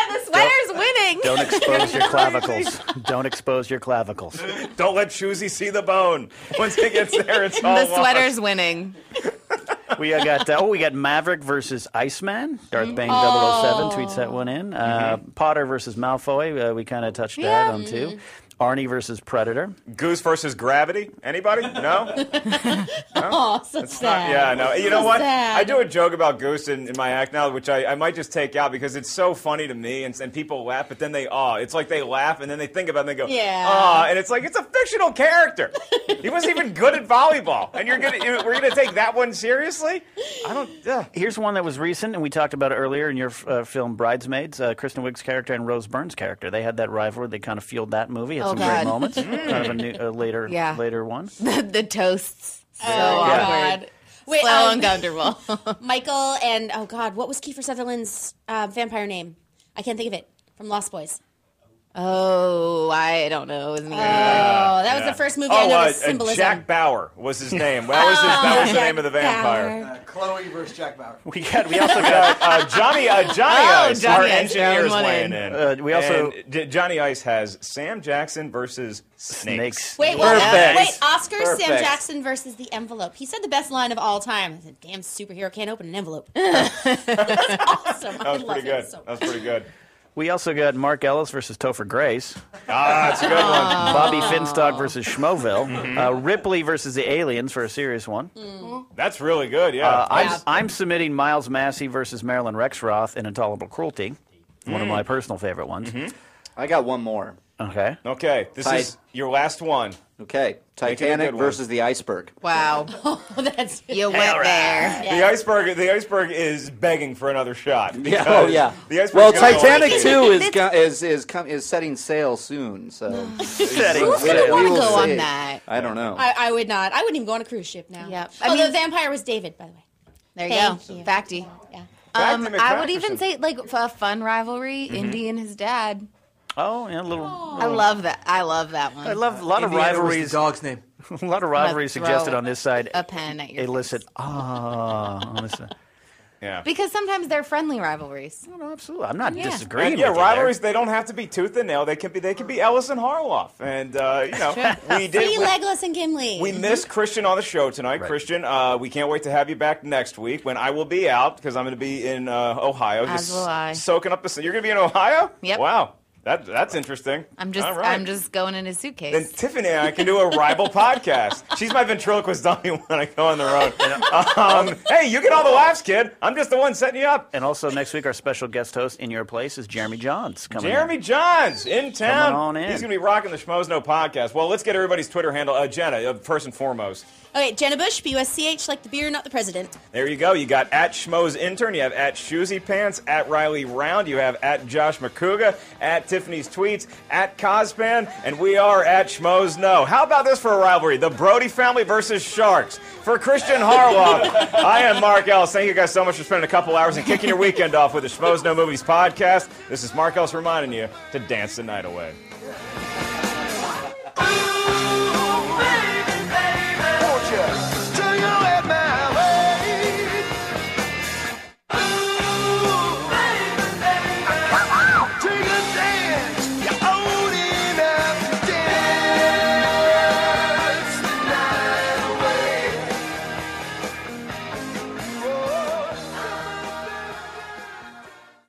The sweater's winning. Don't expose your clavicles. Don't expose your clavicles. Don't let Shoesy see the bone. Once he gets there, it's all The lost. sweater's winning. We got Maverick versus Iceman. Darth Bane 007 tweets that one in. Potter versus Malfoy. We kind of touched that on too. Arnie versus Predator. Goose versus Gravity. Anybody? No? Oh, so sad. Yeah, no. You know So what? sad. I do a joke about Goose in my act now, which I might just take out because it's so funny to me, and people laugh, but then they It's like they laugh, and then they think about it, and they go, Yeah. and it's like, it's a fictional character. He wasn't even good at volleyball, and we're gonna take that one seriously? I don't. Here's one that was recent, and we talked about it earlier in your film Bridesmaids. Kristen Wiig's character and Rose Byrne's character. They had that rivalry. They kind of fueled that movie. Had some great moments. Kind of a later one. The toasts. So God. awkward. Wait, so uncomfortable. Michael and, oh God, what was Kiefer Sutherland's vampire name? I can't think of it. From Lost Boys. Oh, I don't know. Isn't that was the first movie I know with symbolism. Jack Bauer was his name. That was the name of the vampire. Chloe versus Jack Bauer. We also got Johnny Ice, our engineers weighing in. We also Johnny Ice has Sam Jackson versus Snakes. Wait, Oscar Sam Jackson versus the envelope. He said the best line of all time. I said, "Damn superhero can't open an envelope." That's awesome. That was pretty good. That was pretty good. We also got Mark Ellis versus Topher Grace. That's a good one. Bobby Finstock versus Schmoeville. Ripley versus the Aliens for a serious one. That's really good, yeah. I'm submitting Miles Massey versus Marilyn Rexroth in Intolerable Cruelty. One of my personal favorite ones. I got one more. Okay. This is your last one. Okay. Titanic versus the iceberg. Wow. That's you went there. The iceberg is begging for another shot. Yeah. Oh yeah. The iceberg well, Titanic 2 is setting sail soon. So setting sail. Who would go on that? I don't know. I would not. I wouldn't even go on a cruise ship now. Yep. The vampire was David, by the way. There you Thank go. you. Facty. Yeah. I would even say like a fun rivalry, Indy and his dad. Oh, yeah, a little. I love that. I love that one. I love a lot of Indiana was rivalries. the dog's name. A lot of rivalries suggested on this side. A pen at your elicit on this side. Yeah. Because sometimes they're friendly rivalries. No, absolutely. I'm not disagreeing. And, yeah, with you rivalries. They don't have to be tooth and nail. They can be Ellis and Harloff. And we did. Free Legolas and Gimli. We missed Kristian on the show tonight. Right. Kristian, we can't wait to have you back next week when I will be out because I'm going to be in Ohio. As will I. Soaking up the. You're going to be in Ohio? Yep. Wow. That's interesting. I'm just going in his suitcase. Then Tiffany and I can do a rival podcast. She's my ventriloquist dummy when I go on the road. Hey, you get all the laughs, kid. I'm just the one setting you up. And also next week, our special guest host in your place is Jeremy Johns coming. Jeremy Johns in town. Coming on in. He's going to be rocking the Schmoes Know podcast. Well, let's get everybody's Twitter handle. Jenna, first and foremost. Okay, Jenna Busch, BUSCH, like the beer, not the president. There you go. You got at Schmoes Intern. You have at Shoesy Pants, at Riley Round. You have at Josh McCouga, at Tiffany's Tweets, at Cospan, and we are at Schmoes Know. How about this for a rivalry? The Brody family versus Sharks. For Kristian Harloff, I am Mark Ellis. Thank you guys so much for spending a couple hours and kicking your weekend off with the Schmoes Know Movies podcast. This is Mark Ellis reminding you to dance the night away.